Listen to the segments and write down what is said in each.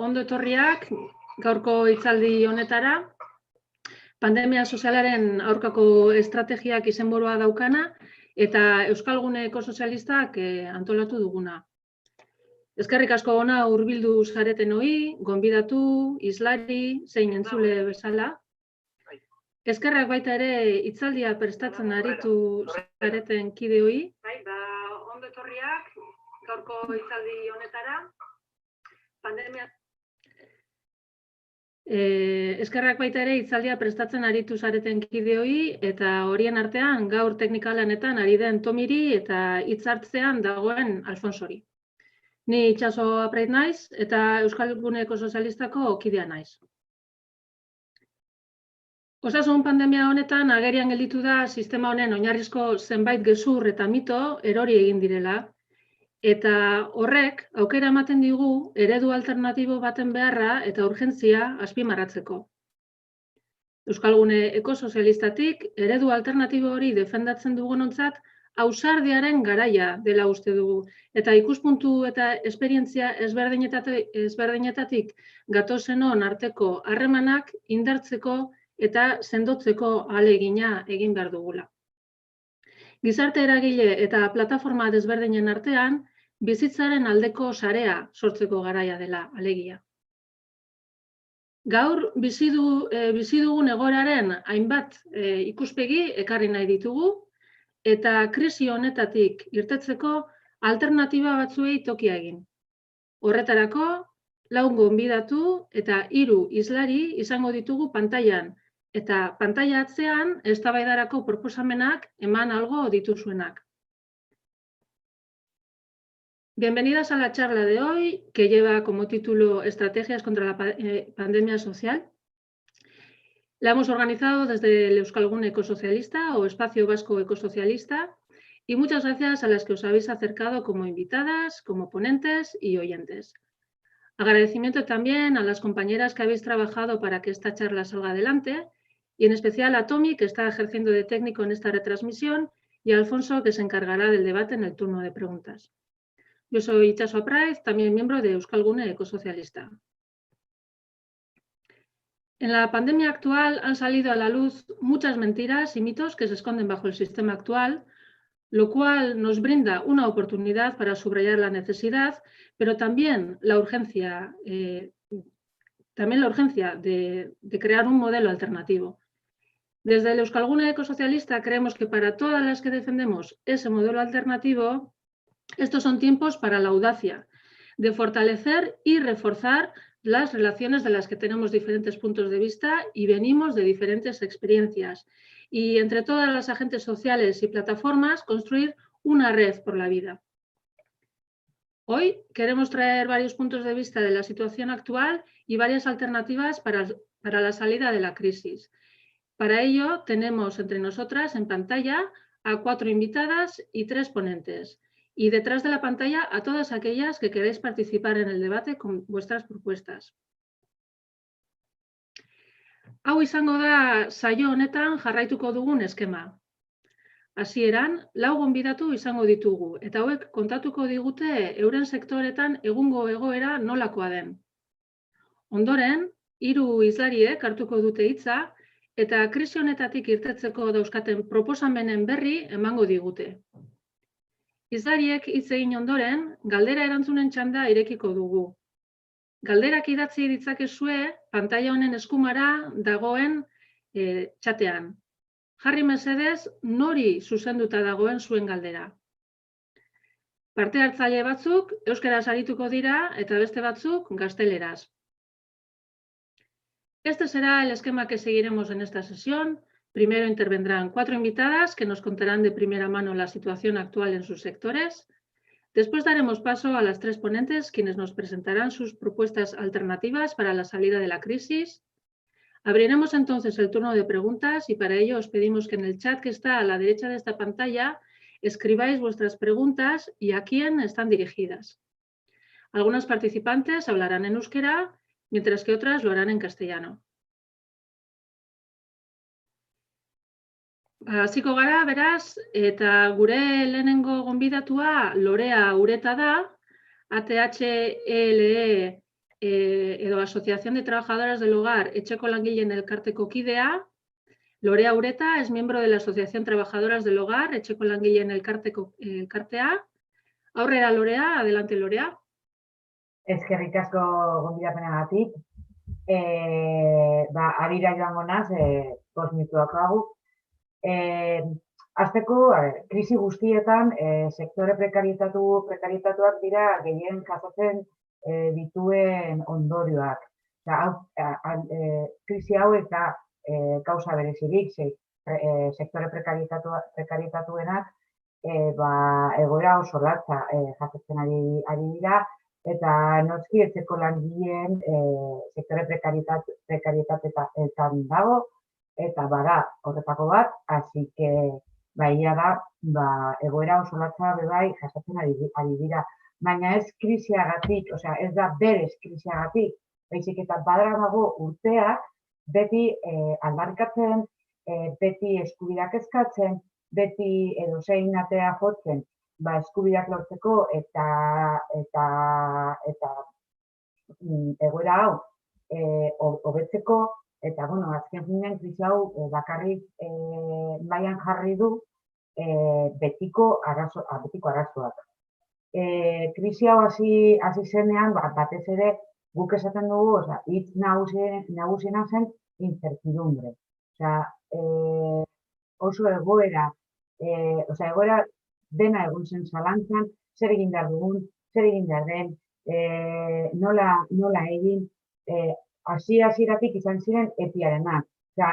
ondo etorriak gaurko hitzaldi honetara. Pandemia sozialaren aurkako estrategiak izenburua daukana eta Euskal Gune Ekosozialistak antolatu duguna. Eskerrik asko ona hurbildu zaretenoi, gonbidatu, islari, zein entzule bezala. Eskerrak baita ere hitzaldia prestatzen aritu zareten kideoi. Ondo etorriak gaurko hitzaldi honetara. Eskerrak baita ere hitzaldia prestatzen aritu zareten kideoi eta horien artean gaur teknika lanetan ari den Tomiri eta hitzartzean dagoen Alfonsori. Ni Itxaso Apreit naiz eta Euskal Gune Ekosozialistako kidea naiz. Osasun pandemia honetan agerian gelditu da sistema honen oinarrizko zenbait gezur eta mito erori egin direla, eta horrek aukera ematen digu eredu alternatibo baten beharra eta urgentzia azpimarratzeko. Euskal Gune Ekosozialistatik eredu alternatibo hori defendatzen dugunontzat ausardiaren garaia dela uste dugu, eta ikuspuntu eta esperientzia ezberdinetatik gatozenon arteko harremanak indartzeko eta sendotzeko ahalegina egin behar dugula. Gizarte eragile eta plataforma desberdinen artean, bizitzaren aldeko sarea sortzeko garaia dela alegia. Gaur bizi dugun egoeraren hainbat ikuspegi ekarri nahi ditugu, eta krisi honetatik irtetzeko alternatiba batzuei tokia egin. Horretarako, 4 gonbidatu eta 3 islari izango ditugu pantailan, eta pantaila atzean eztabaidarako proposamenak eman algo dituzuenak. Bienvenidas a la charla de hoy, que lleva como título Estrategias contra la pandemia social. La hemos organizado desde el Euskal Gune Ekosocialista o Espacio Vasco Ekosocialista, y muchas gracias a las que os habéis acercado como invitadas, como ponentes y oyentes. Agradecimiento también a las compañeras que habéis trabajado para que esta charla salga adelante, y en especial a Tomi, que está ejerciendo de técnico en esta retransmisión, y a Alfonso, que se encargará del debate en el turno de preguntas. Yo soy Itxaso Apreit, también miembro de Euskal Gune Ekosocialista. En la pandemia actual han salido a la luz muchas mentiras y mitos que se esconden bajo el sistema actual, lo cual nos brinda una oportunidad para subrayar la necesidad, pero también la urgencia de crear un modelo alternativo. Desde el Euskal Gune Ekosocialista creemos que para todas las que defendemos ese modelo alternativo, estos son tiempos para la audacia, de fortalecer y reforzar las relaciones de las que tenemos diferentes puntos de vista y venimos de diferentes experiencias. Y entre todas las agentes sociales y plataformas, construir una red por la vida. Hoy queremos traer varios puntos de vista de la situación actual y varias alternativas para la salida de la crisis. Para ello tenemos entre nosotras en pantalla a 4 invitadas y 3 ponentes. Y detrás de la pantalla a todas aquellas que queréis participar en el debate con vuestras propuestas. Hau izango da saio honetan jarraituko dugun eskema. Hasieran, 4 gonbidatu izango ditugu, eta hauek kontatuko digute euren sektoretan egungo egoera nolakoa den. Ondoren, 3 islariek hartuko dute hitza, eta krisi honetatik irtetzeko dauzkaten proposamenen berri emango digute. Islariek hitz egin ondoren, galdera erantzunen txanda irekiko dugu. Galderak idatzi ditzakezue pantaila honen eskumara dagoen txatean. Jarri mesedez, nori zuzenduta dagoen zuen galdera. Parte hartzaile batzuk euskaraz arituko dira eta beste batzuk gazteleraz. Este será el esquema que seguiremos en esta sesión. Primero intervendrán 4 invitadas que nos contarán de primera mano la situación actual en sus sectores. Después daremos paso a las 3 ponentes, quienes nos presentarán sus propuestas alternativas para la salida de la crisis. Abriremos entonces el turno de preguntas y para ello os pedimos que en el chat que está a la derecha de esta pantalla escribáis vuestras preguntas y a quién están dirigidas. Algunas participantes hablarán en euskera, mientras que otras lo harán en castellano. Hasiko gara, beraz, eta gure lehenengo gonbidatua Lorea Ureta da, ATHELE edo Asociación de Trabajadoras del Hogar etxeko langileen elkarteko kidea. Lorea Ureta es miembro de la Asociación Trabajadoras del Hogar etxeko langileen elkartea. Aurrera, Lorea, adelante, Lorea. Eskerrik asko gonbidapenagatik. Harira joango naz, 5 minutuak hau. Hasteko, krisi guztietan, sektore prekarietatuak dira gehien jasotzen dituen ondorioak. Krisi hau eta kausa berezirik, sektore prekarietatuenak egoera oso latza jasotzen ari dira, eta noski etxeko langileen sektore prekarietateetan dago, eta bada horretako bat, hasi que baia da egoera oso latza bebai jasotzen ari dira. Baina ez krisiagatik, osea, ez da berez krisiagatik, baizik eta badara dago urteak, beti aldarrikatzen, beti eskubideak eskatzen, beti edozein atea jotzen, eskubideak lortzeko eta egoera hau hobetzeko, eta, azken finean krisi hau bakarrik mailan jarri du betiko arazoak. Krisi hau hasi zenean, batez ere, guk esaten dugu, hitz nagusiena zen incertidumbre. Oso egoera dena egon zen zalantzan, zer egin behar dugun, zer egin behar den, nola egin, hasieratik izan ziren epiarenak.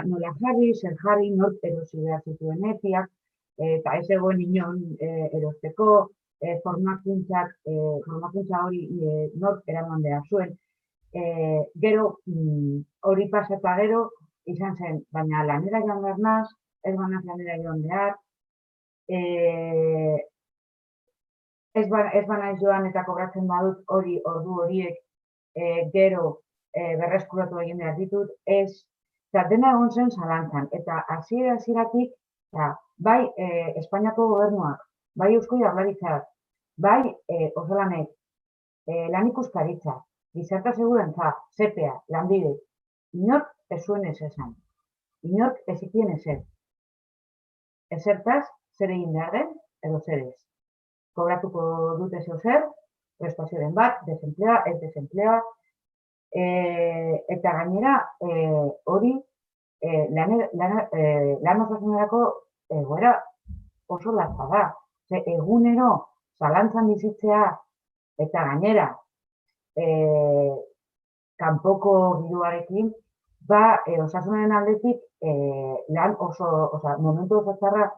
Nola jarri, zer jarri, nork erosi behar zituen epiak, eta ez egon inon erosteko, formakuntza hori nork eraman behar zuen. Gero, hori pasata gero, izan zen, baina lanera joan behar naz, ez banaz lanera joan behar, ez banaiz joan eta kobratzen badut ordu horiek gero berreskuratu egin behar ditut, dena egon zen zalantzan, eta hasieratik, bai Espainiako gobernuak, bai Eusko Jaurlaritzak, bai osalanek, lan ikuskaritza, gizarte segurantza, ZPA, lanbide, inork ez zuen ez esan, inork ez ikien ezer. Ezertaz, zer egin behar den, edo zer ez. Kobratuko dute zeu zer, prestazioaren bat, desemplea, ez desemplea, eta gainera hori lan osasunerako egoera oso latza da. Egunero zalantzan bizitzea eta gainera kanpoko giroarekin, osasunaren aldetik lan momentu oso txarra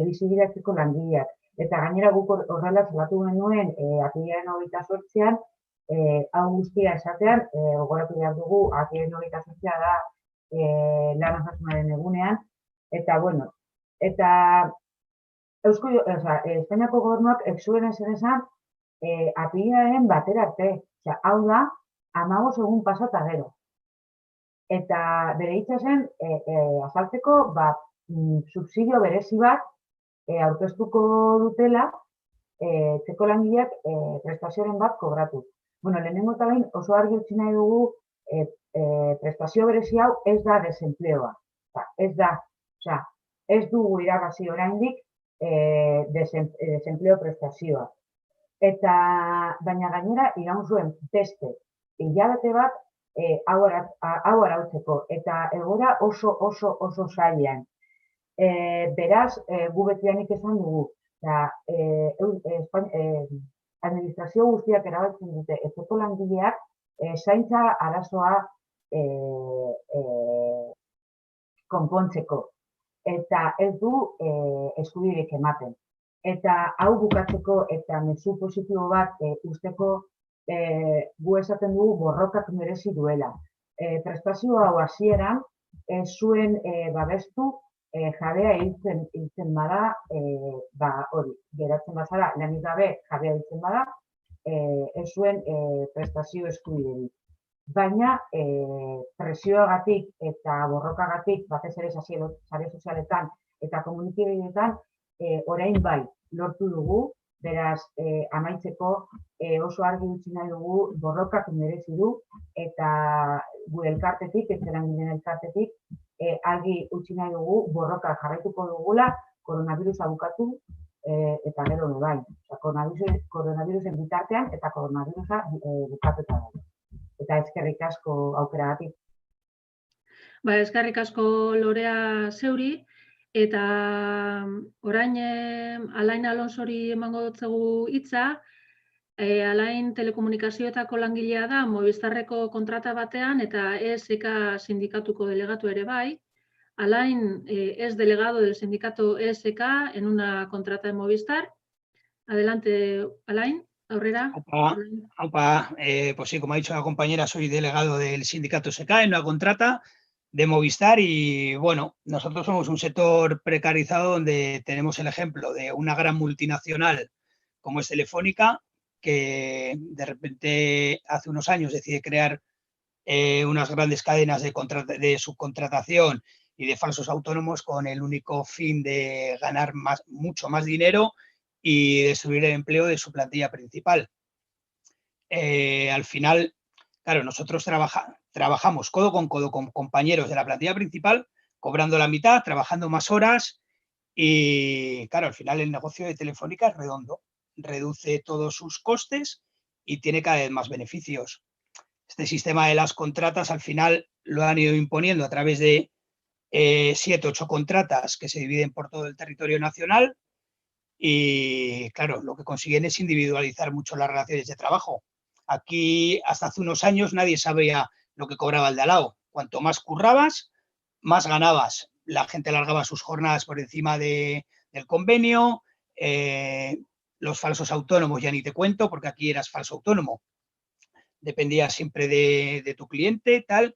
bizibiratzeko langileak. Eta gainera guk horrela salatu genuen apirilaren 28an, hau guztia esatean, gogoratu behar dugu, apirilaren 28a da lan osasunaren egunean, eta Espainiako gobernuak ez zuen esan apirilaren batera arte. Hau da, 15 egun pasata gero. Eta bere hitza zen, azaltzeko, subsidio berezi bat aurkeztuko dutela etxeko langileak prestazioaren bat kobratu. Lehenengo eta behin oso argi utzi nahi dugu prestazio berezi hau ez da desempleoa. Ez dugu irabazi oraindik desempleo prestazioa. Baina gainera iraun zuen beste hilabete bat hau arautzeko, eta egoera oso zailean. Beraz, gu betianik esan dugu, administrazio guztiak erabatzen dute etxeko langileak zaintza arazoa konpontzeko, eta ez du eskubiderik ematen. Eta hau bukatzeko eta mezu positibo bat usteko gu esaten dugu borrokak merezi duela. Prestazio hau hasieran zuen babestu jabea hiltzen bada, hori, geratzen bazara, lanik gabe jabea hiltzen bada, ez zuen prestazio eskubiderik. Baina presioagatik eta borrokagatik, batez ere sare sozialetan eta komunikabideetan, orain bai lortu dugu Beraz, amaitzeko oso argi utzi nahi dugu borrokak merezi du eta gure elkartetik, ez eraginen elkartetik, argi utzi nahi dugu borroka jarraituko dugula, koronavirusa bukatu eta gero bai. Koronavirusen bitartean eta koronavirusa bukatuta dago. Eta eskerrik asko aukeragatik. Eskerrik asko Lorea zeuri, eta orain Alain Alonsori emango dutzegu hitza. Alain telekomunikazioetako langilea da, Movistarreko kontrata batean, eta ESK sindikatuko delegatu ere bai. Alain es delegado del sindicato ESK en una contrata de Movistar. Adelante, Alain, aurrera. Aupa, pues sí, como ha dicho la compañera, soy delegado del sindicato ESK en una contrata de Movistar y, bueno, nosotros somos un sector precarizado donde tenemos el ejemplo de una gran multinacional como es Telefónica, que de repente hace unos años decide crear unas grandes cadenas de subcontratación y de falsos autónomos con el único fin de ganar mucho más dinero y destruir el empleo de su plantilla principal. Al final, claro, nosotros trabajamos codo con compañeros de la plantilla principal, cobrando la mitad, trabajando más horas y, claro, al final el negocio de Telefónica es redondo, reduce todos sus costes y tiene cada vez más beneficios. Este sistema de las contratas al final lo han ido imponiendo a través de 7 u 8 contratas que se dividen por todo el territorio nacional y, claro, lo que consiguen es individualizar mucho las relaciones de trabajo. Aquí, hasta hace unos años, nadie sabía lo que cobraba el de al lado. Cuanto más currabas, más ganabas. La gente alargaba sus jornadas por encima del convenio. Los falsos autónomos ya ni te cuento, porque aquí eras falso autónomo. Dependía siempre de tu cliente, tal.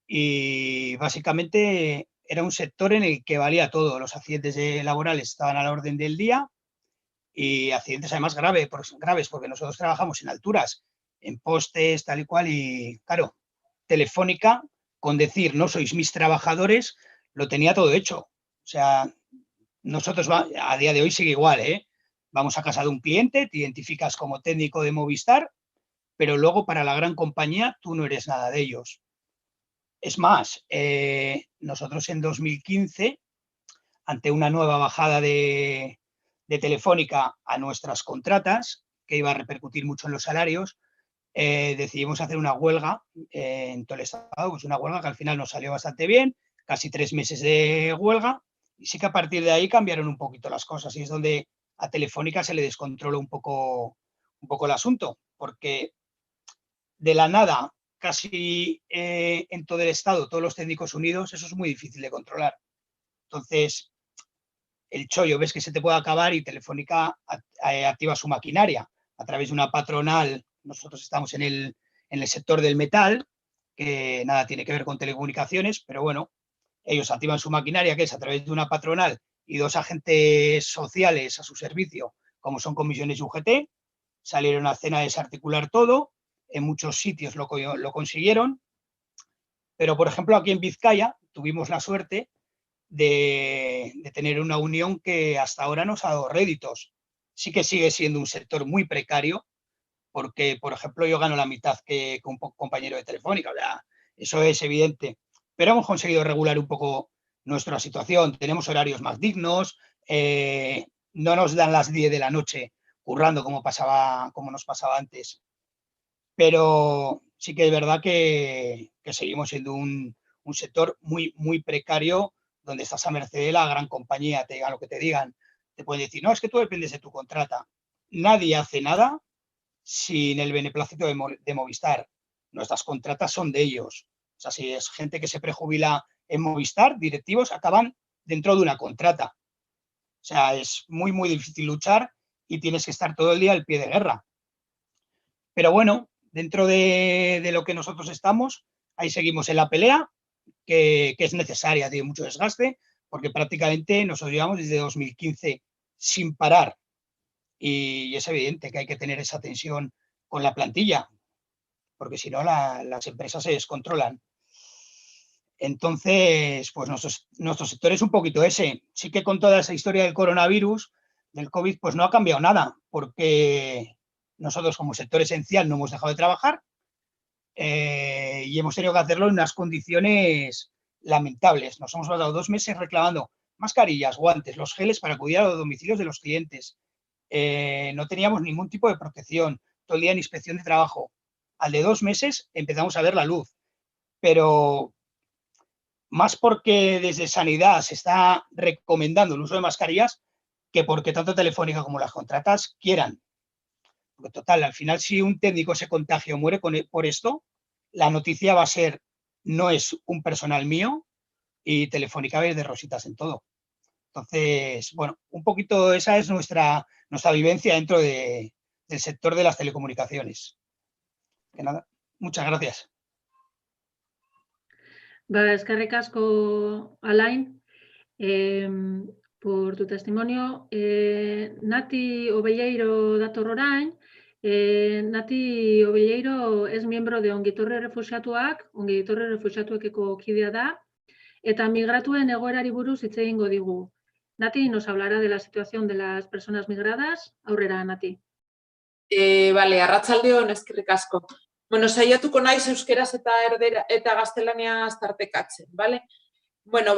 Y básicamente era un sector en el que valía todo. Los accidentes laborales estaban a la orden del día y accidentes además graves, porque nosotros trabajamos en alturas, en postes, tal y cual, y claro, Telefónica, con decir no sois mis trabajadores, lo tenía todo hecho. O sea, nosotros a día de hoy sigue igual, ¿eh? Vamos a casa de un cliente, te identificas como técnico de Movistar, pero luego para la gran compañía tú no eres nada de ellos. Es más, nosotros en 2015, ante una nueva bajada de Telefónica a nuestras contratas, que iba a repercutir mucho en los salarios, decidimos hacer una huelga en todo el estado, pues una huelga que al final nos salió bastante bien, casi 3 meses de huelga, y sí que a partir de ahí cambiaron un poquito las cosas, y es donde a Telefónica se le descontroló un poco el asunto, porque de la nada, casi en todo el estado, todos los técnicos unidos, eso es muy difícil de controlar. Entonces, el chollo ves que se te puede acabar y Telefónica activa su maquinaria a través de una patronal. Nosotros estamos en el sector del metal, que nada tiene que ver con telecomunicaciones, pero bueno, ellos activan su maquinaria, que es a través de una patronal y 2 agentes sociales a su servicio, como son comisiones y UGT, salieron a cena a desarticular todo, en muchos sitios lo consiguieron, pero por ejemplo aquí en Vizcaya tuvimos la suerte de tener una unión que hasta ahora nos ha dado réditos. Sí que sigue siendo un sector muy precario, porque, por ejemplo, yo gano la mitad que un compañero de Telefónica, o sea, eso es evidente. Pero hemos conseguido regular un poco nuestra situación, tenemos horarios más dignos, no nos dan las 10 de la noche currando como nos pasaba antes. Pero sí que es verdad que seguimos siendo un sector muy, muy precario, donde estás a merced de la gran compañía, te digan lo que te digan. Te pueden decir, no, es que tú dependes de tu contrata. Nadie hace nada sin el beneplácito de Movistar. Nuestras contratas son de ellos. O sea, si es gente que se prejubila en Movistar, directivos acaban dentro de una contrata. O sea, es muy, muy difícil luchar y tienes que estar todo el día al pie de guerra. Pero bueno, dentro de lo que nosotros estamos, ahí seguimos en la pelea, que es necesaria, tiene mucho desgaste, porque prácticamente nos llevamos desde 2015 sin parar. Y es evidente que hay que tener esa tensión con la plantilla, porque si no las empresas se descontrolan. Entonces, pues nuestro sector es un poquito ese. Sí que con toda esa historia del coronavirus, del COVID, pues no ha cambiado nada, porque nosotros como sector esencial no hemos dejado de trabajar y hemos tenido que hacerlo en unas condiciones lamentables. Nos hemos pasado 2 meses reclamando mascarillas, guantes, los geles para acudir a los domicilios de los clientes. No teníamos ningún tipo de protección, todo el día en inspección de trabajo. Al de 2 meses empezamos a ver la luz, pero más porque desde Sanidad se está recomendando el uso de mascarillas que porque tanto Telefónica como las contratas quieran. Porque total, al final si un técnico se contagia o muere por esto, la noticia va a ser, no es un personal mío y Telefónica va a ir de rositas en todo. Entonces, bueno, un poquito esa es nuestra vivencia dentro del sector de las telecomunicaciones. Que nada, muchas gracias. Eskerrik asko, Alain, por tu testimonio. Nati Obelleiro dator orain. Nati Obelleiro es miembro de Ongitorri Refuxiatuak, Ongitorri Refuxiatuekeko kidea da, eta migratuen egoerari buruz hitz egingo digu. Nati nos hablará de la situación de las personas migradas. Aurrera, Nati. Vale, arratsaldeon, eskerrik asko. Bueno, saiatuko naiz euskeraz eta gaztelaniaz tartekatzen, vale? Bueno,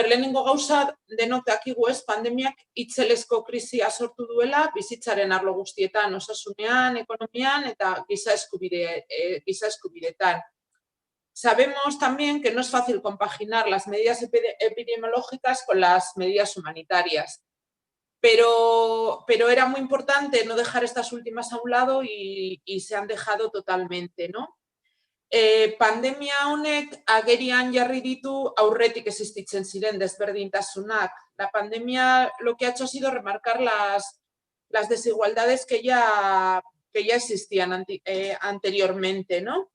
lehenengo gauza denok dakigu ez, pandemiak itzelezko krisia sortu duela, bizitzaren arlo guztietan, osasunean, ekonomian eta giza eskubideetan. Sabemos también que no es fácil compaginar las medidas epidemiológicas con las medidas humanitarias. Pero era muy importante no dejar estas últimas a un lado y se han dejado totalmente, ¿no? Pandemia honek agerian jarri ditu aurretik existitzen ziren desberdintasunak. La pandemia lo que ha hecho ha sido remarcar las desigualdades que ya existían anteriormente, ¿no?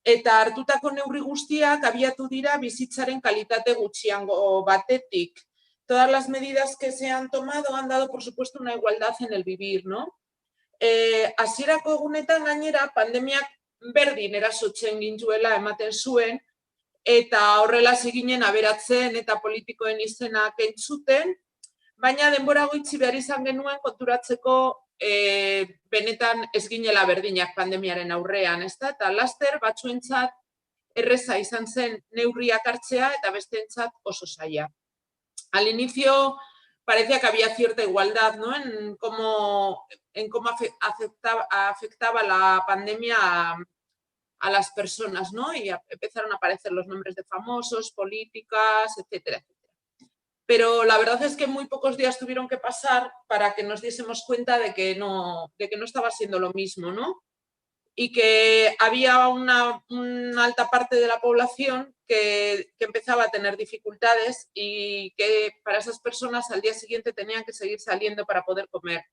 Eta hartutako neurri guztiak abiatu dira bizitzaren kalitate gutxiago batetik. Todas las medidas que se han tomado han dado, por supuesto, una igualdad en el vivir, ¿no? Hasierako egunetan gainera pandemiak berdin erasotzen gintuela ematen zuen, eta horrela hasi ginen aberatzen eta politikoen izenak entzuten, baina denbora goitzi behar izan genuen konturatzeko benetan ez ginela berdinak pandemiaren aurrean, ezta? Eta laster batzuentzat erreza izan zen neurriak hartzea eta besteentzat oso zaila. Al inicio parecía que había cierta igualdad, ¿no? en cómo afectaba la pandemia a las personas, ¿no? Y empezaron a aparecer los nombres de famosos, políticas, etcétera, etcétera. Pero la verdad es que muy pocos días tuvieron que pasar para que nos diésemos cuenta de que no estaba siendo lo mismo, ¿no? Y que había una alta parte de la población que empezaba a tener dificultades y que para esas personas al día siguiente tenían que seguir saliendo para poder comer.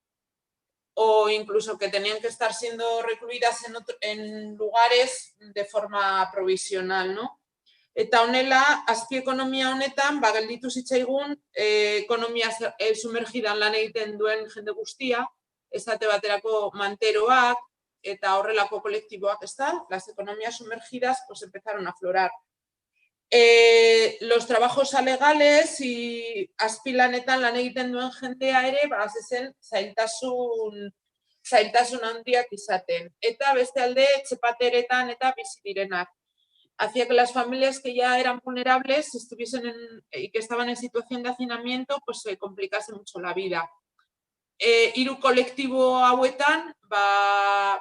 O incluso que tenían que estar siendo recluidas en lugares de forma provisional, ¿no? Eta honela, azpiekonomia honetan, gelditu zitzaigun, ekonomia sumergidan lan egiten duen jende guztia, esate baterako manteroak, eta horrelako kolektiboak, ezta? Las economías sumergidas pues empezaron a aflorar. Los trabajos alegales y azpilanetan lan egiten duen jendea ere, zen zailtasun handiak izaten. Eta beste alde, etxepateretan eta bizi direnak. Hacía que las familias que ya eran vulnerables y que estaban en situación de hacinamiento, pues se complicase mucho la vida. Hiru kolektibo hauetan,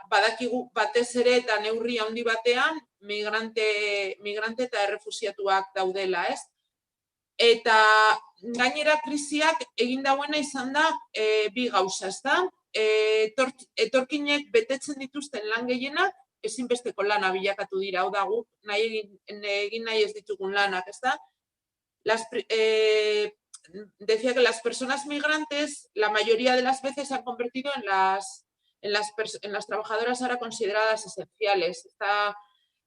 badakigu batez ere eta neurri handi batean, migrante eta errefuxiatuak daudela, ez? Eta gainera krisiak egin dauena izan da bi gauza, ez da? Etorkinek betetzen dituzten lan gehienak, ezinbesteko lana bilakatu dira, hau da guk egin nahi ez ditugun lanak, ez da? Decía que las personas migrantes, la mayoría de las veces se han convertido en las trabajadoras ahora consideradas esenciales. Está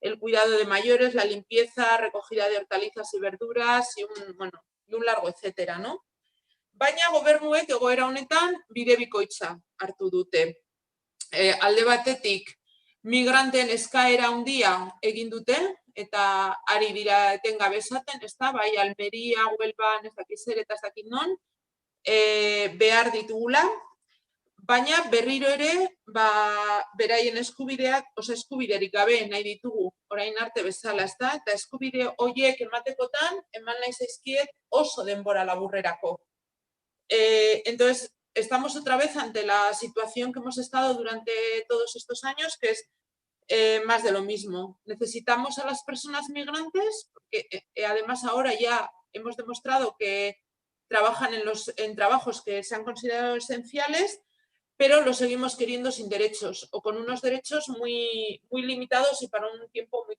el cuidado de mayores, la limpieza, recogida de hortalizas y verduras y un largo etcétera, ¿no? Baina gobernuek egoera honetan bide bikoitza hartu dute. Alde batetik, migranteen eskaera handia egin dute, eta ari dira etengabe esaten, ezta, bai Almeria, Huelvan, ez dakit zer eta ez dakit non, behar ditugula, baina berriro ere beraien eskubideak, eskubiderik gabe nahi ditugu orain arte bezala, eta eskubide horiek ematekotan eman nahi zaizkiet oso denbora laburrerako. Entonces, estamos otra vez ante la situación que hemos estado durante todos estos años, que es más de lo mismo. Necesitamos a las personas migrantes, porque además ahora ya hemos demostrado que trabajan en trabajos que se han considerado esenciales, pero los seguimos queriendo sin derechos o con unos derechos muy, muy limitados y para un tiempo muy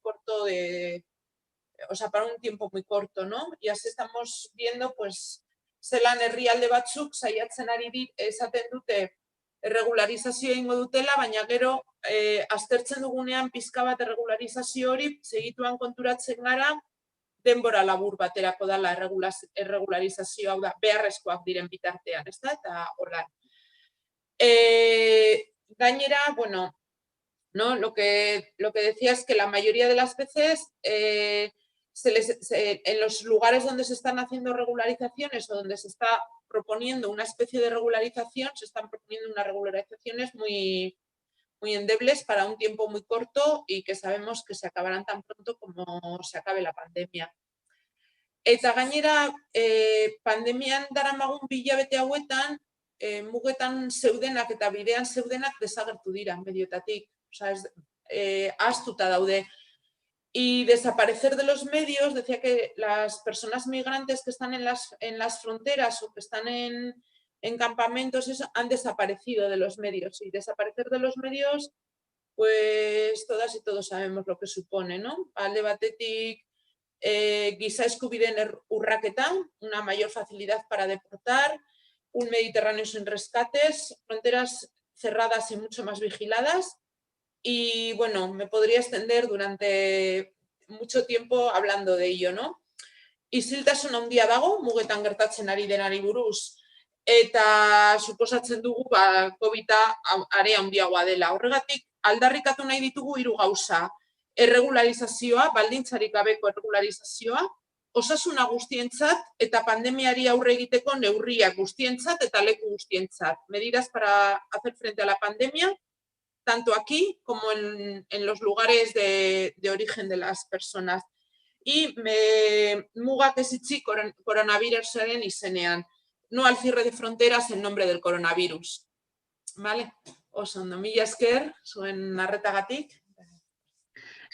corto ¿no? Y así estamos viendo, pues, zelan herrialde batzuk saiatzen ari esaten dute erregularizazioa egingo dutela, baina gero aztertzen dugunean pizka bat erregularizazio hori segituan konturatzen gara denbora labur baterako dela erregularizazioa, hau da, beharrezkoak diren bitartean, ez da, eta horra. Gainera, bueno, ¿no? Lo que decía es que la mayoría de las veces en los lugares donde se están haciendo regularizaciones o donde se está proponiendo una especie de regularización, se están proponiendo unas regularizaciones muy, muy endebles para un tiempo muy corto y que sabemos que se acabarán tan pronto como se acabe la pandemia. Eta gainera, pandemian daramagun 2 hilabete hauetan, mugetan zeudenak eta bidean zeudenak desagertu dira medioetatik. Ahaztuta daude. Y desaparecer de los medios, decía que las personas migrantes que están en las fronteras o que están en campamentos han desaparecido de los medios. Y desaparecer de los medios, pues todas y todos sabemos lo que supone, ¿no? Alde batetik, giza eskubideen urraketa, una mayor facilidad para deportar, un Mediterráneo sin rescates, fronteras cerradas y mucho más vigiladas. Y bueno, me podría extender durante mucho tiempo hablando de ello, ¿no? Isiltasun handia dago, mugetan gertatzen ari denari buruz, eta suposatzen dugu COVID-a are handiagoa dela. Horregatik, aldarrikatu nahi ditugu 3 gauza. Erregularizazioa, baldintzarik gabeko erregularizazioa, osasuna guztientzat eta pandemiari aurre egiteko neurriak guztientzat eta leku guztientzat. Medidas para hacer frente a la pandemia, tanto aquí como en los lugares de origen de las personas. Y mugak ez itxi coronavirusaren izenean. No al cierre de fronteras en nombre del coronavirus. ¿Vale? Oso ondo, mila esker, zuen arretagatik.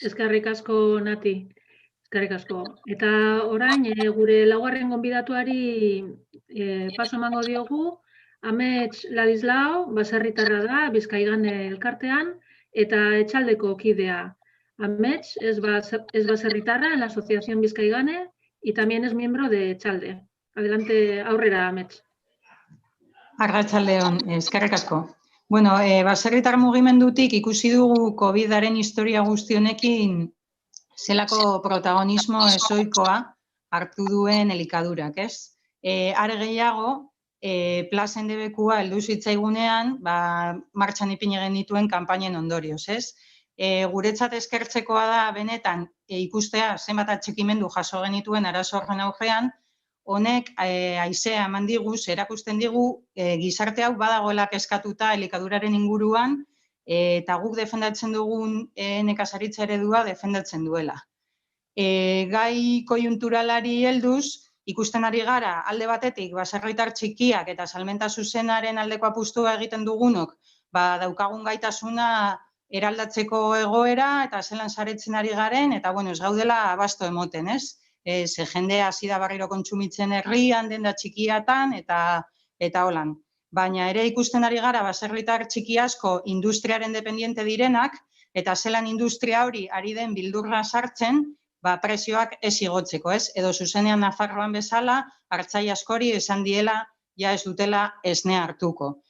Eskerrik asko, Nati. Eskerrik asko. Eta orain, gure laugarren gonbidatuari paso emango diogu, Amets Ladislao, baserritarra da, Bizkaigane elkartean, eta etxaldeko kidea. Amets es baserritarra en la Asociación Bizkaigane y también es miembro de Etxalde. Adelante, aurrera, Amets. Arratsaldeon, eskerrik asko. Bueno, baserritar mugimendutik ikusi dugu COVID-aren historia guzti honekin zelako protagonismo ezoikoa hartu duen elikadurak, ez? Are gehiago, plazen debekua heldu zitzaigunean, martxan ipini genituen kanpainen ondorioz, ez? Guretzat eskertzekoa da benetan ikustea zenbat atxikimendu jaso genituen arazo horren aurrean, honek haizea eman digu, erakusten digu gizarte hau badagoela kezkatuta elikaduraren inguruan eta guk defendatzen dugun nekazaritza eredua defendatzen duela. Gai koiunturalari helduz, ikusten ari gara alde batetik baserritar txikiak eta salmenta zuzenaren aldeko apustua egiten dugunok daukagun gaitasuna eraldatzeko egoera eta zelan saretzen ari garen eta ez gaudela abasto emoten, ez? Ze jendea hasi da berriro kontsumitzen herrian, denda txikiatan eta holan. Baina ere ikusten ari gara baserritar txiki asko industriaren dependiente direnak eta zelan industria hori ari den bildurra sartzen, prezioak ez igotzeko, ez? Edo zuzenean Nafarroan bezala, hartzai askori esan diela ja ez dutela esnea hartuko.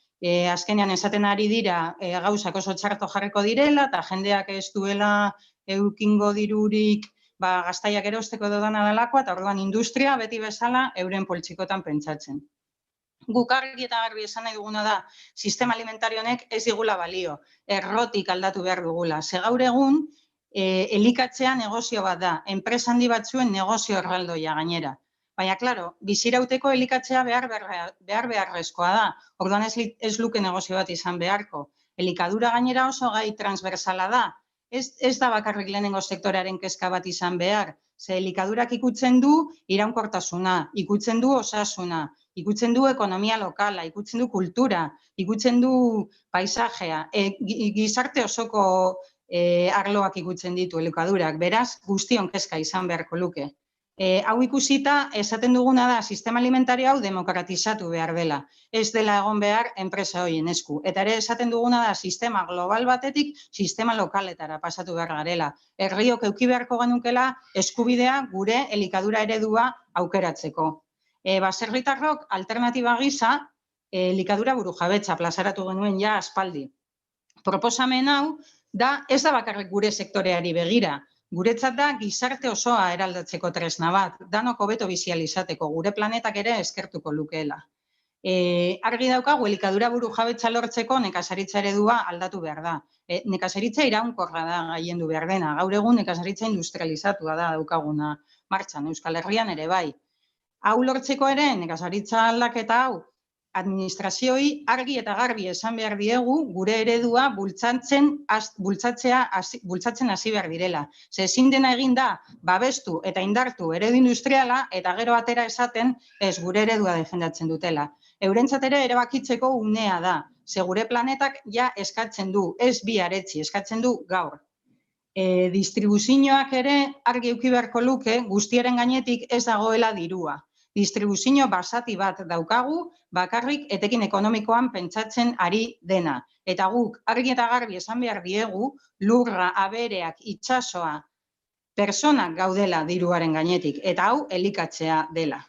Azkenean esaten ari dira gauzak oso txarto jarriko direla eta jendeak ez duela eukingo dirurik gaztaiak erosteko edo dana delakoa eta orduan industria beti bezala euren poltsikotan pentsatzen. Guk argi eta garbi esan nahi duguna da, sistema alimentario honek ez digula balio, errotik aldatu behar dugula. Ze gaur egun, elikatzea negozio bat da, enpresa handi batzuen negozio erraldoia gainera. Baina, klaro, bizirauteko elikatzea beharrezkoa da. Orduan ez luke negozio bat izan beharko. Elikadura gainera oso gai transversala da. Ez da bakarrik lehenengo sektorearen kezka bat izan behar. Ze elikadurak ikutzen du iraunkortasuna, ikutzen du osasuna, ikutzen du ekonomia lokala, ikutzen du kultura, ikutzen du paisajea, gizarte osoko arloak ikutzen ditu elikadurak, beraz guztion kezka izan beharko luke. Hau ikusita, esaten duguna da, sistema alimentario hau demokratizatu behar dela. Ez dela egon behar enpresa horien esku. Eta ere esaten duguna da, sistema global batetik, sistema lokaletara pasatu behar garela. Herriok eduki beharko genukela eskubidea gure elikadura eredua aukeratzeko. Baserritarrok alternatiba gisa, elikadura burujabetza plazaratu genuen ja aspaldi. Proposamen hau, ez da bakarrik gure sektoreari begira. Guretzat da gizarte osoa eraldatzeko tresna bat, danok hobeto bizi ahal izateko, gure planetak ere eskertuko lukeela. Argi daukagu elikadura burujabetza lortzeko nekazaritza eredua aldatu behar da. Nekazaritza iraunkorra da gailendu behar dena, gaur egun nekazaritza industrializatua da daukaguna martxan, Euskal Herrian ere bai. Hau lortzeko ere nekazaritza aldaketa hau, administrazioi argi eta garbi esan behar diegu gure eredua bultzatzen hasi behar direla. Ze ezin dena egin da, babestu eta indartu eredu industriala eta gero atera esaten ez gure eredua defendatzen dutela. Eurentzat ere erabakitzeko unea da, ze gure planetak ja eskatzen du, ez biharetzi, eskatzen du gaur. Distribuzioak ere argi eduki beharko luke guztiaren gainetik ez dagoela dirua. Distribuzio basati bat daukagu, bakarrik etekin ekonomikoan pentsatzen ari dena. Eta guk argi eta garbi esan behar diegu, lurra, abereak, itsasoa, personak gaudela diruaren gainetik, eta hau elikatzea dela.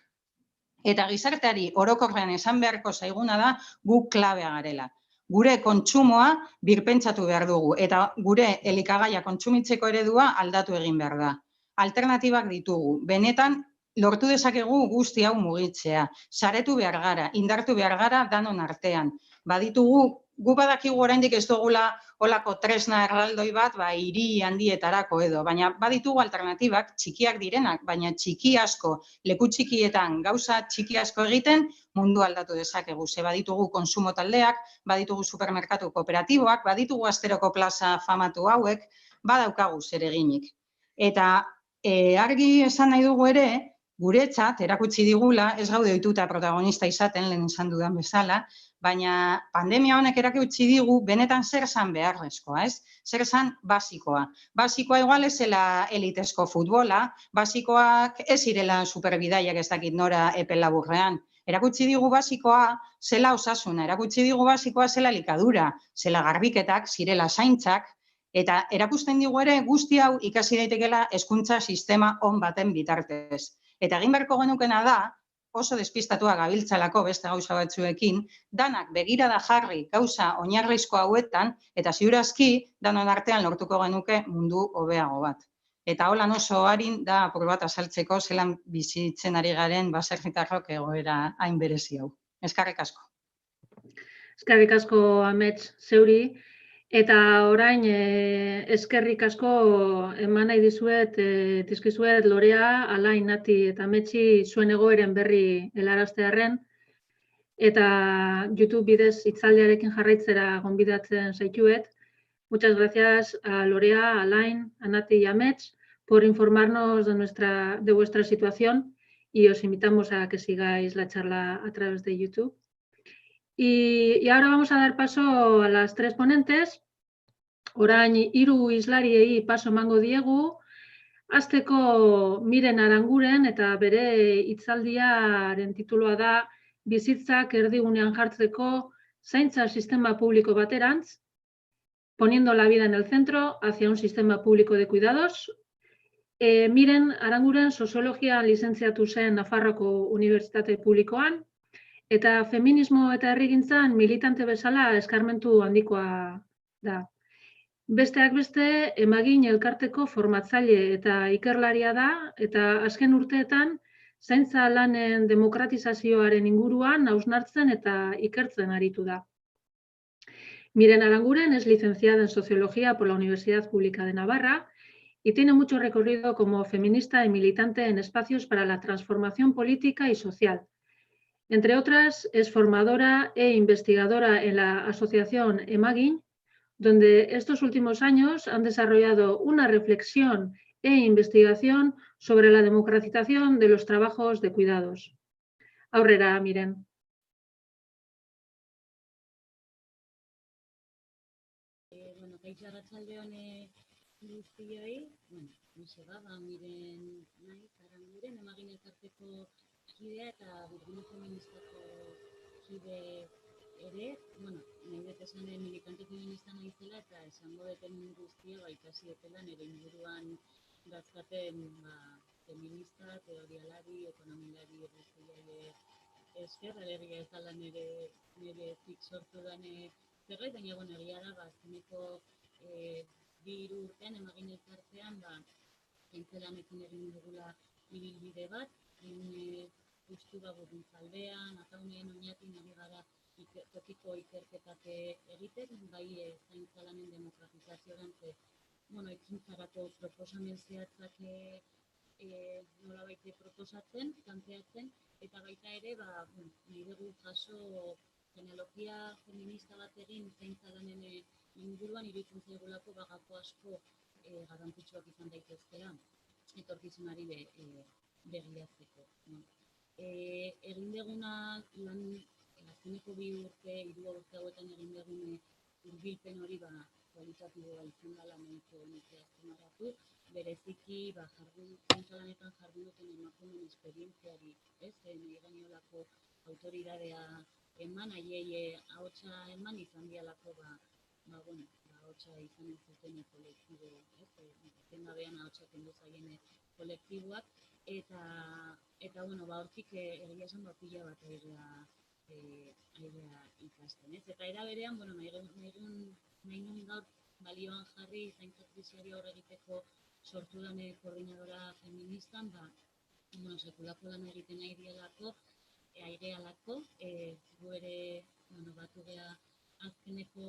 Eta gizarteari orokorrean esan beharko zaiguna da guk klabea garela. Gure kontsumoa birpentsatu behar dugu, eta gure elikagaia kontsumitzeko eredua aldatu egin behar da. Alternatibak ditugu, benetan, lortu dezakegu guzti hau mugitzea, saretu behar gara, indartu behar gara danon artean. Baditugu, gu badakigu oraindik ez dugula olako tresna erraldoi bat, hiri handietarako edo, baina baditugu alternatibak txikiak direnak, baina txiki asko, leku txikietan gauza txiki asko egiten, mundu aldatu dezakegu. Ze baditugu konsumo taldeak, baditugu supermerkatu kooperatiboak, baditugu asteroko plaza famatu hauek, badaukagu zer eginik. Eta argi esan nahi dugu ere, guretzat, erakutsi digula, ez gaude ohituta protagonista izaten, lehen esan dudan bezala, baina pandemia honek erakutsi digu benetan zer zan beharrezkoa, ez? Zer zan basikoa. Basikoa igual ez zela elitezko futbola, basikoak ez zirela superbidaiak ez dakit nora epe laburrean. Erakutsi digu basikoa zela osasuna, erakutsi digu basikoa zela elikadura, zela garbiketak, zirela zaintzak, eta erakusten digu ere guzti hau ikasi daitekela hezkuntza sistema on baten bitartez. Eta egin beharko genukena da, oso despistatua gabiltzalako beste gauza batzuekin, danak begirada jarri gauza oinarrizko hauetan, eta ziurazki danon artean lortuko genuke mundu hobeago bat. Eta holan oso harin da apur bat azaltzeko zelan bizitzen ari garen baserritarrok egoera hain berezi hau. Eskerrik asko. Eskerrik asko Amets zeuri. Eta orain eskerrik asko eman nahi dizkizuet Lorea, Alain, Nati eta Ametsi zuen egoeren berri helaraztearren. Eta YouTube bidez hitzaldiarekin jarraitzera gonbidatzen zaituet. Muchas gracias a Lorea, a Alain, a Nati y a Amets por informarnos de vuestra situación y os invitamos a que sigáis la charla a través de YouTube. Y ahora vamos a dar paso a las tres ponentes. Orain hiru hizlariei paso emango diegu, hasteko Miren Aranguren eta bere hitzaldiaren titulua da Bizitzak erdigunean jartzeko zaintza sistema publiko baterantz, poniendo la vida en el centro hacia un sistema público de cuidados. Miren Aranguren soziologia lizentziatu zen Nafarroako Unibertsitate Publikoan, eta feminismo eta herrigintzan militante bezala eskarmentu handikoa da. Besteak beste, Emagin elkarteko formatzaile eta ikerlaria da, eta azken urteetan zaintza lanen demokratizazioaren inguruan hausnartzen eta ikertzen aritu da. Miren Aranguren es licenciada en Sociología por la Universidad Pública de Navarra y tiene mucho recorrido como feminista y militante en espacios para la transformación política y social. Entre otras, es formadora e investigadora en la asociación Emagin, donde estos últimos años han desarrollado una reflexión e investigación sobre la democratización de los trabajos de cuidados. Aurrera, Miren. Bueno, kaixo arratsaldeon guztioi, Miren nahi, Miren, Emagin elkarteko kidea eta Bilgune feministako kide ere, nahi dut esan militante feminista naizela eta esango deten guztia ikasi dutela nire inguruan dazkaten feminista, teorialari, ekonomilari guztiei esker, alegia ez dela nire zik sortu den zerbait, baina egia da, azkeneko 2 urtean Emagin elkartean, zaintzelanekin egin dugula ibilbide bat, justu Gurruntzaldean, Ataunen, Oñatin ari gara tokiko ikerketak egiten, bai zaintzalanen demokratizazioan, ekintzarako proposamen zehatzak nolabait proposatzen, planteatzen, eta baita ere, nahi dugu jaso genealogia feminista bat egin zaintzalanen inguruan iruditzen zaigulako gako asko garrantzitsuak izan daitezkeela etorkizunari begiratzeko. Egin duguna lan azkeneko 3 urte hauetan egin dugun hurbilpen hori kualitatiboa izan dela nahiko nuke azpimarratu, bereziki zaintzalanetan jardun duten emakumeen esperientziari, nahi gainolako autoridadea eman, haiei ahotsa eman izan dialako ahotsa izan zuten kolektibo, etengabean ahotsa kendu zaien kolektiboak, eta hortik egia esan pila bat airea ikasten. Eta era berean, nahi nun gaur balioan jarri zaintza krisiari aurre egiteko sortu den koordinadora feministan, sekulako lan egiten airealako, gu ere batu geha azkeneko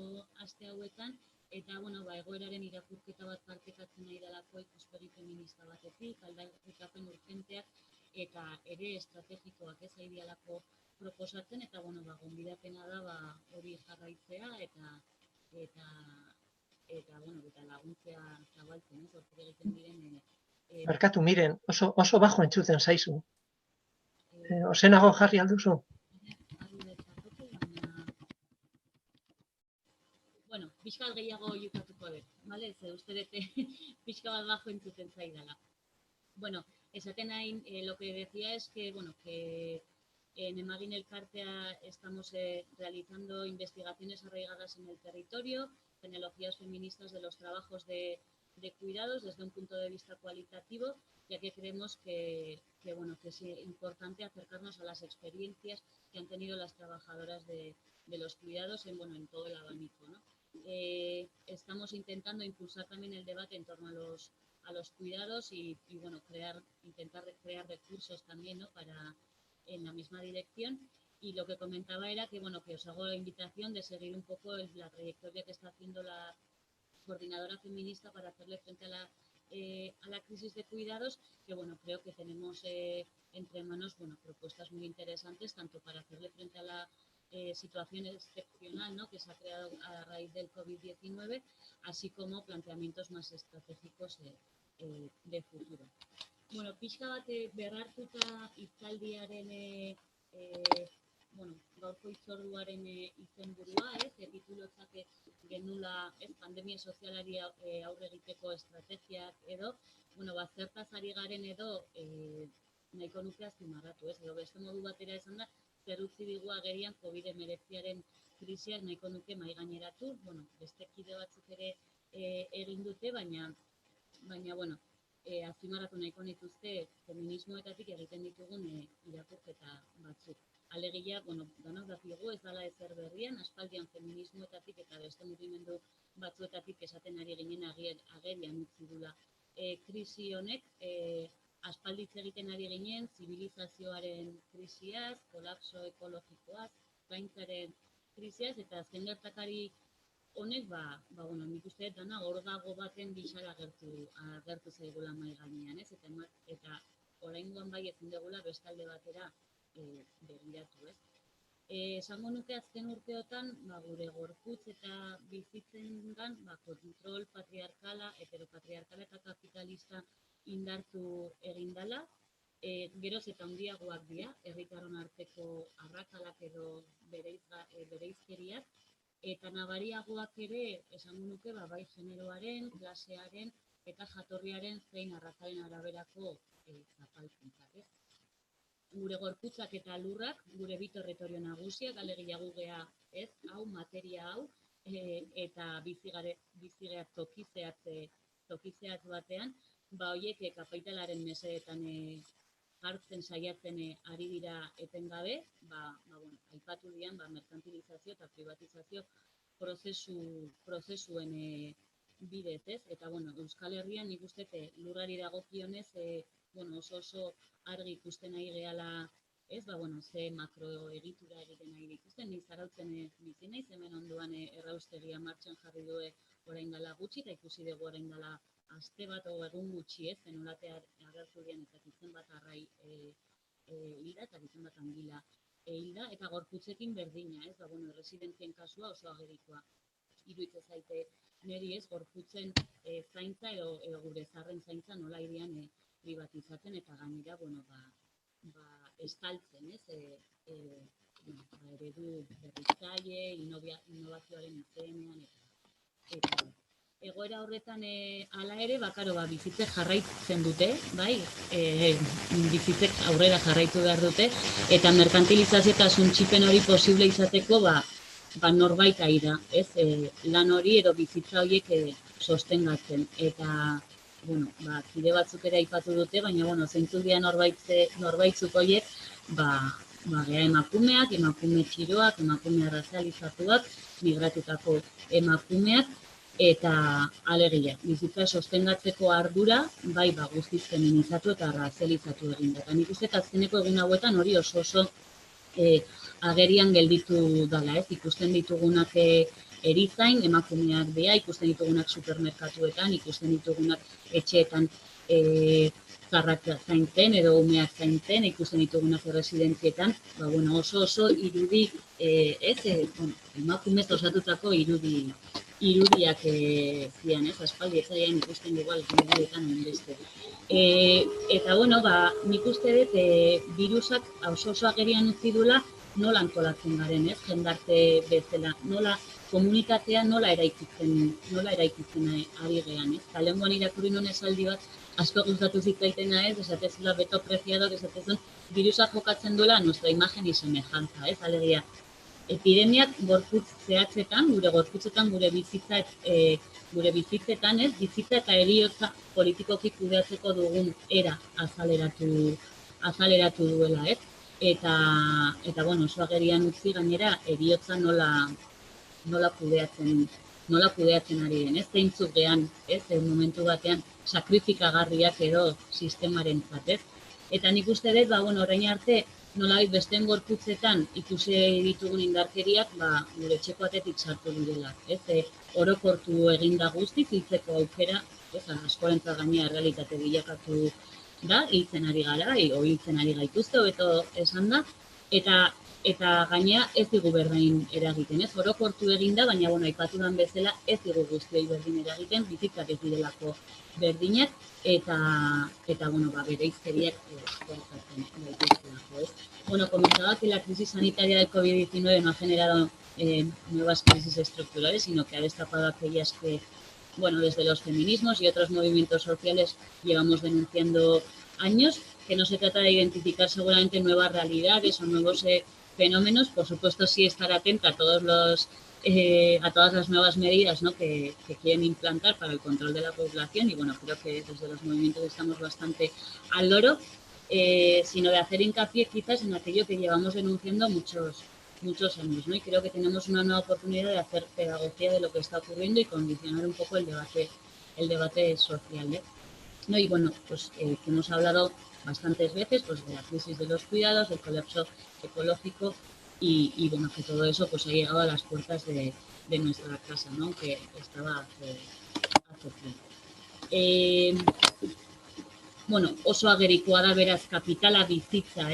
aste hauetan, eta egoeraren irakurketa bat partekatzen nahi dalako ikuspegi feminista batetik, aldarrikapen urgenteak eta ere estrategikoak ez airealako proposatzen, eta gonbidapena da hori jarraitzea eta laguntzea zabaltzen, hortik egiten diren... Barkatu, Miren, oso bajo entzuten zaizu. Ozenago jarri alduzu? Pixka gehiago jukatuko dut, ze uste dut pixka bat bajo entzuten zaidala. Esaten nahi, lo que decía es que en Emagin Elkartea estamos realizando investigaciones arraigadas en el territorio, genealogías feministas de los trabajos de cuidados desde un punto de vista cualitativo, ya que creemos que es importante acercarnos a las experiencias que han tenido las trabajadoras de los cuidados en todo el abanico, ¿no? Estamos intentando impulsar también el debate en torno a los cuidados y intentar crear recursos también, ¿no? En la misma dirección. Y lo que comentaba era que os hago la invitación de seguir un poco la trayectoria que está haciendo la coordinadora feminista para hacerle frente a la crisis de cuidados, que creo que tenemos entre manos propuestas muy interesantes, tanto para hacerle frente a la situación excepcional, ¿no? Que se ha creado a raíz del COVID-19, así como planteamientos más estratégicos de futuro. Pixka bat berrartuta hitzaldiaren gaurko hitzorduaren izenburua, titulotzak genula pandemia sozialari aurre egiteko estrategiak edo, zertaz ari garen edo nahiko nuke azpimarratu, edo beste modu batera esan da, zer utzi digu agerian COVID-19aren krisiak nahiko nuke mahai gaineratu, beste kide batzuk ere egin dute, baina azpimarratu nahiko nituzke feminismoetatik egiten ditugun irakurketa batzuk. Alegia, danok dakigu ez dela ezer berrian, aspaldian feminismoetatik eta beste mugimendu batzuetatik esaten ari ginen agerian utzi dula. Krisi honek, aspalditz egiten ari ginen, zibilizazioaren krisiaz, kolapso ekologikoaz, zaintzaren krisiaz, eta azken gertakari honek, bueno, nik uste dana hor dago baten gixara agertu zaigula mahai gainean, ez? Eta oraingoan bai ezin dugula bestalde batera begiratu, ez? Esango nuke azken urteotan, gure gorputz eta bizitzengan kontrol patriarkala, heteropatriarkala eta kapitalista indartu egin dela, geroz eta handiagoak dira, herritarron arteko arrakalak edo bereizkeriak, eta nabariagoak ere, esango nuke, bai generoaren, klasearen eta jatorriaren zein arrazaren araberako zapalkuntzak, ez? Gure gorputzak eta lurrak, gure bi territorio nagusiak, alegia gu gea, ez, hau, materia hau, eta bizigea tokizeatz batean, horiek kapitalaren mesedetan hartzen saiatzen ari dira etengabe, aipatu dian merkantilizazio eta privatizazio prozesuen bidez, ez? Eta, Euskal Herrian nik uste lurrari dagokionez, oso argi ikusten nahi gehala, ez, ze makroegitura egiten nahi dituzten, ni Zarautzen bizi naiz, hemen ondoan erraustegia martxan jarri du orain dela gutxi, eta ikusi dugu orain dela aste bat egun gutxi, ez, zenolate agertu dian eta gitzen bat arrai hilda eta gitzen bat angila hilda, eta gorputzekin berdina, ez, residentzien kasua oso agerikoa. Iruditzen zaite niri, ez, gorputzen zaintza edo gure zarren zaintza nola irian privatizatzen eta gainera, estaltzen, ez, eredu berritzaile, innovazioaren izenean, eta egoera horretan hala ere, bizitzek jarraitzen dute, bai, bizitzek aurrera jarraitu behar dute, eta merkantilizazio eta suntxipen hori posible izateko, norbait ari da, ez, lan hori edo bizitza horiek sostengatzen, eta, kide batzuk ere aipatu dute, baina, zeintzuk dira norbaitzuk horiek, gea emakumeak, emakume txiroak, emakume arrazializatuak, migratutako emakumeak, eta alegia, bizitza sostengatzeko ardura, guztiz feminizatu eta razializatu egin da. Nik uste azkeneko egun hauetan hori oso agerian gelditu dela, ez? Ikusten ditugunak erizain, emakumeak bea, ikusten ditugunak supermerkatuetan, ikusten ditugunak etxeetan zarrak zaintzen edo umeak zaintzen, ikusten ditugunak erresidentzietan, oso irudi, emakumez osatutako irudiak zian, ez, aspaldi ez zaian ikusten igual irudietan beste. Eta, nik uste dut virusak oso agerian utzi duela nola antolatzen garen, ez, jendarte bezala, nola komunitatea nola eraikitzen ari gean, ez. Talengoan irakurri nuen esaldi bat, asko gustatu zitzaitena, ez, esatezela Beto Preciadok esatezun, virusak jokatzen duela nuestra imagen y semejanza, ez, alegia. Epidemiak gorputz zehatzetan, gure gorputzetan, gure bizitzetan, ez, bizitza eta heriotza politikoki kudeatzeko dugun era azaleratu duela, ez? Eta oso agerian utzi gainera heriotza nola kudeatzen ari den, ez? Zeintzuk gean, ez, momentu batean sakrifikagarriak edo sistemaren zatez. Eta nik uste dut, orain arte, nolabait besteen gorputzetan ikusi ditugun indarkeriak, gure etxeko atetik sartu direla, ez? Orokortu eginda guztiz, hiltzeko aukera, askorentzat gainera errealitate bilakatu da, hiltzen ari gara, hiltzen ari gaituzte, hobeto esan da, eta gainera ez digu berdin eragiten, ez? Orokortu eginda, baina, aipatu den bezala, ez digu guztioi berdin eragiten, bizitzak ez direlako berdinak, eta bereizkeriak gortzatzen gaituztelako, ez? Comentaba que la crisis sanitaria del COVID-19 no ha generado nuevas crisis estructurales, sino que ha destapado aquellas que, desde los feminismos y otros movimientos sociales llevamos denunciando años, que no se trata de identificar seguramente nuevas realidades o nuevos fenómenos, por supuesto sí estar atenta a todas las nuevas medidas, ¿no?, que quieren implantar para el control de la población, y creo que desde los movimientos estamos bastante al loro, sino de hacer hincapié quizás en aquello que llevamos denunciando muchos años, ¿no? Y creo que tenemos una nueva oportunidad de hacer pedagogía de lo que está ocurriendo y condicionar un poco el debate social, ¿no? Y que hemos hablado bastantes veces de la crisis de los cuidados, del colapso ecológico y que todo eso ha llegado a las puertas de de nuestra casa, ¿no? Que estaba hace tiempo. Bueno, oso agerikoa da beraz kapitala bizitza,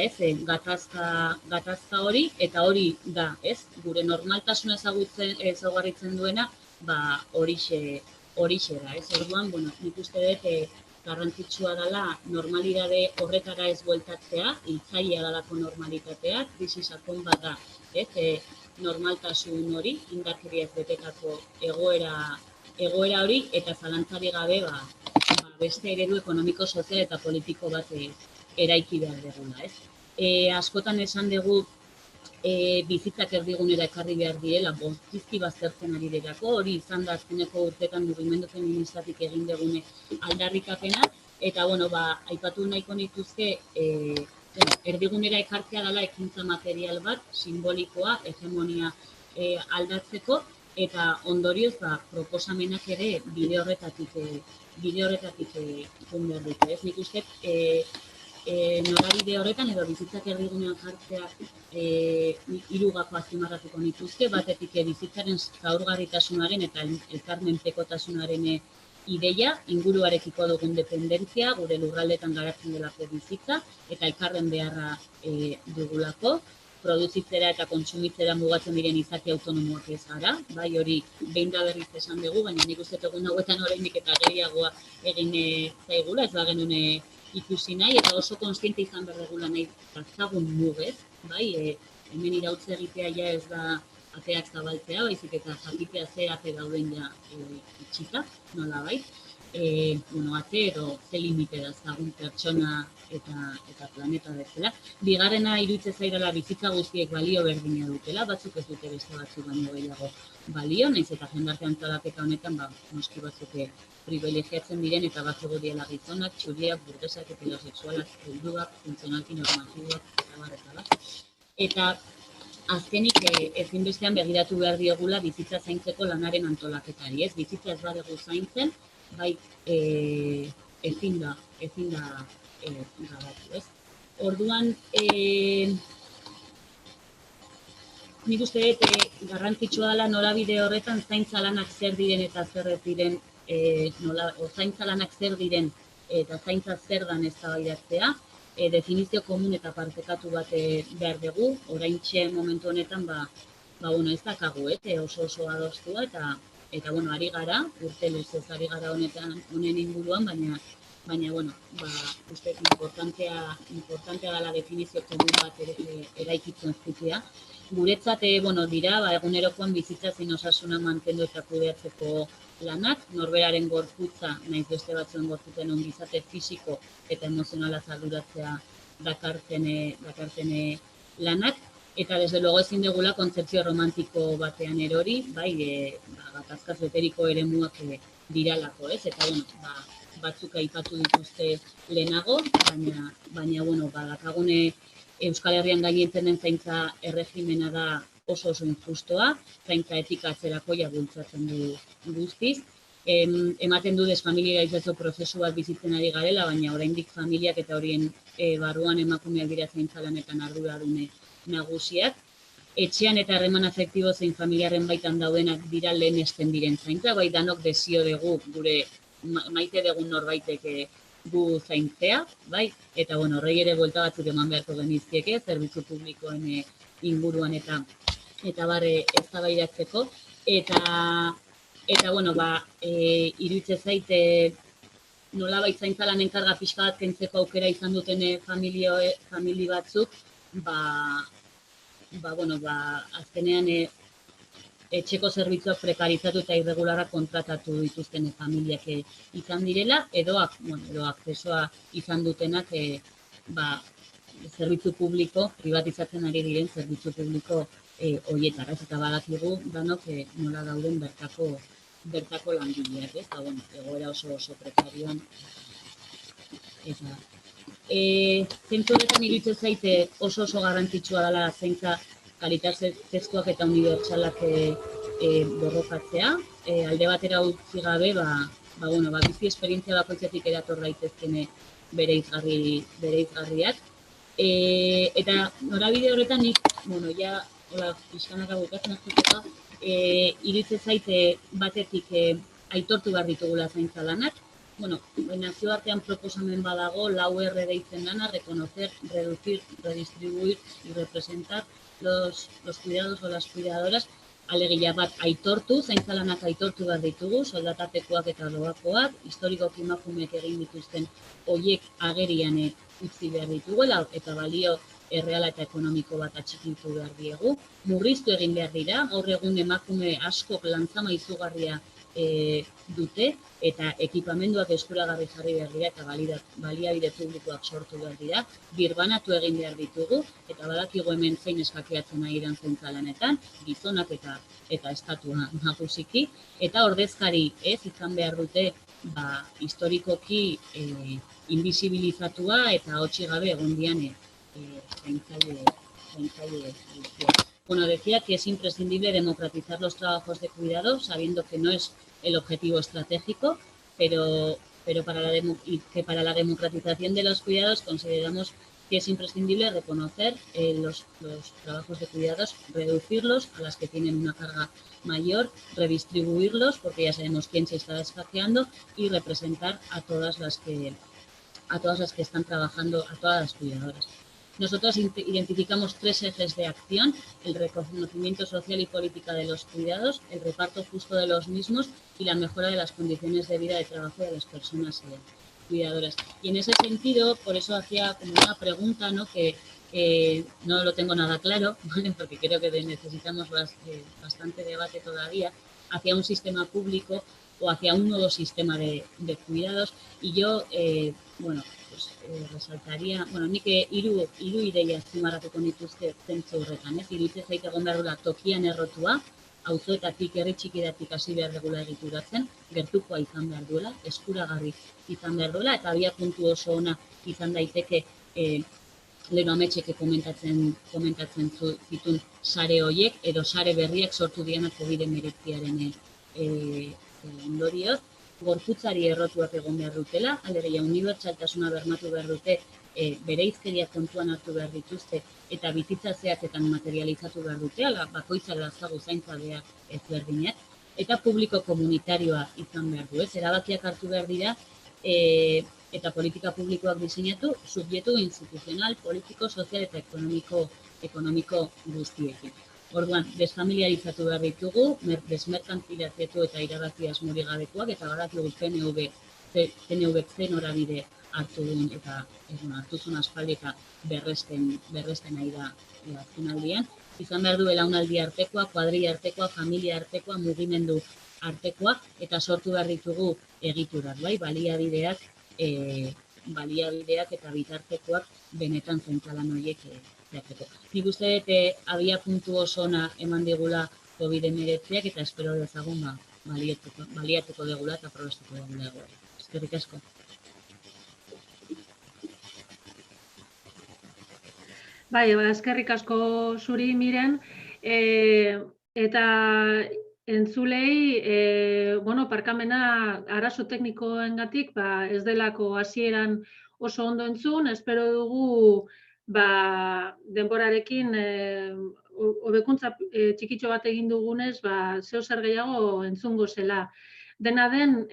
gatazka hori, eta hori da, gure normaltasuna ezaugarritzen duena, horixe da, Orduan, bueno, nik uste dut garrantzitsua dela normalidade horretara ez bueltatzea, hiltzailea dalako normalitatea, krisi sakon bat da, normaltasun hori, indarkeriaz betetako egoera hori, eta zalantzari gabe, beste eredu ekonomiko, sozial eta politiko bat eraiki behar dugula, Askotan esan dugu bizitzak erdigunera ekarri behar direla, bortizki baztertzen ari derako, hori izan da azkeneko urtetan mugimendu feministatik egin dugune aldarrikapena, eta, aipatu nahiko nituzke, erdigunera ekartzea dela ekintza material bat, simbolikoa, hegemonia aldatzeko, eta ondorioz, proposamenak ere bide horretatik ikun behar dute. Nik uste, norabide horretan edo bizitzak erdigunean jartzea hiru gako azpimarratuko nituzke, batetik bizitzaren zaurgarritasunaren eta elkarmenpekotasunaren ideia, inguruarekiko dugun dependentzia, gure lurraldetan garatzen delako bizitza, eta elkarren beharra dugulako, produzitzera eta kontsumitzera mugatzen diren izaki autonomoak ez gara, bai hori behin da berriz esan dugu, baina nik uste egun hauetan oraindik eta geriagoa egin zaigula, ez genuen ikusi nahi, eta oso konstiente izan behar dugula nahi gaztagun mugez, bai, hemen irautze egitea ja ez da ateak zabaltzea, baizik eta jakitea ze ate dauden ja itxita, nola bai, ate edo ze limite dazkagun pertsona eta planeta bezala. Bigarrena iruditzen zaidala bizitza guztiek balio berdina dutela, batzuk ez dute beste batzuk baino gehiago balio, nahiz eta jendarte antolaketa honetan, noski batzuk privilegiatzen diren eta batzuk diela gizonak, txuriak, burgesak, heterosexualak, helduak, funtzionalki normatiboak, eta eta azkenik ezinbestean begiratu behar diogula bizitza zaintzeko lanaren antolaketari, bizitza ez badegu zaintzen, bai ezin da gabatu, Orduan, nik uste dut garrantzitsua dela norabide horretan zaintza lanak zer diren eta zer ez diren, zaintza lanak zer diren eta zaintza zer dan eztabaidatzea, definizio komun eta partekatu bat behar dugu, oraintxe momentu honetan, ez dakagu, oso adostua eta ari gara, urte luzez ari gara honen inguruan, baina, uste importantea dela definizio komun bat eraikitzen zitea. Guretzat, dira, egunerokoan bizitza zein osasuna mantendu eta kudeatzeko lanak, norberaren gorputza, nahiz beste batzuen gorputzen ongizate fisiko eta emozionala arduratzea dakarten lanak, eta desde luego ezin dugula kontzepzio romantiko batean erori, gatazkaz beteriko eremuak diralako, eta batzuk aipatu dituzte lehenago, baina dakagune Euskal Herrian gainetzen den zaintza erregimena da oso injustoa, zaintza etika atzerakoia bultzatzen du guztiz. Ematen du desfamiliarizazio prozesu bat bizitzen ari garela, baina oraindik familiak eta horien barruan emakumeak dira zaintza lanetan arduradune nagusiak. Etxean eta harreman afektibo zein familiaren baitan daudenak dira lehenesten diren zaintza, bai danok desio dugu gure maite dugun norbaitek gu zaintzea, bai? Eta horrei ere buelta batzuk eman beharko genizkieke, zerbitzu publikoen inguruan eta eztabaidatzeko. Eta iruditzen zait nolabait zaintza lanen karga pixka bat kentzeko aukera izan duten famili batzuk, azkenean etxeko zerbitzuak prekarizatu eta irregularrak kontratatu dituzten familiak izan direla, edo akzesoa izan dutenak zerbitzu publiko, privatizatzen ari diren zerbitzu publiko horietara. Eta badakigu danok nola dauden bertako langileak, egoera oso prekarioan. Zentzu horretan iruditzen zaite oso garrantzitsua dela zaintza kalitatezkoak eta unibertsalak borrokatzea. Alde batera utzi gabe, bizi esperientzia bakoitzetik erator daitezken bereizgarriak. Eta norabide horretan nik, pixkanaka bukatzen azteko, iritze zaite batetik aitortu behar ditugula zaintza lanak. Bueno, nazioartean proposamen badago, 4R deitzen dana, reconocer, reducir, redistribuir y representar los cuidados o las cuidadoras. Alegia bat aitortu, zaintza lanak aitortu behar ditugu, soldatatekoak eta doakoak, historikoki emakumeek egin dituzten horiek agerian utzi behar ditugu, eta balio erreala eta ekonomiko bat atxikitu behar diegu. Murriztu egin behar dira, gaur egun emakume askok lantzama izugarria dute, eta ekipamenduak eskuragarri jarri behar dira, eta baliabide publikoak sortu behar dira, birbanatu egin behar ditugu, eta badakigu hemen zein eskakiatzen ari dan zaintza lanetan, gizonak eta estatua nagusiki, eta ordezkari izan behar dute historikoki invisibilizatua eta hotxi gabe egon dian zaintzaile guztiak. Bueno, decía que es imprescindible democratizar los trabajos de cuidado, sabiendo que no es el objetivo estratégico, pero para la democratización de los cuidados consideramos que es imprescindible reconocer los trabajos de cuidados, reducirlos a las que tienen una carga mayor, redistribuirlos, porque ya sabemos quién se está escaqueando, y representar a todas las que están trabajando, a todas las cuidadoras. Nosotros identificamos 3 ejes de acción: el reconocimiento social y política de los cuidados, el reparto justo de los mismos y la mejora de las condiciones de vida y de trabajo de las personas cuidadoras. Y en ese sentido, por eso hacía como una pregunta, ¿no? Que no lo tengo nada claro, ¿vale? Porque creo que necesitamos bastante debate todavía hacia un sistema público o hacia un nuevo sistema de cuidados. Y yo, resaltaría, nik hiru ideia azpimarratuko nituzke zentzu horretan, iruditzen zait egon behar dela tokian errotua, auzoetatik, herri txikidatik hasi behar dugula egituratzen, gertukoa izan behar duela, eskuragarri izan behar duela, eta abiapuntu oso ona izan daiteke lehen ametxeke komentatzen zituen sare horiek, edo sare berriak sortu dianak COVID-19 ondorioz, gorputzari errotuak egon behar dutela, alegia unibertsaltasuna bermatu behar dute, bereizkeria kontuan hartu behar dituzte, eta bizitza zehatzetan materializatu behar dute, bakoitzak dazagu zaintza behar ezberdinak, eta publiko komunitarioa izan behar du, erabakiak hartu behar dira, eta politika publikoak diseinatu, subjektu instituzional, politiko, sozial eta ekonomiko guztiekin. Orduan, desfamiliarizatu behar ditugu, desmerkantilizatu eta irabazi asmorik gabekoak, eta badakigu PNV zen norabide hartu duen, eta hartu zuen aspaldi eta berresten ari da azkenaldian. Izan behar du belaunaldi artekoa, kuadrilla artekoa, familia artekoa, mugimendu artekoa, eta sortu behar ditugu egiturak, baliabideak eta bitartekoak benetan zentzalan horiek zehatzeko. Nik uste dut abiapuntu oso ona eman digula COVID-19 eta espero dezagun baliatuko degula eta probestuko degula. Eskerrik asko. Bai, eskerrik asko zuri, Miren, eta entzulei, parkamena arazo teknikoengatik ez delako hasieran oso ondo entzun, espero dugu denborarekin hobekuntza txikitxo bat egin dugunez, zeo zer gehiago entzungo zela. Dena den,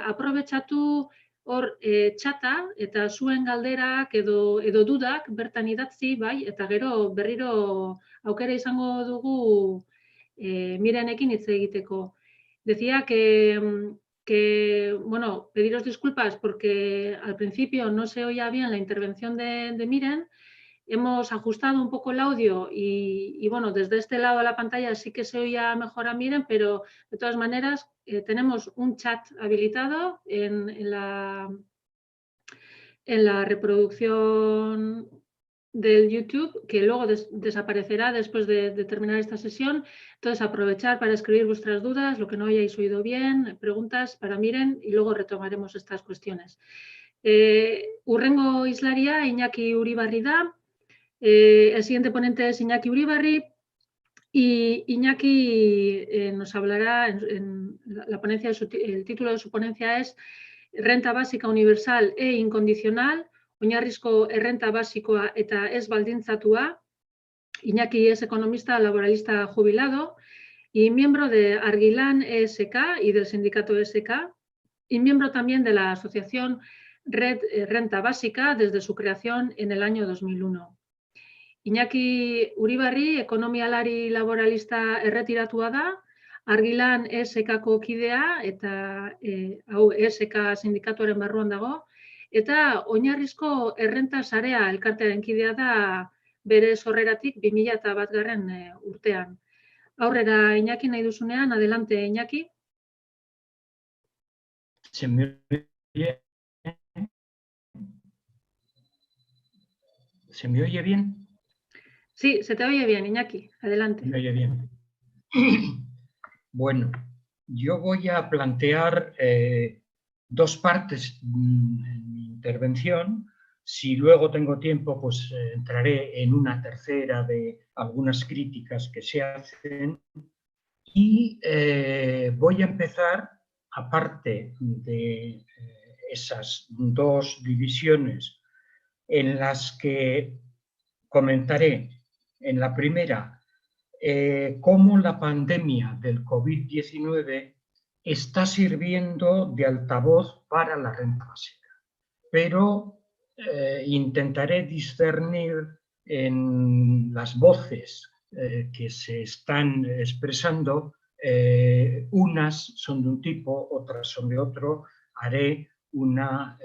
aprobetxatu hor txata eta zuen galderak edo dudak bertan idatzi, eta gero berriro aukera izango dugu Mirenekin hitz egiteko. Decía pediros disculpas porque al principio no se oía bien la intervención de Miren. Hemos ajustado un poco el audio y desde este lado de la pantalla sí que se oía mejor a Miren, pero de todas maneras tenemos un chat habilitado en la reproducción del YouTube, que luego desaparecerá después de terminar esta sesión. Entonces, aprovechar para escribir vuestras dudas, lo que no hayáis oído bien, preguntas para Miren, y luego retomaremos estas cuestiones. Hurrengo islaria, Iñaki Uribarri da. El siguiente ponente es Iñaki Uribarri, y Iñaki nos hablará en la ponencia, el título de su ponencia es Renta básica universal e incondicional, oinarrizko errenta basikoa eta ez baldintzatua. Iñaki es economista laboralista jubilado, y miembro de Arguilán ESK y del sindicato ESK, y miembro también de la asociación Red Renta Básica desde su creación en el año 2001. Iñaki Uribarri, ekonomialari laboralista erretiratua da, Arguilán ESK-ko kidea eta hau ESK sindikatuaren barruan dago, eta oinarrizko errenta sarea elkartearen kidea da bere sorreratik 2001 urtean. Aurrera, Iñaki, nahi duzunean, adelante, Iñaki. ¿Se me oye? ¿Se me oye bien? Sí, se te oye bien, Iñaki. Adelante. Me oye bien. Bueno, yo voy a plantear dos partes en mi intervención. Si luego tengo tiempo, pues entraré en una tercera de algunas críticas que se hacen. Y voy a empezar, aparte de esas dos divisiones en las que comentaré en la primera cómo la pandemia del COVID-19 está sirviendo de altavoz para la renta básica. Pero intentaré discernir en las voces que se están expresando, unas son de un tipo, otras son de otro. Haré una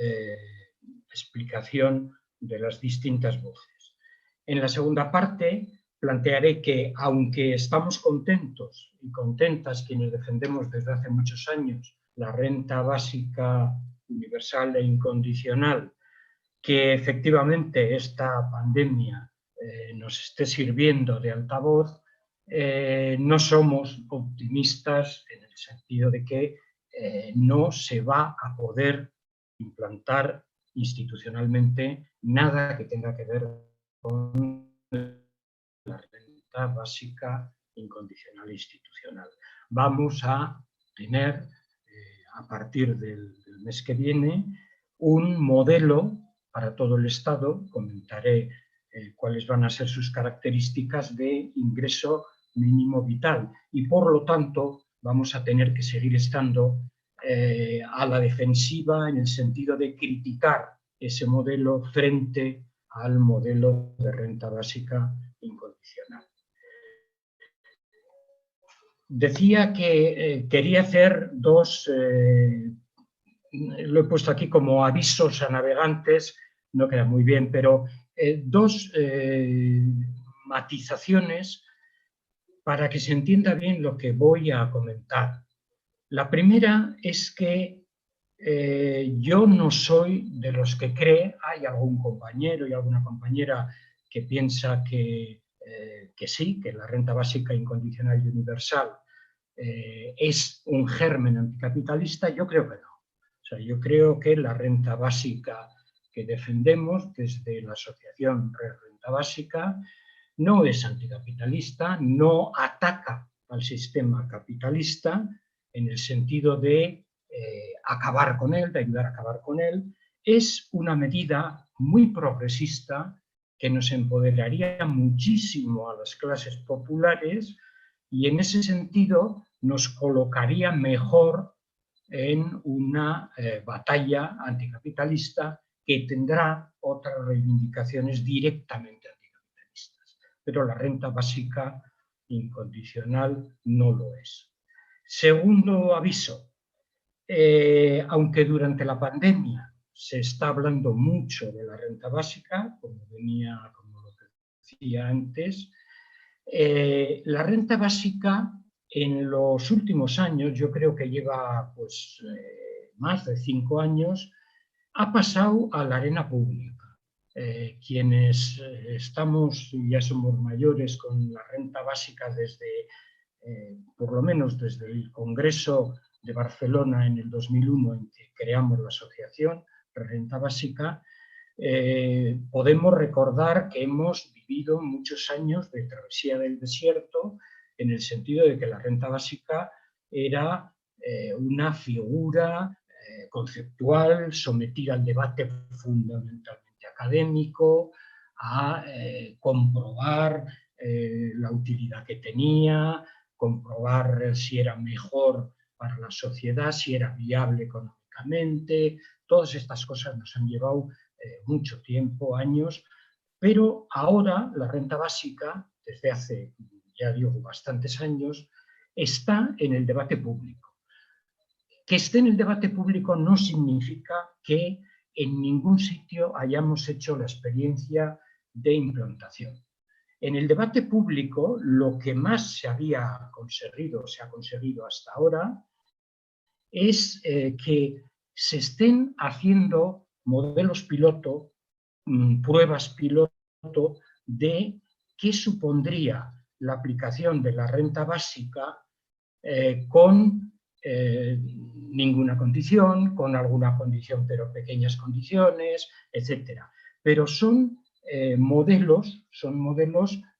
explicación de las distintas voces. En la segunda parte plantearé que, aunque estamos contentos y contentas quienes defendemos desde hace muchos años la renta básica universal e incondicional, que efectivamente esta pandemia nos esté sirviendo de altavoz, no somos optimistas en el sentido de que no se va a poder implantar institucionalmente nada que tenga que ver con la renta básica incondicional institucional. Vamos a tener, a partir del mes que viene, un modelo para todo el Estado. Comentaré cuáles van a ser sus características de ingreso mínimo vital, y por lo tanto vamos a tener que seguir estando a la defensiva en el sentido de criticar ese modelo frente al modelo de renta básica incondicional. Decía que quería hacer dos, lo he puesto aquí como avisos a navegantes, no queda muy bien, pero dos matizaciones para que se entienda bien lo que voy a comentar. La primera es que yo no soy de los que cree, hay algún compañero y alguna compañera que piensa que sí, que la renta básica incondicional y universal es un germen anticapitalista. Yo creo que no. O sea, yo creo que la renta básica que defendemos desde la asociación Renta Básica no es anticapitalista, no ataca al sistema capitalista en el sentido de acabar con él, de ayudar a acabar con él. Es una medida muy progresista que nos empoderaría muchísimo a las clases populares y en ese sentido nos colocaría mejor en una batalla anticapitalista que tendrá otras reivindicaciones directamente anticapitalistas. Pero la renta básica incondicional no lo es. Segundo aviso, aunque durante la pandemia se está hablando mucho de la renta básica, como lo decía antes, la renta básica en los últimos años, yo creo que lleva pues, más de 5 años, ha pasado a la arena pública. Quienes estamos, ya somos mayores, con la renta básica desde, por lo menos desde el Congreso de Barcelona en el 2001, en que creamos la asociación Renta Básica, podemos recordar que hemos vivido muchos años de travesía del desierto, en el sentido de que la renta básica era una figura conceptual sometida al debate fundamentalmente académico, a comprobar la utilidad que tenía, comprobar si era mejor para la sociedad, si era viable económicamente. Todas estas cosas nos han llevado mucho tiempo, años, pero ahora la renta básica, desde hace, ya digo, bastantes años, está en el debate público. Que esté en el debate público no significa que en ningún sitio hayamos hecho la experiencia de implantación. En el debate público, lo que más se ha conseguido hasta ahora, es que se estén haciendo modelos piloto, pruebas piloto de qué supondría la aplicación de la renta básica con ninguna condición, con alguna condición pero pequeñas condiciones, etc. Pero son modelos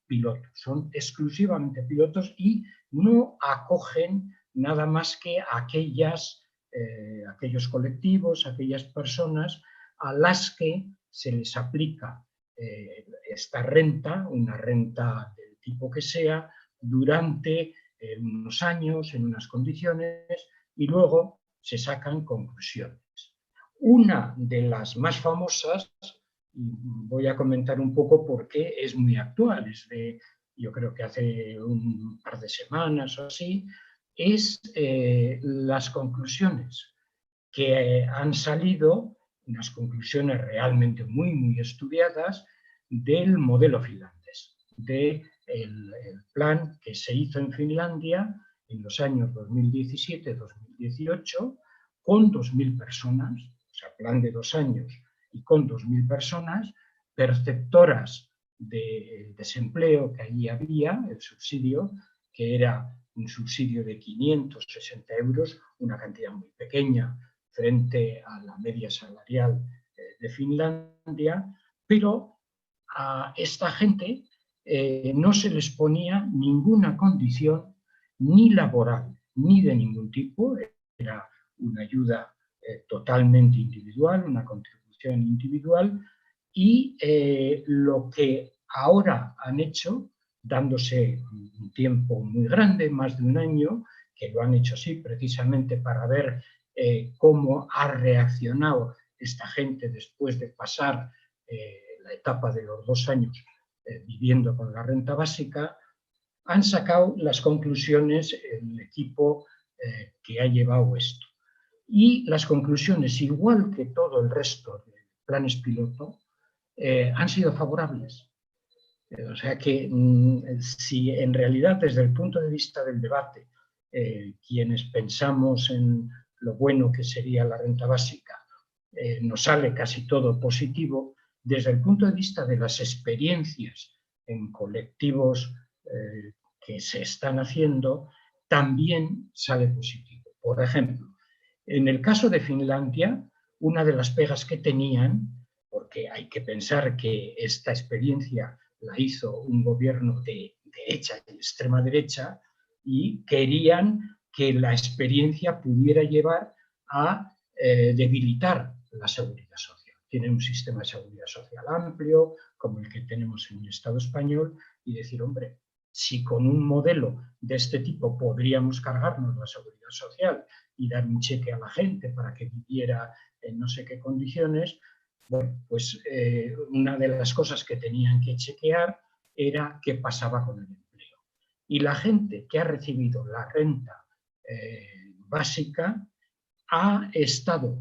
pilotos, son exclusivamente pilotos y no acogen nada más que aquellos colectivos, aquellas personas a las que se les aplica esta renta, una renta del tipo que sea, durante unos años, en unas condiciones, y luego se sacan conclusiones. Una de las más famosas, voy a comentar un poco porque es muy actual, yo creo que hace un par de semanas o así, es las conclusiones que han salido, unas conclusiones realmente muy estudiadas, del modelo finlandés, del plan que se hizo en Finlandia en los años 2017-2018 con 2.000 personas, o sea, plan de 2 años y con 2.000 personas perceptoras del desempleo que allí había, el subsidio, que era un subsidio de 560 euros, una cantidad muy pequeña frente a la media salarial de Finlandia, pero a esta gente no se les ponía ninguna condición ni laboral ni de ningún tipo, era una ayuda totalmente individual, una contribución individual, y lo que ahora han hecho, dándose un tiempo muy grande, más de un año, que lo han hecho así precisamente para ver cómo ha reaccionado esta gente después de pasar la etapa de los 2 años viviendo con la renta básica, han sacado las conclusiones el equipo que ha llevado esto. Y las conclusiones, igual que todo el resto de planes piloto, han sido favorables. O sea que si en realidad desde el punto de vista del debate, quienes pensamos en lo bueno que sería la renta básica, nos sale casi todo positivo, desde el punto de vista de las experiencias en colectivos que se están haciendo, también sale positivo. Por ejemplo, en el caso de Finlandia, una de las pegas que tenían, porque hay que pensar que esta experiencia la hizo un gobierno de derecha y extrema derecha, y querían que la experiencia pudiera llevar a debilitar la seguridad social. Tienen un sistema de seguridad social amplio, como el que tenemos en el Estado español, y decir, hombre, si con un modelo de este tipo podríamos cargarnos la seguridad social y dar un cheque a la gente para que viviera en no sé qué condiciones, bueno, pues una de las cosas que tenían que chequear era qué pasaba con el empleo. Y la gente que ha recibido la renta básica ha estado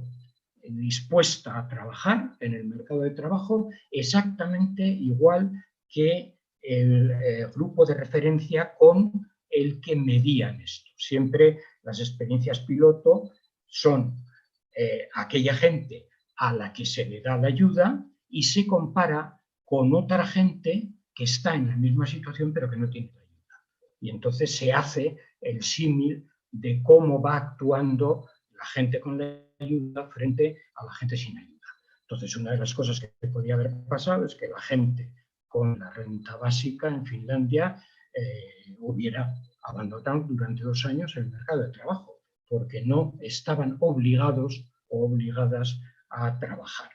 dispuesta a trabajar en el mercado de trabajo exactamente igual que el grupo de referencia con el que medían esto. Siempre las experiencias piloto son aquella gente a la que se le da la ayuda y se compara con otra gente que está en la misma situación pero que no tiene la ayuda. Y entonces se hace el símil de cómo va actuando la gente con la ayuda frente a la gente sin ayuda. Entonces, una de las cosas que podía haber pasado es que la gente con la renta básica en Finlandia hubiera abandonado durante 2 años el mercado de trabajo, porque no estaban obligados o obligadas a trabajar.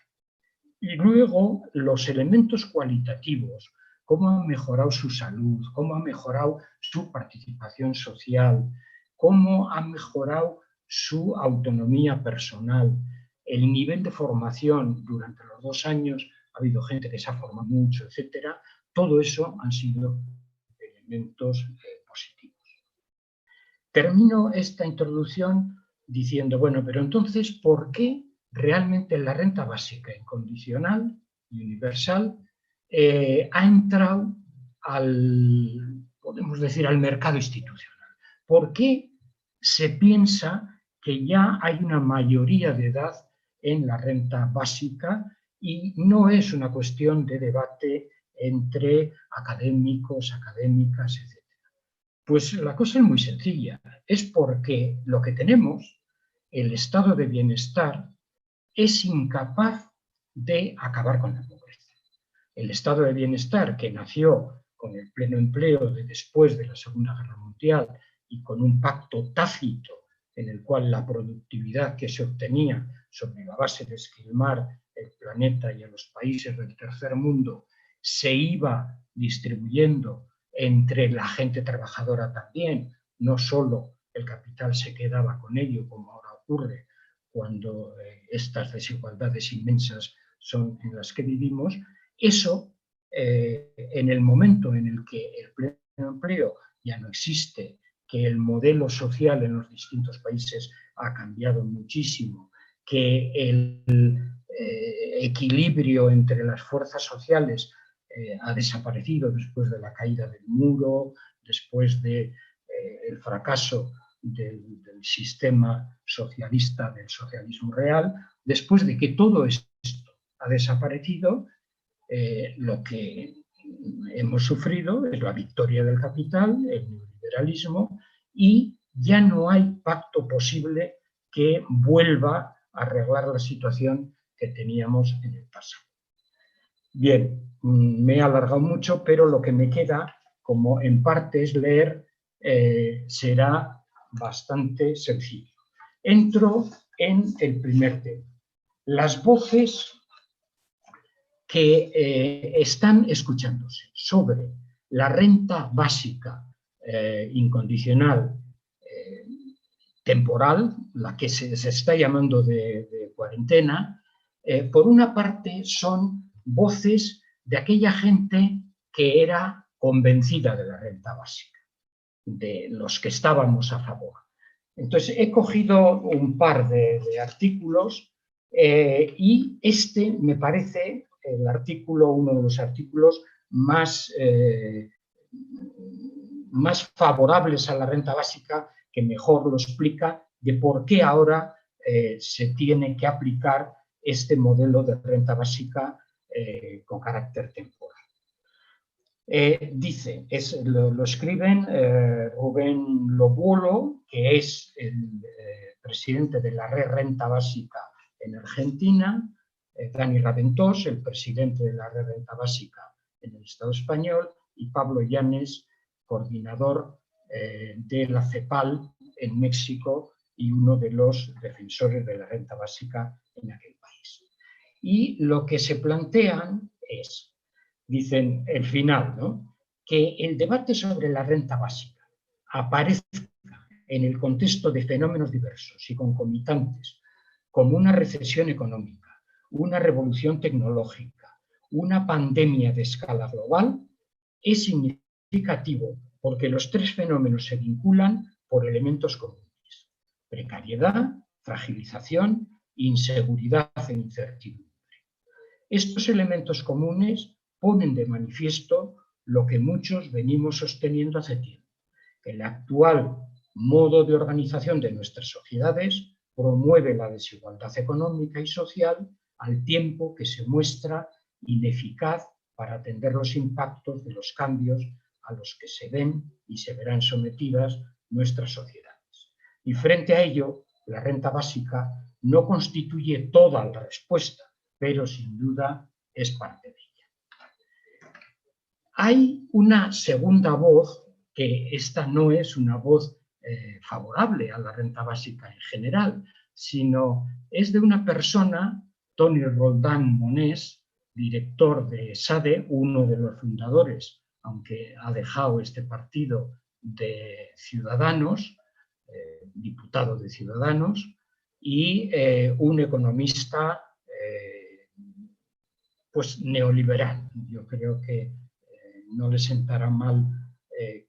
Y luego, los elementos cualitativos cómo ha mejorado su salud, cómo ha mejorado su participación social, cómo ha mejorado su autonomía personal, el nivel de formación durante los 2 años, ha habido gente que se ha formado mucho, etcétera. Todo eso han sido elementos positivos. Termino esta introducción diciendo, bueno, pero entonces, ¿por qué realmente la renta básica incondicional y universal ha entrado podemos decir, al mercado institucional? ¿Por qué se piensa que ya hay una mayoría de edad en la renta básica y no es una cuestión de debate entre académicos, académicas, etc.? Pues la cosa es muy sencilla. Es porque lo que tenemos, el estado de bienestar, es incapaz de acabar con la pobreza. El estado de bienestar que nació con el pleno empleo de después de la Segunda Guerra Mundial y con un pacto tácito en el cual la productividad que se obtenía sobre la base de esquilmar el planeta y a los países del tercer mundo se iba distribuyendo entre la gente trabajadora también, no solo el capital se quedaba con ello, como ahora ocurre cuando estas desigualdades inmensas son en las que vivimos. Eso, en el momento en el que el pleno empleo ya no existe, que el modelo social en los distintos países ha cambiado muchísimo, que el equilibrio entre las fuerzas sociales ha desaparecido después de la caída del muro, después del fracaso del sistema socialista, del socialismo real, después de que todo esto ha desaparecido, lo que hemos sufrido es la victoria del capital, el neoliberalismo, y ya no hay pacto posible que vuelva a arreglar la situación que teníamos en el pasado. Bien, me he alargado mucho, pero lo que me queda, como en parte es leer, será bastante sencillo. Entro en el primer tema. Las voces que están escuchándose sobre la renta básica incondicional temporal, la que se está llamando de cuarentena, por una parte son voces de aquella gente que era convencida de la renta básica, de los que estábamos a favor. Entonces, he cogido un par de artículos y este me parece el artículo, uno de los artículos más favorables a la renta básica, que mejor lo explica de por qué ahora se tiene que aplicar este modelo de renta básica con carácter temporal. Dice, lo escriben Rubén Lobuolo, que es el presidente de la Red Renta Básica en Argentina, Dani Raventós, el presidente de la Red Renta Básica en el Estado español, y Pablo Llanes, coordinador de la CEPAL en México y uno de los defensores de la renta básica en aquel país. Y lo que se plantean es, dicen el final, ¿no?, que el debate sobre la renta básica aparezca en el contexto de fenómenos diversos y concomitantes, como una recesión económica, una revolución tecnológica, una pandemia de escala global, es significativo porque los tres fenómenos se vinculan por elementos comunes: precariedad, fragilización, inseguridad e incertidumbre. Estos elementos comunes ponen de manifiesto lo que muchos venimos sosteniendo hace tiempo: que el actual modo de organización de nuestras sociedades promueve la desigualdad económica y social, al tiempo que se muestra ineficaz para atender los impactos de los cambios a los que se ven y se verán sometidas nuestras sociedades. Y frente a ello, la renta básica no constituye toda la respuesta, pero sin duda es parte de ella. Hay una segunda voz, que esta no es una voz favorable a la renta básica en general, sino es de una persona, Toni Roldán Monés, director de SADE, uno de los fundadores, aunque ha dejado este partido, de Ciudadanos, diputado de Ciudadanos, y un economista pues neoliberal. Yo creo que no le sentará mal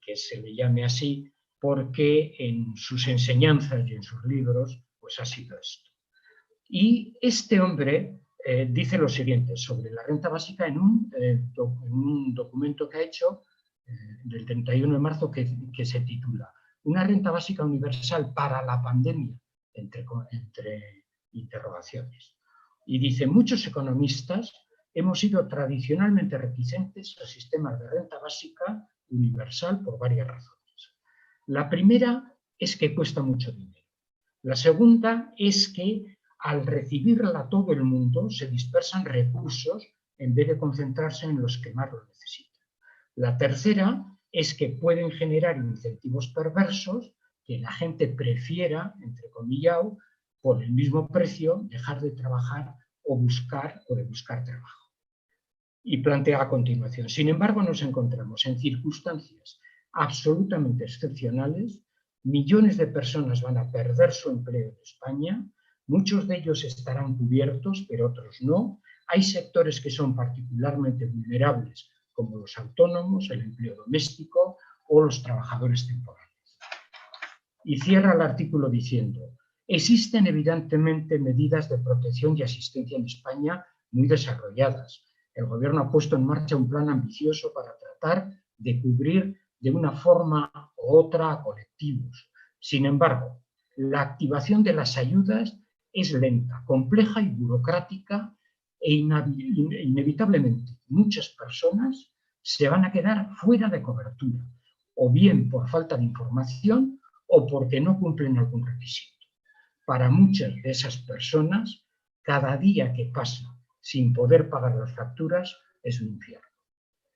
que se le llame así, porque en sus enseñanzas y en sus libros pues ha sido esto. Y este hombre dice lo siguiente sobre la renta básica en un documento que ha hecho del 31 de marzo que se titula Una renta básica universal para la pandemia, entre interrogaciones. Y dice, muchos economistas hemos sido tradicionalmente reticentes a sistemas de renta básica universal por varias razones. La primera es que cuesta mucho dinero. La segunda es que al recibirla todo el mundo se dispersan recursos en vez de concentrarse en los que más lo necesitan. La tercera es que pueden generar incentivos perversos que la gente prefiera, entrecomillado, por el mismo precio, dejar de trabajar o de buscar trabajo. Y plantea a continuación, sin embargo, nos encontramos en circunstancias absolutamente excepcionales, millones de personas van a perder su empleo en España, muchos de ellos estarán cubiertos, pero otros no. Hay sectores que son particularmente vulnerables, como los autónomos, el empleo doméstico o los trabajadores temporales. Y cierra el artículo diciendo, existen evidentemente medidas de protección y asistencia en España muy desarrolladas. El Gobierno ha puesto en marcha un plan ambicioso para tratar de cubrir de una forma u otra a colectivos. Sin embargo, la activación de las ayudas es lenta, compleja y burocrática e inevitablemente muchas personas se van a quedar fuera de cobertura, o bien por falta de información o porque no cumplen algún requisito. Para muchas de esas personas, cada día que pasa sin poder pagar las facturas es un infierno.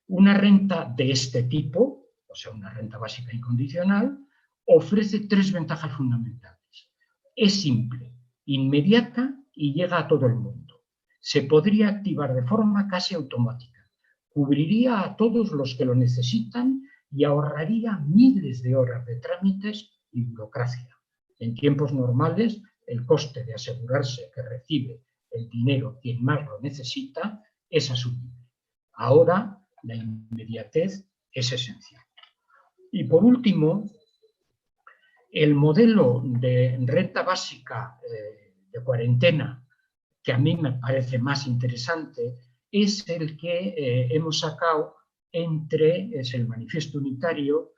Una renta de este tipo, o sea, una renta básica incondicional, ofrece tres ventajas fundamentales. Es simple, inmediata y llega a todo el mundo. Se podría activar de forma casi automática. Cubriría a todos los que lo necesitan y ahorraría miles de horas de trámites y burocracia. En tiempos normales, el coste de asegurarse que recibe el dinero quien más lo necesita es asumible. Ahora, la inmediatez es esencial. Y por último, el modelo de renta básica de cuarentena, que a mí me parece más interesante, es el que hemos sacado es el manifiesto unitario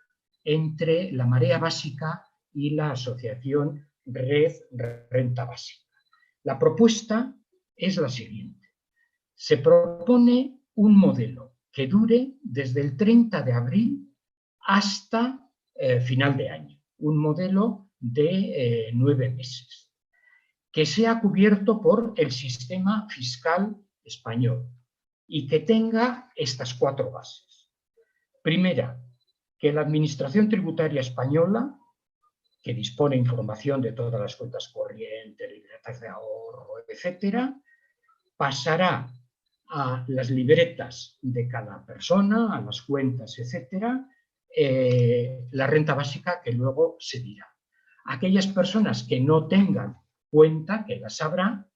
entre la Marea Básica y la asociación Red Renta Básica. La propuesta es la siguiente. Se propone un modelo que dure desde el 30 de abril hasta final de año. Un modelo de 9 meses, que sea cubierto por el sistema fiscal español y que tenga estas 4 bases. Primera, que la Administración Tributaria Española, que dispone información de todas las cuentas corrientes, libretas de ahorro, etcétera, pasará a las libretas de cada persona, a las cuentas, etcétera, la renta básica que luego se dirá. Aquellas personas que no tengan cuenta, que las habrá,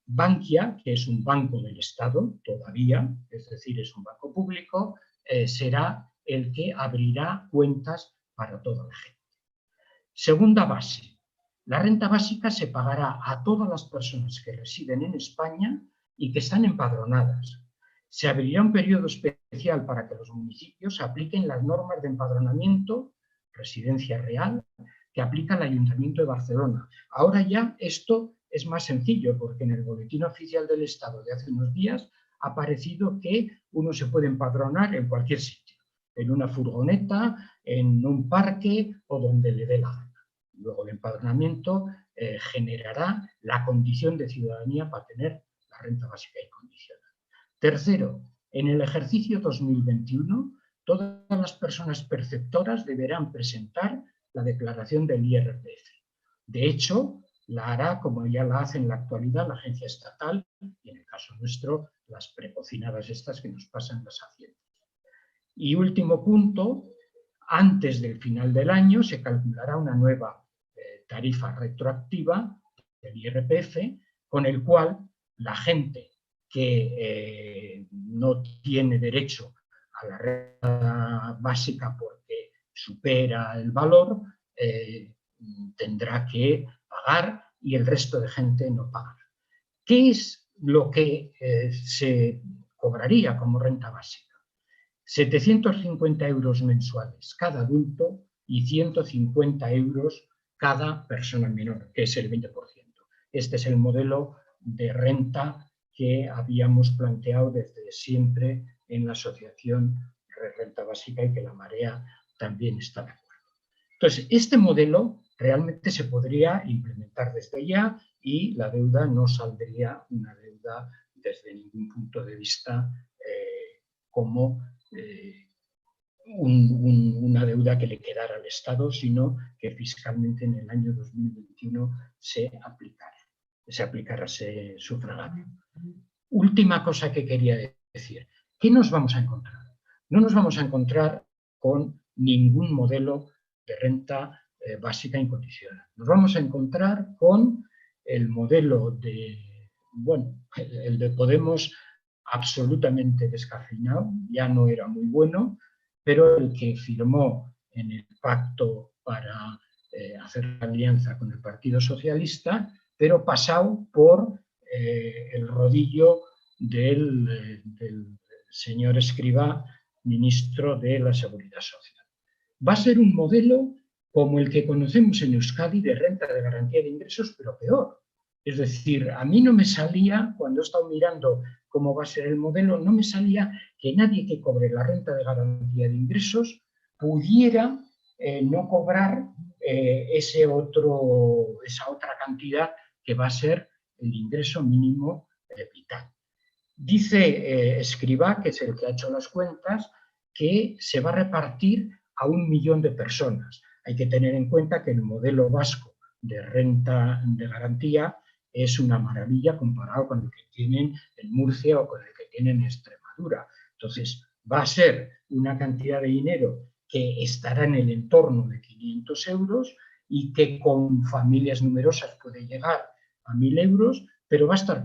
Bankia, que es un banco del Estado todavía, es decir, es un banco público, será el que abrirá cuentas para toda la gente. Segunda base, la renta básica se pagará a todas las personas que residen en España y que están empadronadas. Se abrirá un periodo especial para que los municipios apliquen las normas de empadronamiento, residencia real, que aplica el Ayuntamiento de Barcelona. Ahora ya esto es más sencillo porque en el Boletín Oficial del Estado de hace unos días ha aparecido que uno se puede empadronar en cualquier sitio, en una furgoneta, en un parque o donde le dé la gana. Luego el empadronamiento generará la condición de ciudadanía para tener la renta básica incondicional. Tercero, en el ejercicio 2021, todas las personas perceptoras deberán presentar la declaración del IRPF. De hecho, la hará como ya la hace en la actualidad la agencia estatal y en el caso nuestro las precocinadas estas que nos pasan las haciendas. Y último punto, antes del final del año se calculará una nueva tarifa retroactiva del IRPF con el cual la gente que no tiene derecho a la renta básica porque supera el valor, tendrá que pagar y el resto de gente no pagará. ¿Qué es lo que se cobraría como renta básica? 750 euros mensuales cada adulto y 150 euros cada persona menor, que es el 20%. Este es el modelo de renta que habíamos planteado desde siempre en la Asociación de Renta Básica y que la Marea también está de acuerdo. Entonces, este modelo realmente se podría implementar desde ya y la deuda no saldría una deuda desde ningún punto de vista como una deuda que le quedara al Estado, sino que fiscalmente en el año 2021 se aplicara, se sufragara. Última cosa que quería decir. ¿Qué nos vamos a encontrar? No nos vamos a encontrar con ningún modelo de renta básica incondicional. Nos vamos a encontrar con el modelo de, bueno, el de Podemos absolutamente descafeinado, ya no era muy bueno, pero el que firmó en el pacto para hacer la alianza con el Partido Socialista, pero pasado por el rodillo del señor Escrivá, ministro de la Seguridad Social. Va a ser un modelo como el que conocemos en Euskadi de renta de garantía de ingresos, pero peor. Es decir, a mí no me salía, cuando he estado mirando cómo va a ser el modelo, no me salía que nadie que cobre la renta de garantía de ingresos pudiera no cobrar esa otra cantidad que va a ser el ingreso mínimo vital. Dice Escrivá, que es el que ha hecho las cuentas, que se va a repartir a 1 millón de personas. Hay que tener en cuenta que el modelo vasco de renta de garantía es una maravilla comparado con el que tienen en Murcia o con el que tienen en Extremadura. Entonces, va a ser una cantidad de dinero que estará en el entorno de 500 euros y que con familias numerosas puede llegar a 1.000 euros, pero va a estar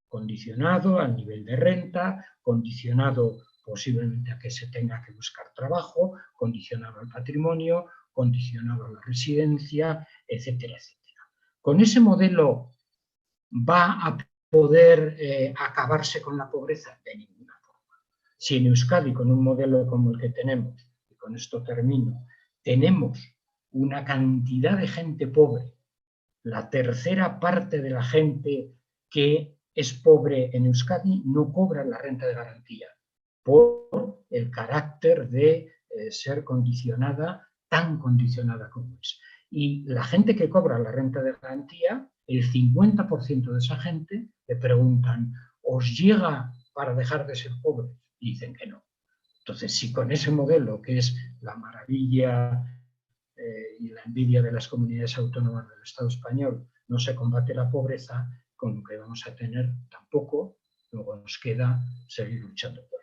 condicionado al nivel de renta, condicionado posiblemente a que se tenga que buscar trabajo, condicionado al patrimonio, condicionado a la residencia, etcétera, etcétera. Con ese modelo va a poder acabarse con la pobreza de ninguna forma. Si en Euskadi, con un modelo como el que tenemos, y con esto termino, tenemos una cantidad de gente pobre, la tercera parte de la gente que es pobre en Euskadi no cobra la renta de garantía por el carácter de ser condicionada, tan condicionada como es. Y la gente que cobra la renta de garantía, el 50% de esa gente le preguntan, ¿os llega para dejar de ser pobres? Y dicen que no. Entonces, si con ese modelo, que es la maravilla y la envidia de las comunidades autónomas del Estado español, no se combate la pobreza, con lo que vamos a tener tampoco, luego nos queda seguir luchando por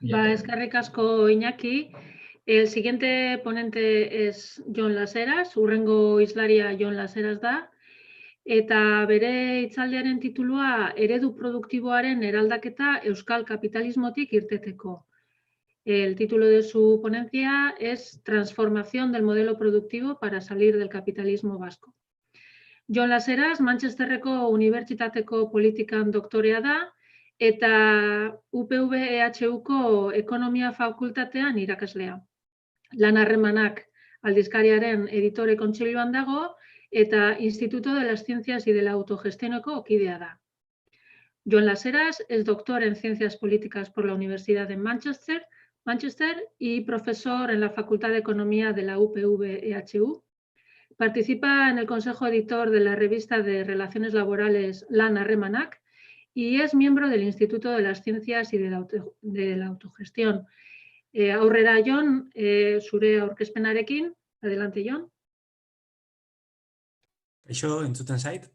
ella. Eskerrik asko, Iñaki. El siguiente ponente es Jon Laseras, hurrengo hizlaria Jon Laseras da, eta bere hitzaldiaren titulua eredu produktiboaren eraldaketa euskal kapitalismotik irteteko. El título de su ponencia es Transformación del modelo productivo para salir del capitalismo vasco. Jon Laseras, Manchesterreko Unibertsitateko politikan doktorea da, eta UPV-EHUko ekonomia fakultatean irakaslea. Lan harremanak aldizkariaren editore kontseiluan dago eta Instituto de las Ciencias y de la Autogestioneko kidea da. Jon Laseras es doctor en Ciencias Políticas por la Universidad de Manchester y profesor en la Facultad de Economía de la UPV-EHU. Participa en el Consejo Editor de la revista de Relaciones Laborales Lan Harremanak y es miembro del Instituto de las Ciencias y de la Autogestión. Aurrera, Jon, zure aurkezpenarekin, Adelante, Jon. Kaixo, entzuten zait?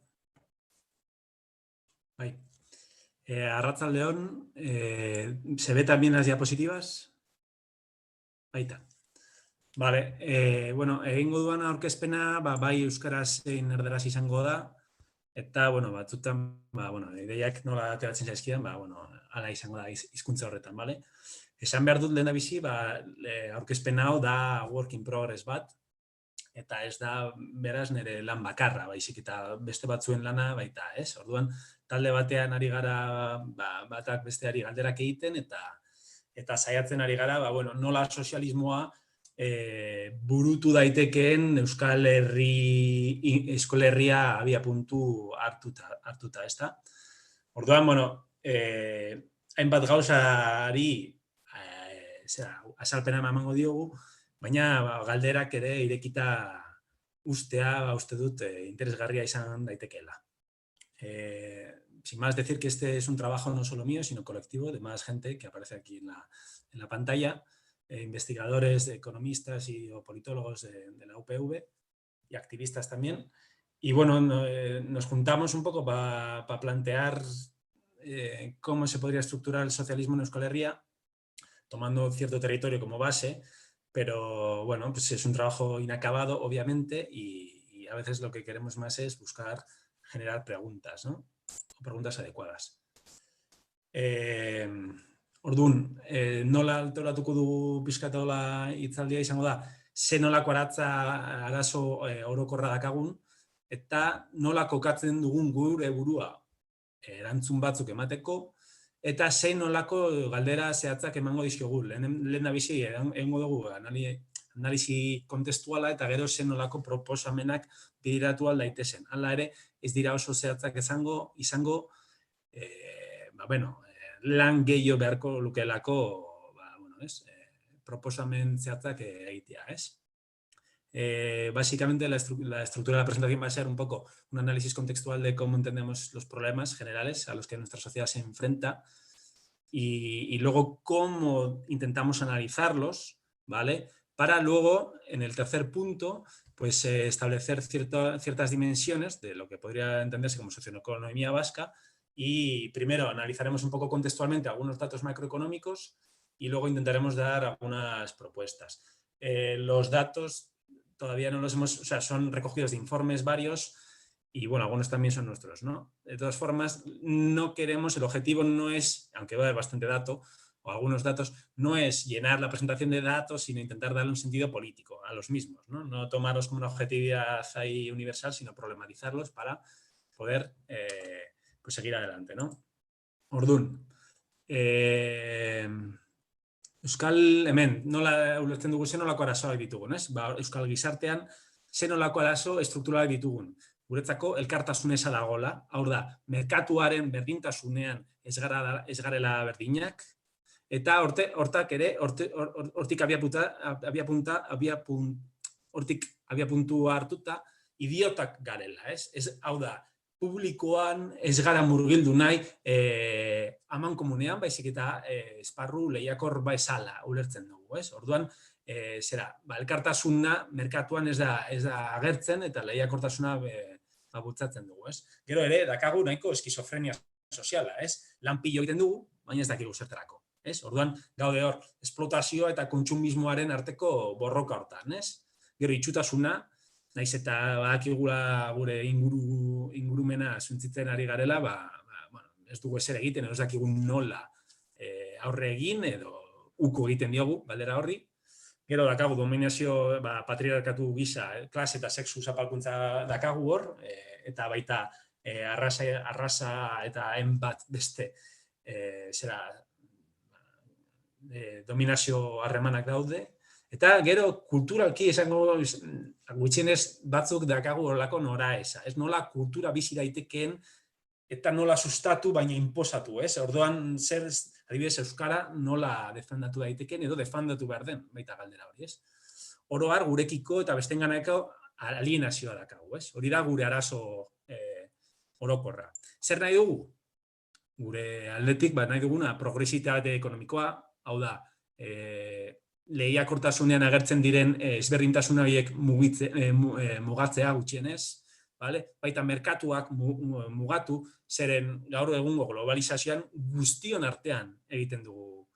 Bai. Arratsaldeon, ¿se ve también las diapositivas? Baita. Vale, bueno, egingo duan aurkezpena, bai euskaraz zein erderaz izango da, eta, bueno, batzutan, ideiak nola ateratzen zaizkidan, hala izango da hizkuntza horretan, bale? Esan behar dut lehendabizi, aurkezpen hau da work in progress bat, eta ez da beraz nire lan bakarra, baizik eta beste batzuen lana baita, ez? Orduan, talde batean ari gara, batak besteari galderak egiten, eta saiatzen ari gara, nola sozialismoa burutu daitekeen Euskal Herria abiapuntu hartuta, ez da? Orduan, hainbat gauzari azalpena emango diogu, baina galderak ere irekita ustea, uste dut, interesgarria izan daitekeela. Sin más decir que este es un trabajo no solo mío, sino colectivo de más gente que aparece aquí en la pantalla, investigadores, economistas y politólogos de la UPV y activistas también. Y bueno, nos juntamos un poco para plantear cómo se podría estructurar el socialismo en Euskal Herria, tomando cierto territorio como base, pero bueno, pues es un trabajo inacabado, obviamente, y a veces lo que queremos más es buscar generar preguntas, ¿no? O preguntas adecuadas. Orduan, nola altoratuko dugu pixkatola hitzaldia izango da, ze nolako arazo orokorra dakagun, eta nola kokatzen dugun gure burua erantzun batzuk emateko, eta zein nolako galdera zehatzak emango dizkiogu. Lehen da bizi, egingo dugu analisi kontestuala eta gero zein nolako proposamenak bideratu daitezen. Hala ere, ez dira oso zehatzak izango, lan gehiago beharko lukelako proposamen zehatzak egitea, ez? Básicamente la estructura de la presentación va a ser un poco un análisis contextual de cómo entendemos los problemas generales a los que nuestra sociedad se enfrenta y luego cómo intentamos analizarlos, ¿vale? Para luego, en el tercer punto, pues establecer ciertas dimensiones de lo que podría entenderse como socioeconomía vasca y primero analizaremos un poco contextualmente algunos datos macroeconómicos y luego intentaremos dar algunas propuestas. Los datos todavía no los hemos, o sea, son recogidos de informes varios y bueno, algunos también son nuestros, ¿no? De todas formas, no queremos, el objetivo no es, aunque va a haber bastante dato o algunos datos, no es llenar la presentación de datos, sino intentar darle un sentido político a los mismos, ¿no? No tomarlos como una objetividad ahí universal, sino problematizarlos para poder pues seguir adelante, ¿no? Orduan, Euskal, hemen, nola ulertzen dugu, ze nolako arazoak ditugun, ez? Euskal gizartean, ze nolako arazo estrukturalak ditugun. Guretzako elkartasun eza dagoela, hau da, merkatuaren berdintasunean ez garela berdinak, eta hortik abiapuntua hartuta, idiotak garela, ez? Hau da, publikoan ez gara murgildu nahi amankomunean, baizik eta esparru lehiakor bezala ulertzen dugu, ez? Orduan, elkartasuna merkatuan ez da agertzen eta lehiakortasuna bultzatzen dugu, ez? Gero ere, dakagu nahiko eskizofrenia soziala, ez? Lan pilo egiten dugu, baina ez dakigu zertarako, ez? Orduan, gaude hor, esplotazioa eta kontsumismoaren arteko borroka hortan, ez? Gero itxutasuna, naiz eta badakigula gure ingurumena zuntzitzen ari garela, ez dugu ezer egiten, ez dakigun nola aurre egin edo uko egiten diogu, baldera horri. Gero dakagu dominazio patriarkatu gisa, klase eta sexu zapalkuntza dakagu hor, eta baita arrasa eta enbat beste dominazio harremanak daude. Eta gero kulturalki esango gutxienez batzuk dakagu horrelako nora eza. Ez nola kultura bizi daitekeen eta nola sustatu baina inposatu, ez? Orduan zer, adibidez, euskara nola defendatu daitekeen edo defendatu behar den, baita galdera hori, ez? Oro har gurekiko eta bestenganako alienazioa dakagu, ez? Hori da gure arazo orokorra. Zer nahi dugu? Gure aldetik nahi duguna progresitate ekonomikoa, hau da, lehiakortasunean agertzen diren ezberdintasun horiek mugatzea gutxienez, baita merkatuak mugatu, zeren gaur egungo globalizazioan guztion artean egiten dugu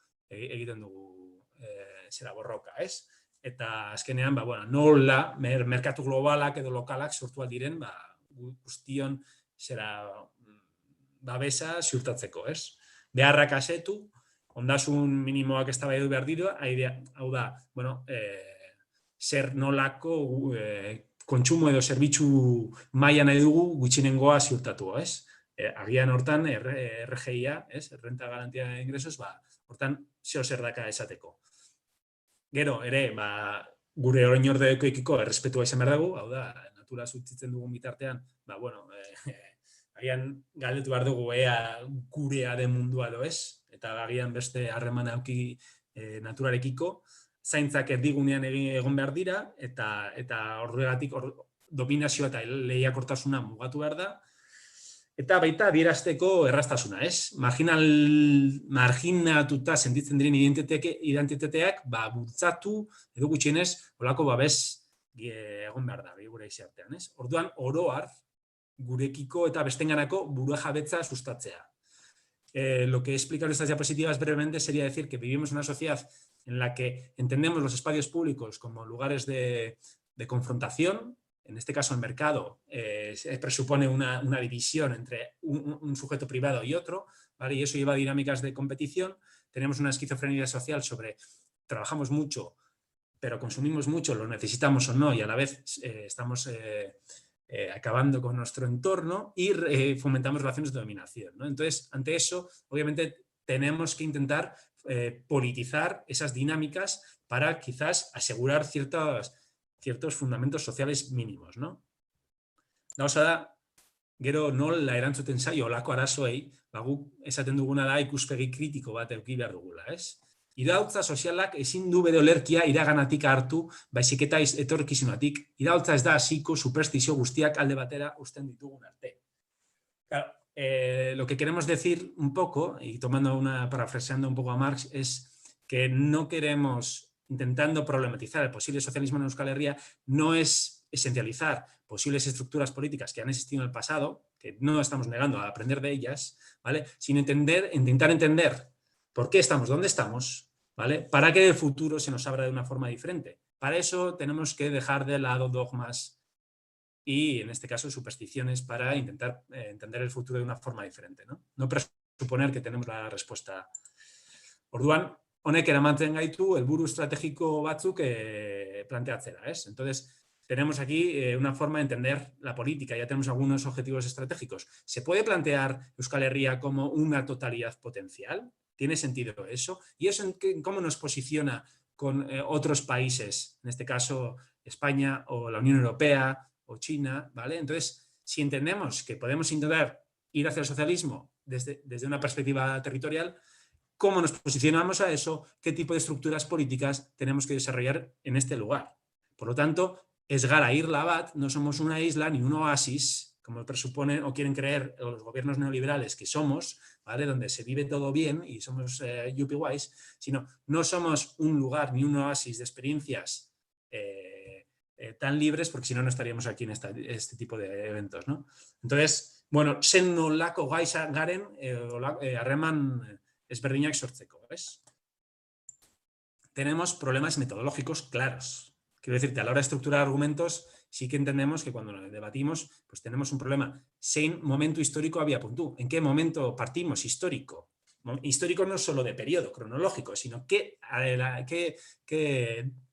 zera borroka, ez? Eta azkenean, nola merkatu globalak edo lokalak sortu aldiren guztion zera babesa ziurtatzeko, ez? Beharrak asetu, ondasun minimoak eztabaidatu behar dira, hau da, zer nolako kontsumo edo zerbitzu maila nahi dugu gutxinengoa ziurtatu, ez? Agian hortan RGIa, Renta Garantía de Ingresos, hortan zeo zer daka esateko. Gero, ere, gure orain ordekoekiko errespetua izan behar dugu, hau da, natura zutzitzen dugun bitartean, agian galdetu behar dugu ea gurea den mundua edo ez, eta agian beste harreman auki naturarekiko, zaintzak erdigunean egon behar dira, eta horregatik dominazioa eta lehiakortasuna mugatu behar da, eta baita adierazteko erraztasuna, ez? Marginatuta sentitzen diren identitateak bultzatu edo gutxienez olako babes egon behar da, gure izatean, ez? Orduan, oroar, gurekiko eta bestenganako burua jabetza sustatzea. Lo que he explicado en estas diapositivas brevemente sería decir que vivimos en una sociedad en la que entendemos los espacios públicos como lugares de confrontación. En este caso, el mercado presupone una división entre un sujeto privado y otro, ¿vale? Y eso lleva a dinámicas de competición. Tenemos una esquizofrenia social sobre trabajamos mucho, pero consumimos mucho, lo necesitamos o no, y a la vez estamos acabando con nuestro entorno y fomentamos relaciones de dominación, ¿no? Entonces, ante eso, obviamente, tenemos que intentar politizar esas dinámicas para quizás asegurar ciertos fundamentos sociales mínimos, ¿no? Gauza da, gero nola erantzuten zaio olako arazoei, guk esaten duguna da ikuspegi kritiko bat eduki behar dugula, ez? Iraultza sozialak ezin du bere olerkia iraganatik hartu, baizik eta etorkizunatik. Iraultza ez da hasiko superstizio guztiak alde batera uzten ditugun arte. Claro, lo que queremos decir un poco, y parafraseando un poco a Marx, es que no queremos, intentando problematizar el posible socialismo en Euskal Herria, no es esencializar posibles estructuras políticas que han existido en el pasado, que no estamos negando a aprender de ellas, ¿vale? Sino intentar entender por qué estamos donde estamos, ¿vale? Para que el futuro se nos abra de una forma diferente. Para eso tenemos que dejar de lado dogmas y, en este caso, supersticiones para intentar entender el futuro de una forma diferente, ¿no? No presuponer que tenemos la respuesta. Orduan, honek eramaten gaitu helburu estrategiko batzuk planteatzera, ¿es? Entonces, tenemos aquí una forma de entender la política, ya tenemos algunos objetivos estratégicos. ¿Se puede plantear Euskal Herria como una totalidad potencial? ¿Tiene sentido eso? ¿Y eso cómo nos posiciona con otros países? En este caso, España o la Unión Europea o China, ¿vale? Entonces, si entendemos que podemos intentar ir hacia el socialismo desde una perspectiva territorial, ¿cómo nos posicionamos a eso? ¿Qué tipo de estructuras políticas tenemos que desarrollar en este lugar? Por lo tanto, es gara irla bat, no somos una isla ni un oasis, como presuponen o quieren creer los gobiernos neoliberales que somos, ¿vale? Donde se vive todo bien y somos yuppie guays, sino no somos un lugar ni un oasis de experiencias tan libres, porque si no, no estaríamos aquí en este tipo de eventos, ¿no? Entonces, bueno, zen nolako gai garen harreman ezberdinak sortzeko, ¿ves? Tenemos problemas metodológicos claros. Quiero decirte, a la hora de estructurar argumentos, sí que entendemos que cuando debatimos, pues tenemos un problema. Zein momento histórico había puntu. ¿En qué momento partimos histórico? Histórico no solo de periodo cronológico, sino qué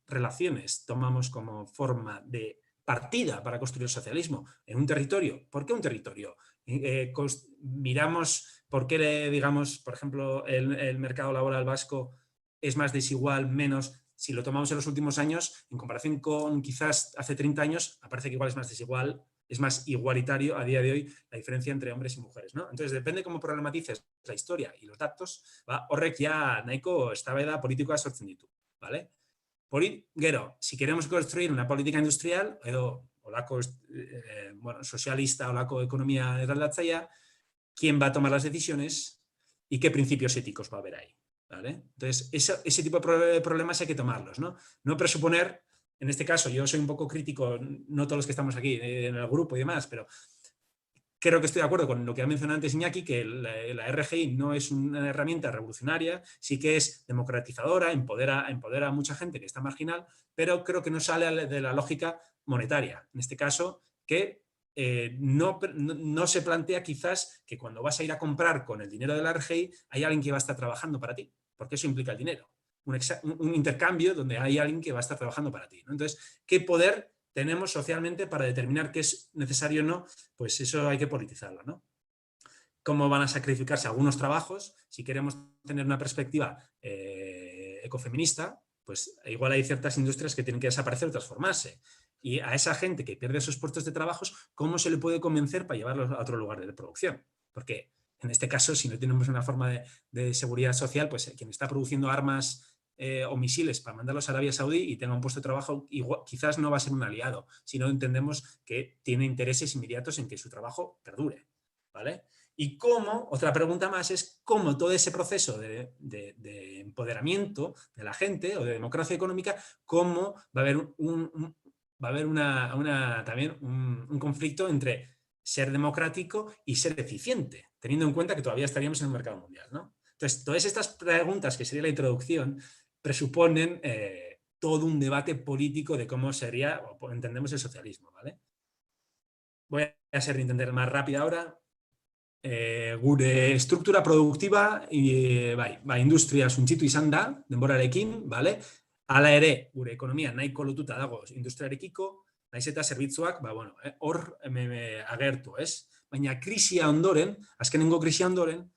relaciones tomamos como forma de partida para construir el socialismo en un territorio. ¿Por qué un territorio? Miramos por qué, digamos, por ejemplo, el mercado laboral vasco es más desigual, menos. Si lo tomamos en los últimos años, en comparación con quizás hace 30 años, aparece que igual es más desigual, es más igualitario a día de hoy la diferencia entre hombres y mujeres, ¿no? Entonces, depende cómo problematices la historia y los datos, horrek ya nahiko eztabaida politikoa sortzen ditu, ¿vale? Gero, si queremos construir una política industrial, edo olako socialista, olako economía eraldatzailea, ¿quién va a tomar las decisiones y qué principios éticos va a haber ahí? ¿vale? Entonces, ese tipo de problemas hay que tomarlos, ¿no? No presuponer, en este caso, yo soy un poco crítico, no todos los que estamos aquí en el grupo y demás, pero creo que estoy de acuerdo con lo que ha mencionado antes Iñaki, que la RGI no es una herramienta revolucionaria, sí que es democratizadora, empodera a mucha gente que está marginal, pero creo que no sale de la lógica monetaria. En este caso, que no se plantea quizás que cuando vas a ir a comprar con el dinero de la RGI hay alguien que va a estar trabajando para ti, porque eso implica el dinero. Un intercambio donde hay alguien que va a estar trabajando para ti, ¿no? Entonces, ¿qué poder tenemos socialmente para determinar qué es necesario o no? Pues eso hay que politizarlo, ¿no? ¿Cómo van a sacrificarse algunos trabajos? Si queremos tener una perspectiva ecofeminista, pues igual hay ciertas industrias que tienen que desaparecer o transformarse. Y a esa gente que pierde esos puestos de trabajo, ¿cómo se le puede convencer para llevarlos a otro lugar de producción? Porque en este caso, si no tenemos una forma de seguridad social, pues quien está produciendo armas o misiles para mandarlos a Arabia Saudí y tenga un puesto de trabajo, igual, quizás no va a ser un aliado, si no entendemos que tiene intereses inmediatos en que su trabajo perdure, ¿vale? Y cómo, otra pregunta más, es cómo todo ese proceso de empoderamiento de la gente o de democracia económica, cómo va a haber también un conflicto entre ser democrático y ser eficiente, teniendo en cuenta que todavía estaríamos en el mercado mundial, ¿no? Entonces, todas estas preguntas, que sería la introducción, presuponen todo un debate político de cómo sería o entendemos el socialismo, ¿vale? Voy a ser de entender más rápido ahora. Gure estruktura produktiba industria suntsitu izan da, denborarekin, ¿vale? Hala ere, gure ekonomia nahiko lotuta dago industriarekiko, naiz eta zerbitzuak, hor agertu, ez? Baina krisia ondoren, azkenengo krisia ondoren,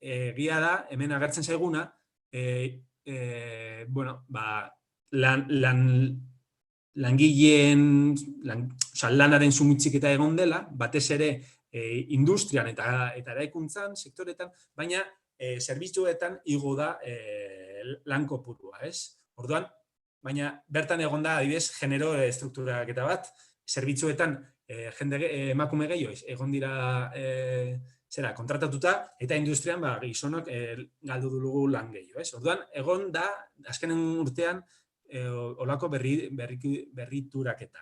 egia da, hemen agertzen zaiguna, lanaren sumitxiketa egon dela, batez ere industrian eta eraikuntzan, sektoretan, baina zerbitzuetan igo da lan kopurua, ez? Orduan, baina bertan egon da, adibidez, genero estrukturaketa bat, zerbitzuetan emakume gehiago egon dira kontratatuta, eta industrian gizonok galdu dugu lan gehiago, ez? Orduan, egon da, azkenen urtean, olako berrituraketa.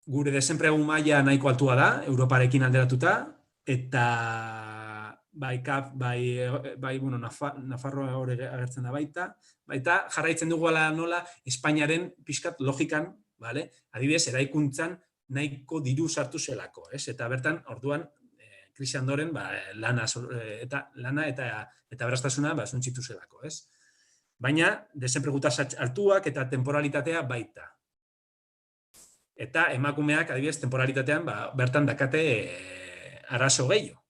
Gure desenplegu maila nahiko altua da, Europarekin alderatuta, eta Nafarroa hori agertzen da baita jarraitzen dugu nola Espainiaren pixkat logikan, adibidez, eraikuntzan nahiko diru sartu zelako, eta bertan, orduan, krisi ondoren, lana eta aberastasuna suntzitu zelako, ez? Baina, desenplegu tasa altuak eta temporalitatea baita. Eta emakumeak, adibidez, temporalitatean bertan dakate arazo gehiago.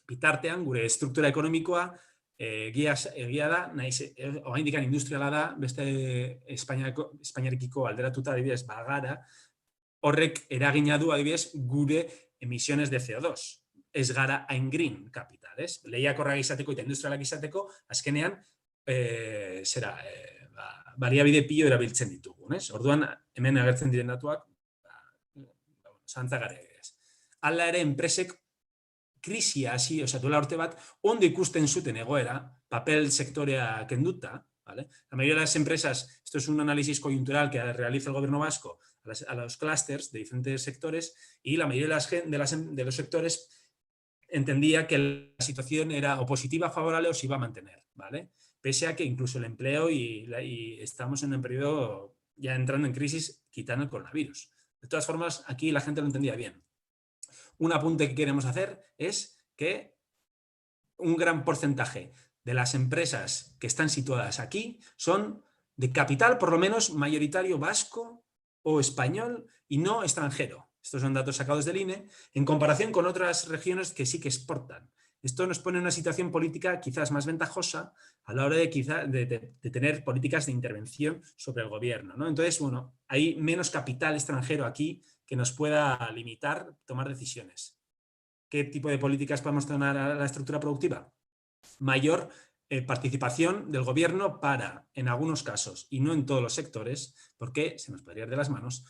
Bitartean, gure estruktura ekonomikoa egia da, oraindik industriala da, beste Espainiarekiko alderatuta, adibidez, bagara, horrek eragina du, adibidez, gure emisiones de CO2. Ez gara hain green capital, ez? Lehiakorrak izateko eta industrialak izateko, azkenean, baliabide pilo erabiltzen ditugu, ez? Orduan, hemen agertzen diren datuak, zantzagarriak ez. Hala ere, enpresek krisia hasi, duela urte bat, ondo ikusten zuten egoera, papel sektorea kenduta, ¿vale? La mayoría de las empresas, esto es un análisis coyuntural que realiza el gobierno vasco a los clústeres de diferentes sectores, y la mayoría de los sectores entendía que la situación era o positiva, favorable o se iba a mantener, ¿vale? Pese a que incluso el empleo y estamos en un periodo ya entrando en crisis, quitando el coronavirus. De todas formas, aquí la gente lo entendía bien. Un apunte que queremos hacer es que un gran porcentaje de las empresas que están situadas aquí son de capital, por lo menos mayoritario vasco o español y no extranjero. Estos son datos sacados del INE, en comparación con otras regiones que sí que exportan. Esto nos pone en una situación política quizás más ventajosa a la hora de tener políticas de intervención sobre el gobierno, ¿no? Entonces, hay menos capital extranjero aquí que nos pueda limitar tomar decisiones. ¿Qué tipo de políticas podemos tener a la estructura productiva? Mayor participación del gobierno para, en algunos casos, y no en todos los sectores, porque se nos podría ir de las manos,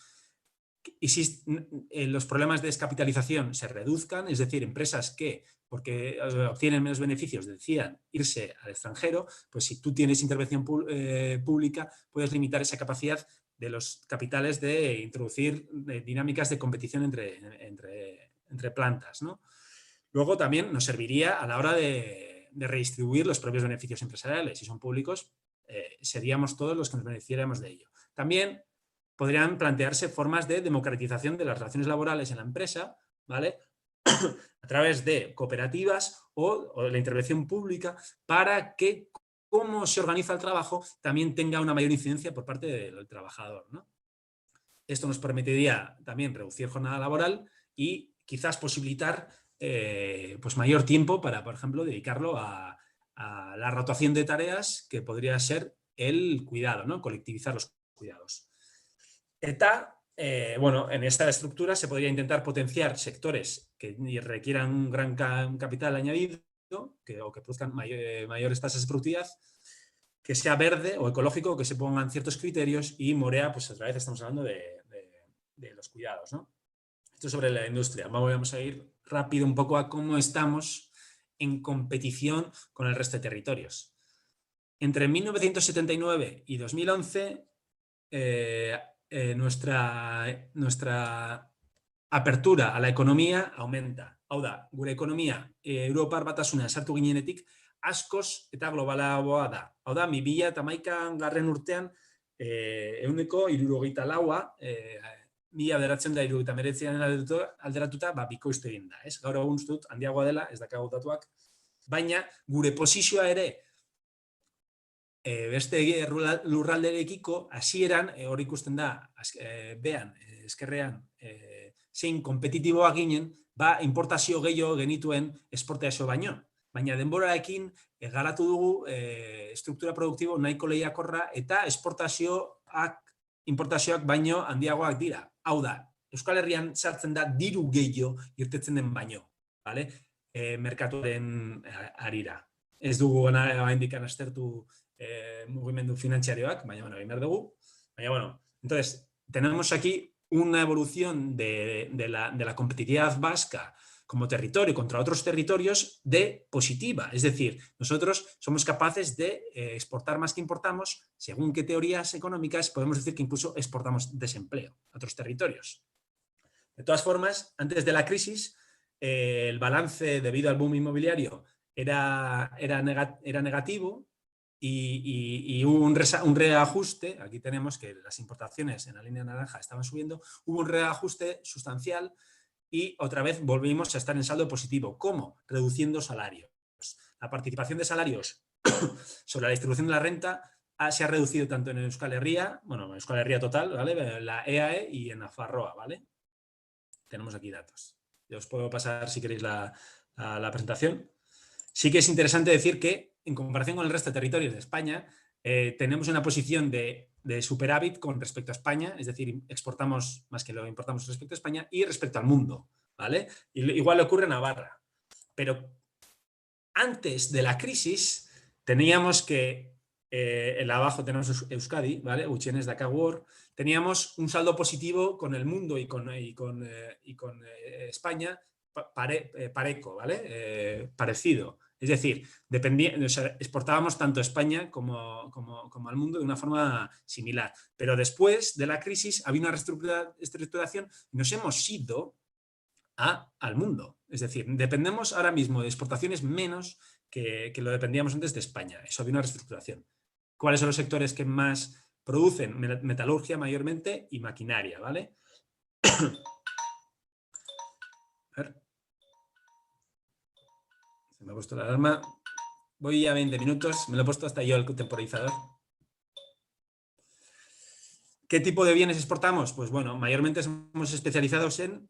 los problemas de descapitalización se reduzcan, es decir, empresas que porque obtienen menos beneficios, decidan irse al extranjero, pues si tú tienes intervención pública, puedes limitar esa capacidad de los capitales de introducir dinámicas de competición entre plantas, ¿no? Luego también nos serviría a la hora de redistribuir los propios beneficios empresariales. Si son públicos, seríamos todos los que nos beneficiaríamos de ello. También podrían plantearse formas de democratización de las relaciones laborales en la empresa, ¿vale? A través de cooperativas o la intervención pública para que cómo se organiza el trabajo también tenga una mayor incidencia por parte del trabajador, ¿no? Esto nos permitiría también reducir jornada laboral y quizás posibilitar pues mayor tiempo para, por ejemplo, dedicarlo a la rotación de tareas que podría ser el cuidado, ¿no? Colectivizar los cuidados. Bueno, en esta estructura se podría intentar potenciar sectores que requieran un gran capital añadido o que produzcan mayores tasas de productividad, que sea verde o ecológico, que se pongan ciertos criterios, y Morea, pues otra vez estamos hablando de los cuidados, ¿no? Esto sobre la industria. Vamos a ir rápido un poco a cómo estamos en competición con el resto de territorios. Entre 1979 y 2011, nuestra apertura a la economía aumenta. Hau da, gure ekonomia Europar Batasunean sartu ginenetik askoz eta globalagoa da. Hau da, 2011 urtean 74%, 1979 alderatuta bikoiztu egin da. Gaur egun uste dut handiagoa dela, ez dakagu datuak, baina gure posizioa ere beste lurralderekiko hasieran hor ikusten da behan, eskerrean, zein kompetitiboa ginen, importazio gehiago genituen esportazio baino. Baina denborarekin garatu dugu estruktura produktibo nahiko lehiakorra eta importazioak baino handiagoak dira. Hau da, Euskal Herrian sartzen da diru gehiago irtetzen den baino, merkatuaren arira. Ez dugu oraindik aztertu mugimendu finanziarioak, baina egin behar dugu. Baina, entonces, tenemos aquí una evolución de la competitividad vasca como territorio contra otros territorios de positiva. Es decir, nosotros somos capaces de exportar más que importamos. Según qué teorías económicas, podemos decir que incluso exportamos desempleo a otros territorios. De todas formas, antes de la crisis, el balance debido al boom inmobiliario era negativo y hubo un reajuste. Aquí tenemos que las importaciones en la línea naranja estaban subiendo. Hubo un reajuste sustancial y otra vez volvimos a estar en saldo positivo. ¿Cómo? Reduciendo salarios. La participación de salarios sobre la distribución de la renta se ha reducido tanto en Euskal Herria, en Euskal Herria total, ¿vale? La EAE, y en Nafarroa, ¿vale? Tenemos aquí datos. Yo os puedo pasar, si queréis, la presentación. Sí que es interesante decir que, en comparación con el resto de territorios de España, tenemos una posición de superávit con respecto a España, es decir, exportamos más que lo importamos respecto a España y respecto al mundo, ¿vale? Igual le ocurre en Navarra. Pero antes de la crisis teníamos que, abajo tenemos Euskadi, ¿vale? Uchienes Dakawor, teníamos un saldo positivo con el mundo y con España pareco, ¿vale? Parecido. Es decir, exportábamos tanto a España como al mundo de una forma similar. Pero después de la crisis había una reestructuración y nos hemos ido al mundo. Es decir, dependemos ahora mismo de exportaciones menos que lo dependíamos antes de España. Eso había una reestructuración. ¿Cuáles son los sectores que más producen? Metalurgia mayormente y maquinaria, ¿vale? A ver. Se me ha puesto la alarma. Voy a 20 minutos. Me lo he puesto hasta yo el temporizador. ¿Qué tipo de bienes exportamos? Pues bueno, mayormente somos especializados en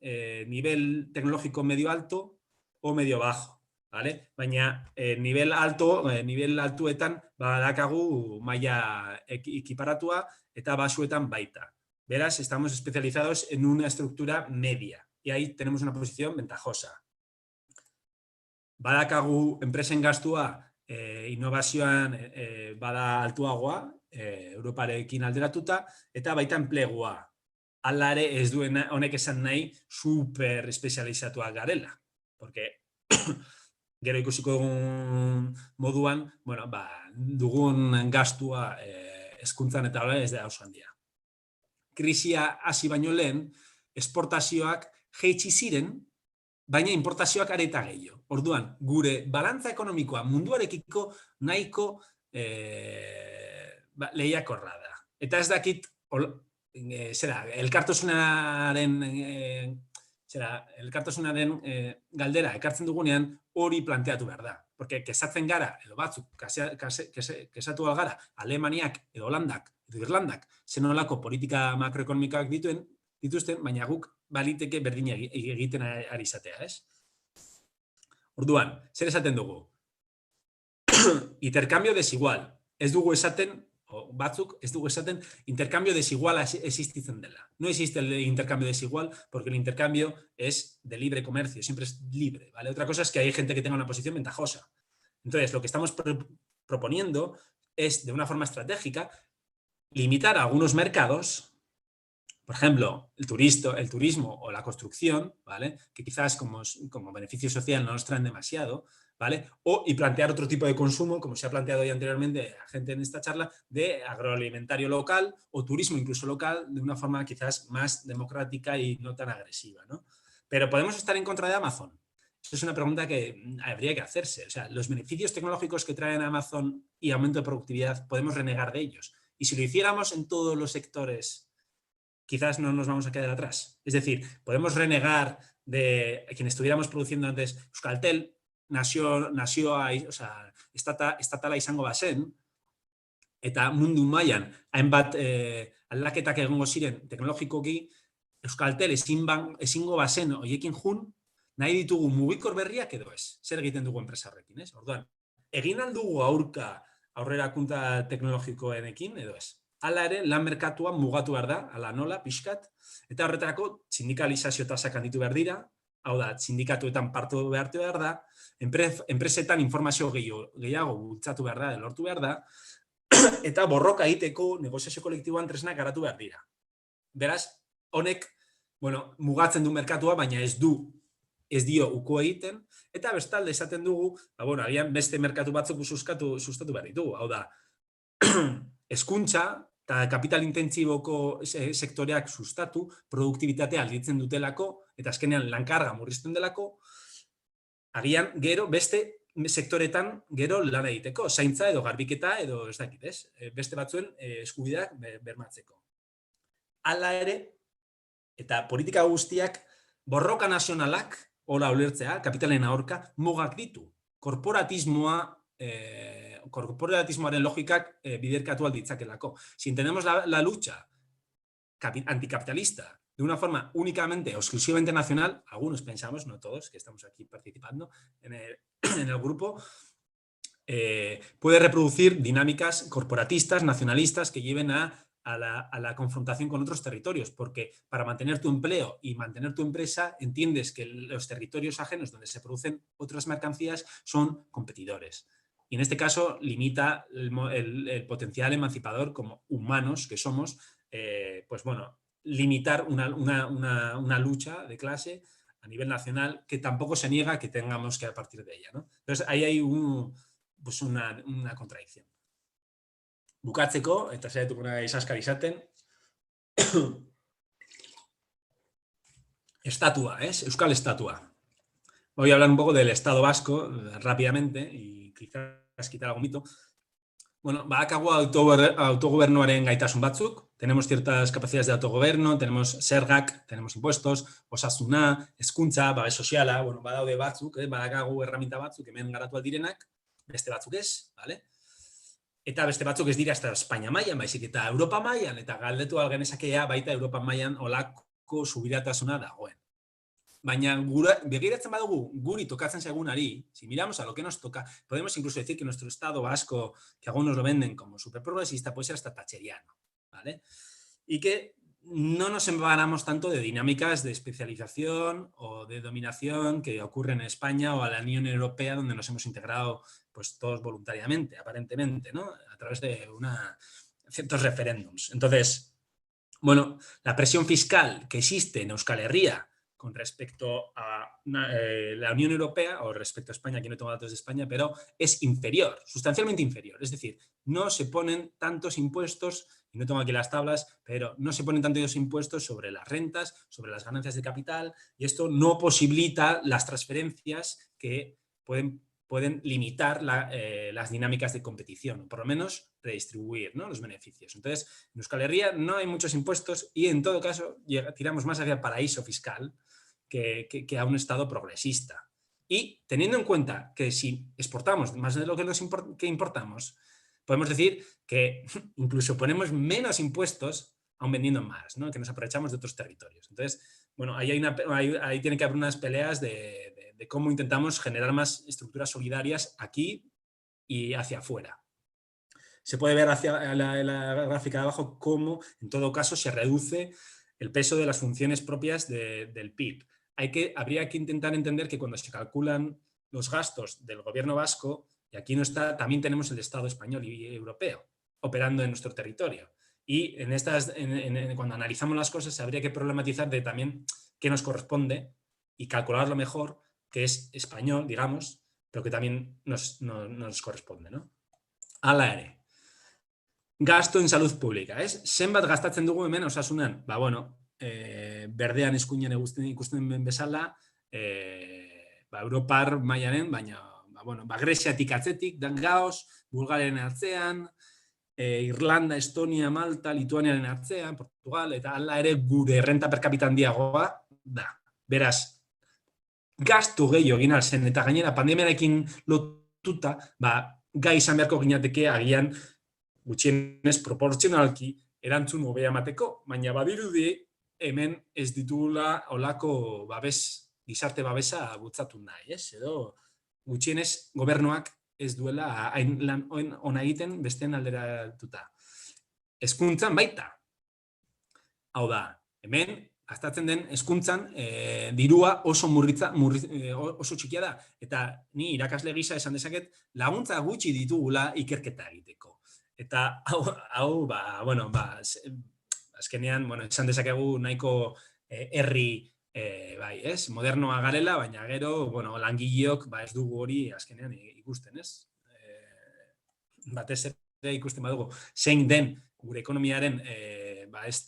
nivel tecnológico medio alto o medio bajo, ¿vale? Baina nivel altuetan badakagu maila ekiparatua eta basuetan baita. Verás, estamos especializados en una estructura media y ahí tenemos una posición ventajosa. Badakagu enpresen gastua innovazioan bada altuagoa, Europarekin alderatuta, eta baita enplegua. Hala ere ez duen honek esan nahi super espezializatuak garela. Porque gero ikusiko dugun moduan, bueno, dugun gastua hezkuntzan eta ez da oso handia. Krisia hasi baino lehen, esportazioak jaitsi ziren, baina importazioak are eta gehiago. Orduan, gure balantza ekonomikoa munduarekiko nahiko lehiakorra da. Eta ez dakit, elkartasunaren galdera ekartzen dugunean hori planteatu behar da. Porque kesatzen gara, edo batzuk, kesatu gara, Alemaniak edo Holandak edo Irlandak zenolako politika makroekonomikoak dituzten, baina guk baliteke berdina egiten ari izatea, ez? Orduan, zer esaten dugu? Intercambio desigual. Ez dugu esaten, batzuk, ez dugu esaten, intercambio desigual existitzen dela. No existe el intercambio desigual porque el intercambio es de libre comercio, siempre es libre, ¿vale? Otra cosa es que hay gente que tenga una posición ventajosa. Entonces, lo que estamos proponiendo es, de una forma estratégica, limitar algunos mercados, por ejemplo, el turismo o la construcción, ¿vale? Que quizás como beneficio social no nos traen demasiado, ¿vale? Y plantear otro tipo de consumo, como se ha planteado ya anteriormente a gente en esta charla, de agroalimentario local o turismo incluso local, de una forma quizás más democrática y no tan agresiva, ¿no? Pero ¿podemos estar en contra de Amazon? Esa es una pregunta que habría que hacerse. O sea, los beneficios tecnológicos que traen Amazon y aumento de productividad, podemos renegar de ellos. Y si lo hiciéramos en todos los sectores, quizás no nos vamos a quedar atrás. Es decir, podemos renegar de quien estuviéramos produciendo antes. Euskaltel nació estatala izango bazen, eta mundu mailan hainbat aldaketak egongo ziren teknologikoki, Euskaltel ezingo bazen hoiekin jun, nahi ditugu mugikor berriak edo ez. Zer egiten dugu enpresa horrekin, ez? Orduan, egin aldugu aurrerakuntza teknologikoenekin edo ez. Hala ere, lan merkatua mugatu behar da, ala nola, pixkat, eta horretarako sindikalizazio tasak handitu behar dira, hau da, sindikatuetan partu behartu behar da, enpresetan informazio gehiago bultzatu behar da, lortu behar da, eta borroka egiteko negoziazio kolektiboan tresnak garatu behar dira. Beraz, honek, mugatzen du merkatua, baina ez dio uko egiten, eta bestalde esaten dugu, agian beste merkatu batzuk sustatu behar ditugu. Hau da, hezkuntza eta kapital intentsiboko sektoreak sustatu, produktibitatea alditzen dutelako, eta azkenean lankarga murrizten delako, agian gero beste sektoretan gero lan egiteko, zaintza edo garbiketa edo ez dakit, ez? Beste batzuen eskubideak bermatzeko. Hala ere, eta politika guztiak borroka nazionalak, hola ulertzea, kapitalen aurka, mugak ditu. Korporativismoaren logikak biderkatu alditzakelako. Si entendemos la lucha anticapitalista de una forma únicamente o exclusivamente nacional, algunos pensamos, no todos, que estamos aquí participando en el grupo, puede reproducir dinámicas corporatistas, nacionalistas, que lleven a la confrontación con otros territorios, porque para mantener tu empleo y mantener tu empresa entiendes que los territorios ajenos donde se producen otras mercancías son competidores. Y en este caso limita el potencial emancipador como humanos que somos, limitar una lucha de clase a nivel nacional que tampoco se niega que tengamos que partir de ella, ¿no? Entonces ahí hay una contradicción. Bukatzeko, eta saiatuko naiz azkar izaten, estatua, ¿es? Euskal estatua. Voy a hablar un poco del Estado vasco rápidamente y quizás quitar algún mito. Bueno, badakagu autogobernuaren gaitasun batzuk, tenemos ciertas capacidades de autogobierno, tenemos zergak, tenemos impuestos, osasuna, hezkuntza, babes soziala, badaude batzuk, badakagu herramienta batzuk, hemen garatu aldirenak, beste batzuk ez, ¿vale? Eta beste batzuk ez dira hasta Espainia mailan, baizik eta Europa mailan, eta galdetu algenezakea baita Europa mailan olako subiratasuna dagoen. Baina begiratzen badugu guri tokatzen zagunari, si miramos a lo que nos toca, podemos incluso decir que nuestro Estado vasco, que algunos lo venden como superprogresista, puede ser hasta thatcheriano, ¿vale? Y que no nos embaramos tanto de dinámicas de especialización o de dominación que ocurren en España o a la Unión Europea, donde nos hemos integrado pues todos voluntariamente, aparentemente, ¿no? A través de ciertos referéndums. Entonces, la presión fiscal que existe en Euskal Herria con respecto a la Unión Europea o respecto a España, aquí no tengo datos de España, pero es inferior, sustancialmente inferior. Es decir, no se ponen tantos impuestos, y no tengo aquí las tablas, pero no se ponen tantos impuestos sobre las rentas, sobre las ganancias de capital, y esto no posibilita las transferencias que pueden limitar las dinámicas de competición, o por lo menos redistribuir, ¿no?, los beneficios. Entonces, en Euskal Herria no hay muchos impuestos y, en todo caso, tiramos más hacia el paraíso fiscal que a un Estado progresista. Y teniendo en cuenta que si exportamos más de lo que importamos, podemos decir que incluso ponemos menos impuestos aún vendiendo más, ¿no?, que nos aprovechamos de otros territorios. Entonces, bueno, ahí tiene que haber unas peleas de cómo intentamos generar más estructuras solidarias aquí y hacia afuera. Se puede ver hacia la gráfica de abajo cómo, en todo caso, se reduce el peso de las funciones propias del PIB. Habría que intentar entender que cuando se calculan los gastos del gobierno vasco, y aquí no está, también tenemos el Estado español y europeo operando en nuestro territorio. Y cuando analizamos las cosas, habría que problematizar de también qué nos corresponde y calcularlo mejor, que es español, digamos, pero que también nos corresponde, ¿no? Hala ere. Gasto en salud pública, ez? Zenbat gastatzen dugu hemen osasunan? Ba, bueno, berdean eskuinen ikusten bezala, Europar mailaren, baina, Gresiatik atzetik, Gaos, Bulgariaren atzean, Irlanda, Estonia, Malta, Lituaniaren atzean, Portugal, eta hala ere gure renta per capita handiagoa da. Beraz, gastu gehiago egin zen, eta gainera pandemiarekin lotuta, gai izan beharko ginateke agian gutxienez proportzionalki erantzun hobea emateko, baina badirudi hemen ez ditugula olako gizarte babesa bultzatu nahi, ez? Edo gutxienez gobernuak ez duela lan ona egiten besteen alderatuta. Hezkuntzan baita. Hau da, hemen gastatzen den hezkuntzan dirua oso txikia da, eta ni irakasle gisa esan dezaket laguntza gutxi ditugula ikerketa egiteko. Eta hau, azkenean, esan dezakegu nahiko herri modernoa garela, baina gero, langileok ez dugu hori azkenean ikusten, ez? Batez ere ikusten badugu, zein den gure ekonomiaren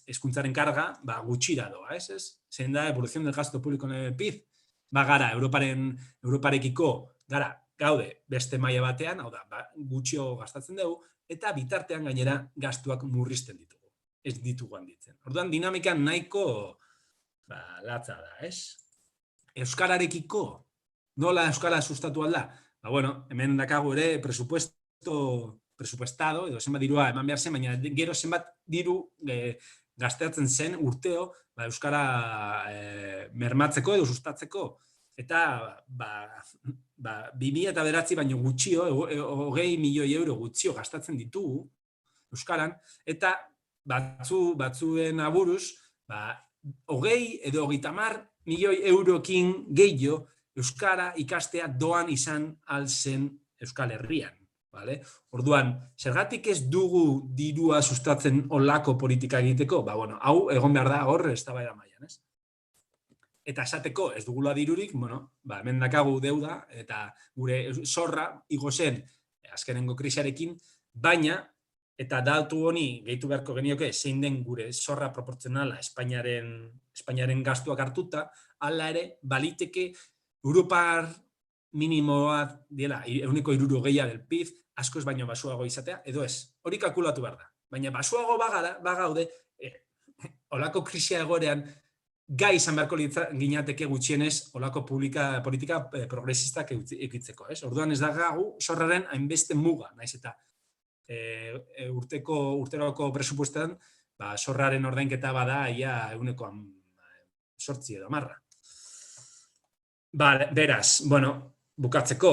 hezkuntzaren karga, gutxira doa, ez? Zein da evolución del gasto público en el PIB? Gara, Europarekiko, gaude beste maila batean, hau da, gutxio gastatzen dugu, eta bitartean gainera gastuak murrizten ditugu. Ez ditugu handitzen. Orduan, dinamika nahiko latza da, ez? Euskararekiko, nola euskara sustatu alda? Hemen dakagu ere presupuestado, edo zenbat dirua eman behar zen, baina gero zenbat diru gastatzen zen urteo euskara mermatzeko edo sustatzeko. Eta 2009 baino gutxio, 20 milioi euro gutxio gastatzen ditugu euskaran, eta batzuen aburuz, 20 edo 30 milioi eurokin gehiago euskara ikastea doan izan alzen Euskal Herrian. Orduan, zergatik ez dugu dirua sustatzen olako politika egiteko? Hau egon behar da hor eztabaida mailan, ez? Eta esateko ez dugula dirurik, hemen dakagu deuda, eta gure zorra igo zen azkenengo krisiarekin, baina, eta datu honi gehitu beharko genioke, zein den gure zorra proportzionala Espainiaren gastuak hartuta, hala ere, baliteke Europar minimoa dela, 1,60 del PIB, askoz baino basuago izatea, edo ez. Hori kalkulatu behar da. Baina basuago bagaude, olako krisia egorean, gai izan beharko ginateke gutxienez olako politika progresistak ekitzeko. Orduan ez dagagu zorraren hainbeste muga, naiz eta urteroko presupuestetan zorraren ordainketa bada ia 8% edo 10%. Beraz, bukatzeko,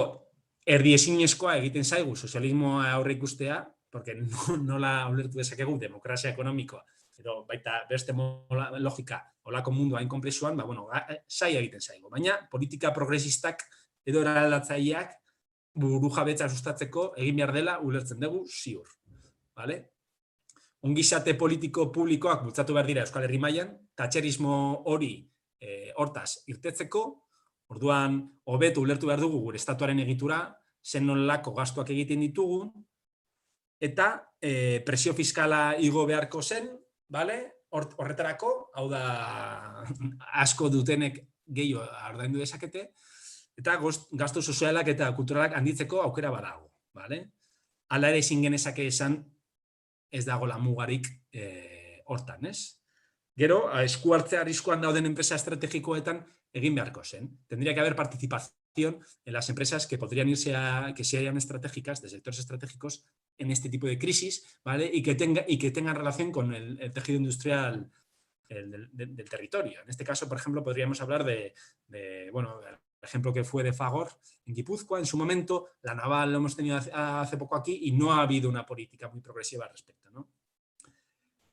erdiezinezkoa egiten zaigu sozialismoa aurre ikustea, porque nola ulertu dezakegu demokrazia ekonomikoa, edo baita beste logika olako mundu hain konplexuan, zaila egiten zaigu. Baina politika progresistak edo eraldatzaileak burujabetza sustatzeko egin behar dela ulertzen dugu ziur. Ongizate politiko publikoak bultzatu behar dira Euskal Herri mailan, tatxerismo hori Hortaz, irtetzeko, orduan, hobetu ulertu behar dugu gure estatuaren egitura, zen nolako gastuak egiten ditugu, eta presio fiskala igo beharko zen, horretarako, hau da, asko dutenek gehiago ordaindu dezakete, eta gastu sozialak eta kulturalak handitzeko aukera badago. Hala ere ezin genezake esan ez dagoela mugarik hortan, ez? Gero, esku hartzea arriskuan dauden enpresa estrategikoetan egin beharko zen. Tendría que haber participación en las empresas que podrían irse que sean estratégicas, de sectores estratégicos, en este tipo de crisis, ¿vale? Y que tengan relación con el tejido industrial del territorio. En este caso, por ejemplo, podríamos hablar bueno, el ejemplo que fue de Fagor en Guipúzcoa. En su momento, la naval lo hemos tenido hace poco aquí y no ha habido una política muy progresiva al respecto, ¿no?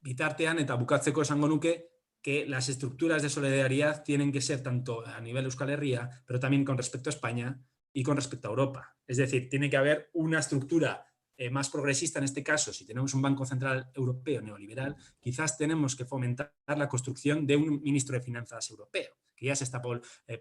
Bitartean eta bukatzeko esango nuke que las estructuras de solidaridad tienen que ser tanto a nivel Euskal Herria, pero también con respecto a España y con respecto a Europa. Es decir, tiene que haber una estructura más progresista en este caso. Si tenemos un Banco Central Europeo neoliberal, quizás tenemos que fomentar la construcción de un ministro de Finanzas europeo, que ya se está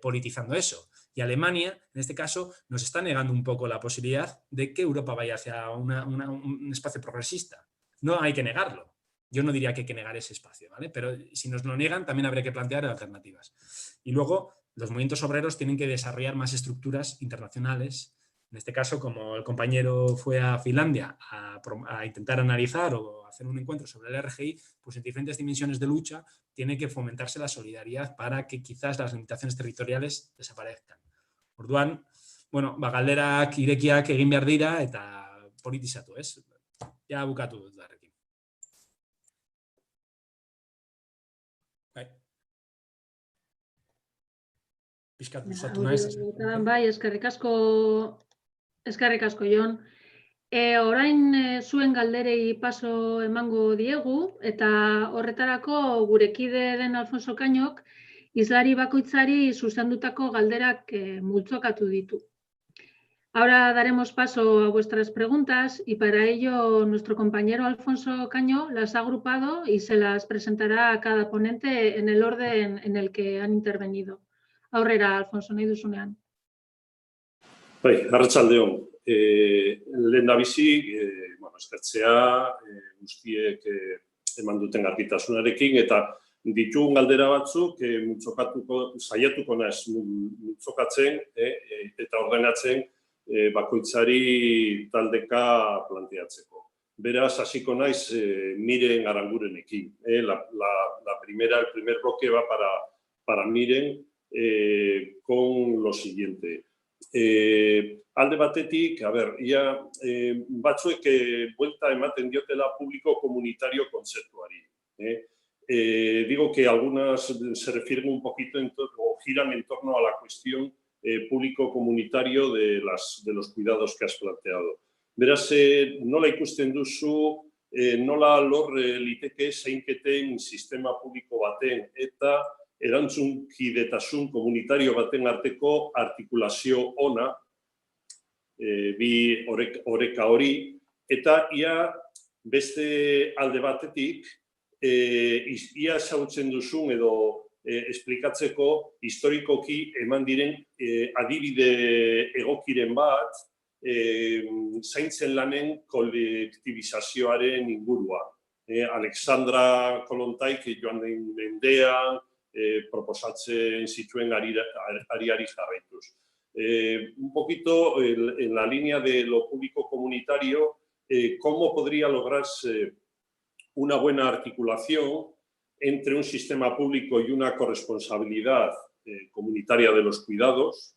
politizando eso. Y Alemania, en este caso, nos está negando un poco la posibilidad de que Europa vaya hacia un espacio progresista. No hay que negarlo. Yo no diría que hay que negar ese espacio, ¿vale? Pero si nos lo niegan, también habría que plantear alternativas. Y luego, los movimientos obreros tienen que desarrollar más estructuras internacionales. En este caso, como el compañero fue a Finlandia a intentar analizar o hacer un encuentro sobre el RGI, pues en diferentes dimensiones de lucha tiene que fomentarse la solidaridad para que quizás las limitaciones territoriales desaparezcan. Orduan, bueno, galderak irekiak egin behar dira eta politizatu, ez? Ja bukatu dut darrekin. Piskat busatu naiz. Bai, eskerrik asko, Jon. Orain zuen galderei paso emango diegu, eta horretarako gure kide den Alfonso Kañok hizlari bakoitzari zuzendutako galderak multzokatu ditu. Ahora daremos paso a vuestras preguntas y para ello nuestro compañero Alfonso Caño las ha agrupado y se las presentará a cada ponente en el orden en el que han intervenido. Aurrera, Alfonso, nahi duzunean. Bai, arratsaldeon. Lehendabizi, eskertzea guztiek eman duten argitasunarekin eta ditugun galdera batzuk saiatuko naiz multzokatzen eta ordenatzen bakoitzari taldeka planteatzeko. Beraz, hasiko naiz Miren Arangurenekin. El primer bloque va para Miren con lo siguiente. Alde batetik, batzuek buelta ematen diotela público comunitario kontzeptuari. Digo que algunas se refieren un poquito o giran en torno a la cuestión público-comunitario de los cuidados que has planteado. Beraz, nola ikusten duzu, nola lor liteke zeinketen sistema publiko baten eta erantzunkidetasun komunitario baten arteko artikulazio ona, bi oreka hori, eta ia beste alde batetik, ia ezagutzen duzun edo esplikatzeko historikoki eman diren adibide egokiren bat zaintzen lanen kolektibizazioaren inguruan. Alexandra Kolontaik joan den mendean proposatzen zituen ariari jarraituz. Un poquito en la línea de lo público comunitario, ¿cómo podría lograrse una buena articulación entre un sistema público y una corresponsabilidad comunitaria de los cuidados?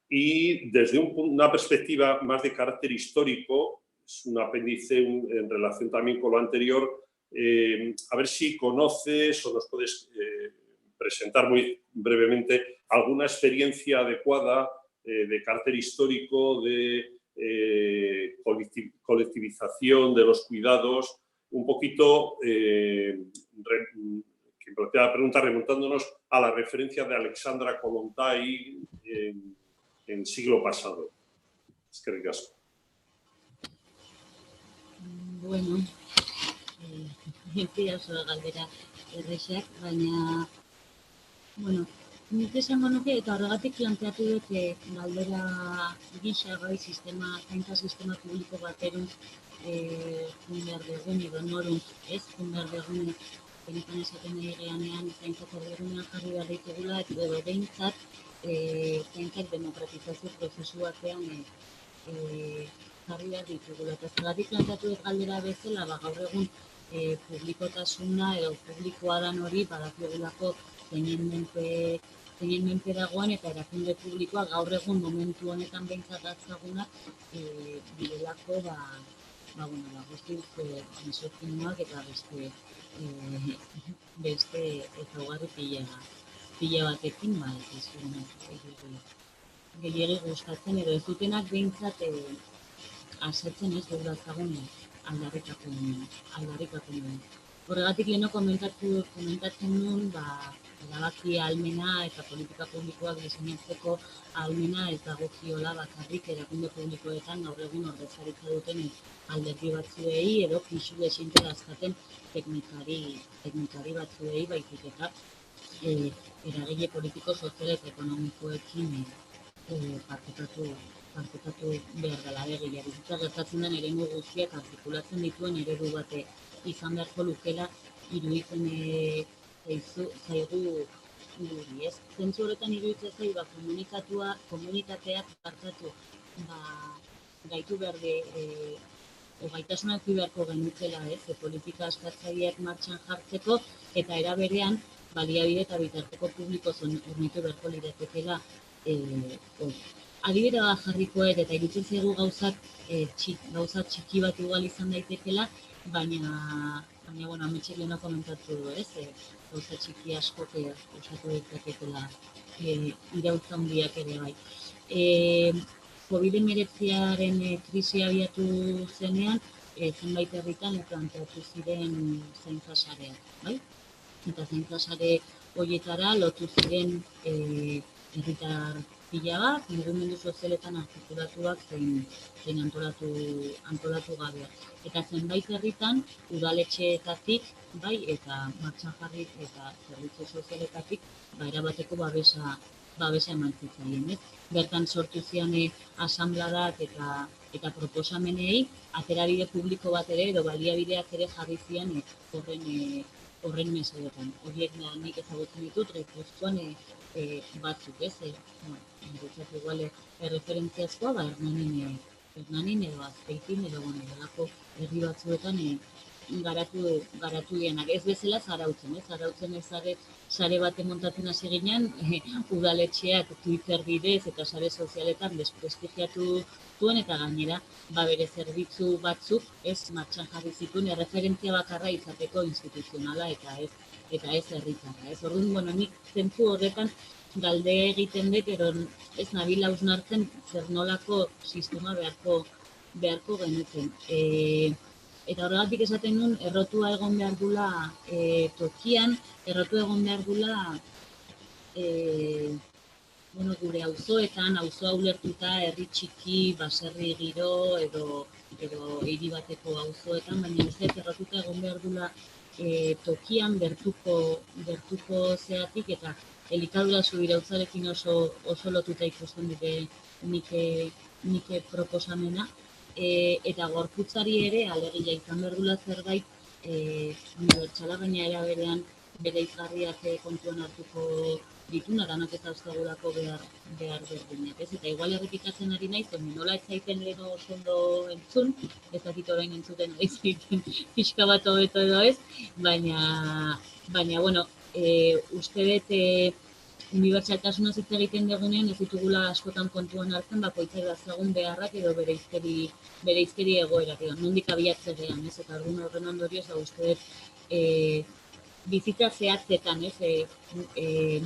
Y desde una perspectiva más de carácter histórico, es un apéndice en relación también con lo anterior, a ver si conoces o nos puedes presentar muy brevemente alguna experiencia adecuada de carácter histórico, de colectivización de los cuidados, un poquito, que plantea la pregunta remontándonos a la referencia de Alexandra Kollontai en siglo pasado. Eskerrik asko. Bueno, empia oso galdera errexak, baina Bueno, nik esango nuke eta horregatik planteatu dut galdera gisa bai zaintza sistema publiko baterun jun behar dugun edo norun, ez? Jun behar dugun benetan esaten nahi geanean zaintzak erdigunean jarri behar ditugula edo behintzat zaintzak demokratizazio prozesu batean jarri behar ditugula. Eta zergatik planteatu dut galdera bezala, gaur egun publikotasuna edo publikoa dan hori badakigulako zeinen menpe dagoen eta erakunde publikoa gaur egun momentu honetan behintzat datzagunak direlako guztiz misoginoak eta beste ezaugarri pila batekin, ez gehiegi gustatzen edo ez dutenak behintzat asetzen ez dut datzagun aldarrikapen. Horregatik leheno komentatzen nuen, erabaki ahalmena eta politika publikoak diseinatzeko ahalmena ez dagokiola bakarrik erakunde publikoetan gaur egun ordezkaritza duten alderdi batzuei edo pisu desinte dazkaten teknikari batzuei baizik eta eragile politiko, sozial eta ekonomikoekin partekatu behar dela egia. Bizitza gertatzen den eremu guztiak artikulatzen dituen eredu bate izan beharko lukela iruditzen zaigu guri, ez? Zentzu horretan iruditzen zaigu komunitateak gaitu behar gaitasunak beharko genukela, ez? Politika eskatzaileak martxan jartzeko eta era berean baliabide eta bitarteko publiko hornitu beharko liratekela adibide bat jarriko eta iruditzen zaigu gauza txiki bat igual izan daitekela, baina ametxek leheno komentatu du, ez? Gauza txiki asko osatu ditzaketela iraultza handiak ere bai. COVID-19 krisia abiatu zenean, zenbait herritan planteatu ziren zaintza sareak, bai? Eta zaintza sare horietara lotu ziren herritar pila bat, mugimendu sozialetan artikulatuak zein antolatu gabeak. Eta zenbait herritan udaletxeetatik, bai, eta martxan jarri eta zerbitzu sozialetatik, erabateko babesa eman zitzaien, ez? Bertan sortu zian asanbladak eta proposamenei, aterabide publiko bat ere edo baliabideak ere jarri zian horren mesedetan. Horiek nik ezagutzen ditut, Gipuzkoan batzuk, ez? Guretzat igual erreferentziazkoa, Hernanin edo Azpeitin edo delako herri batzuetan garatu dienak. Ez bezala Zarautzen, ez? Zarautzen ez sare bate montatu hasi ginen, udaletxeak Twitter bidez eta sare sozialetan desprestigiatu zuen eta gainera bere zerbitzu batzuk ez martxan jarri zituen erreferentzia bakarra izateko instituzionala eta ez herritarra. Orduan, nik zentzu horretan galde egiten dut, ero ez nabil hausnartzen zer nolako sistema beharko genuken. Eta horregatik esaten nuen, errotua egon behar dula tokian, errotua egon behar dula gure auzoetan, auzoa ulertuta, herri txiki, baserri giro edo hiri bateko auzoetan, baina ez errotuta egon behar dula tokian, bertuko zeatik eta elikadura subirautzarekin oso lotuta ikusten dute nik proposamena. Eta gorputzari ere alegia izan behar dula zerbait unibertsala, baina era berean bere izgarriak kontuan hartuko dituna, danak ez dauzkagulako behar berdinak, ez? Eta igual errepikatzen ari naiz, nola ez zaiten leheno oso ondo entzun, ez dakit orain entzuten ari zaiten pixka bat hobeto edo ez, baina, bueno, uste dut unibertsaltasunaz hitz egiten dugunean ez ditugula askotan kontuan hartzen bakoitzak dazagun beharrak edo bereizkeri egoerak edo nondik abiatzean, ez? Eta horren ondorioz uste dut bizitza zehatzetan, ez?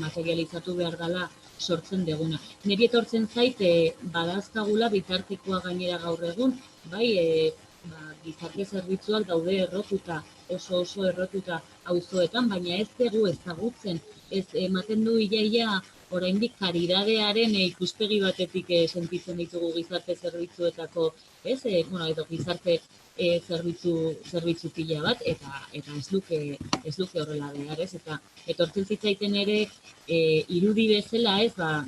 Materializatu behar dela sortzen duguna. Niri etortzen zait badazkagula bitartekoa gainera gaur egun, bai, gizarte zerbitzuak daude errotuta, oso errotuta auzoetan, baina ez dugu ezagutzen. Ez ematen du ia oraindik karidadearen ikuspegi batetik sentitzen ditugu gizarte zerbitzuetako, edo gizarte zerbitzu pila bat, eta ez luke horrela behar, eta etortzen zitzaiten ere irudi bezala,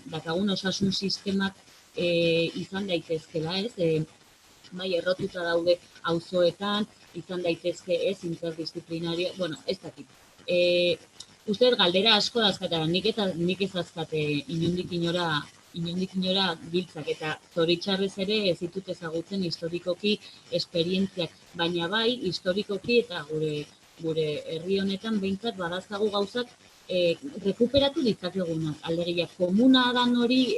dakagun osasun sistemak izan daitezkela, bai, errotuta daude auzoetan, izan daitezke interdisziplinario, ez dakit. Uste galdera asko dazkatara, nik ez azkate inondik inora giltzak, eta zoritxarrez ere ez ditut ezagutzen historikoki esperientziak, baina bai, historikoki eta gure herri honetan behintzat badazkagu gauzak rekuperatu ditzakegunak. Alegia, komuna dan hori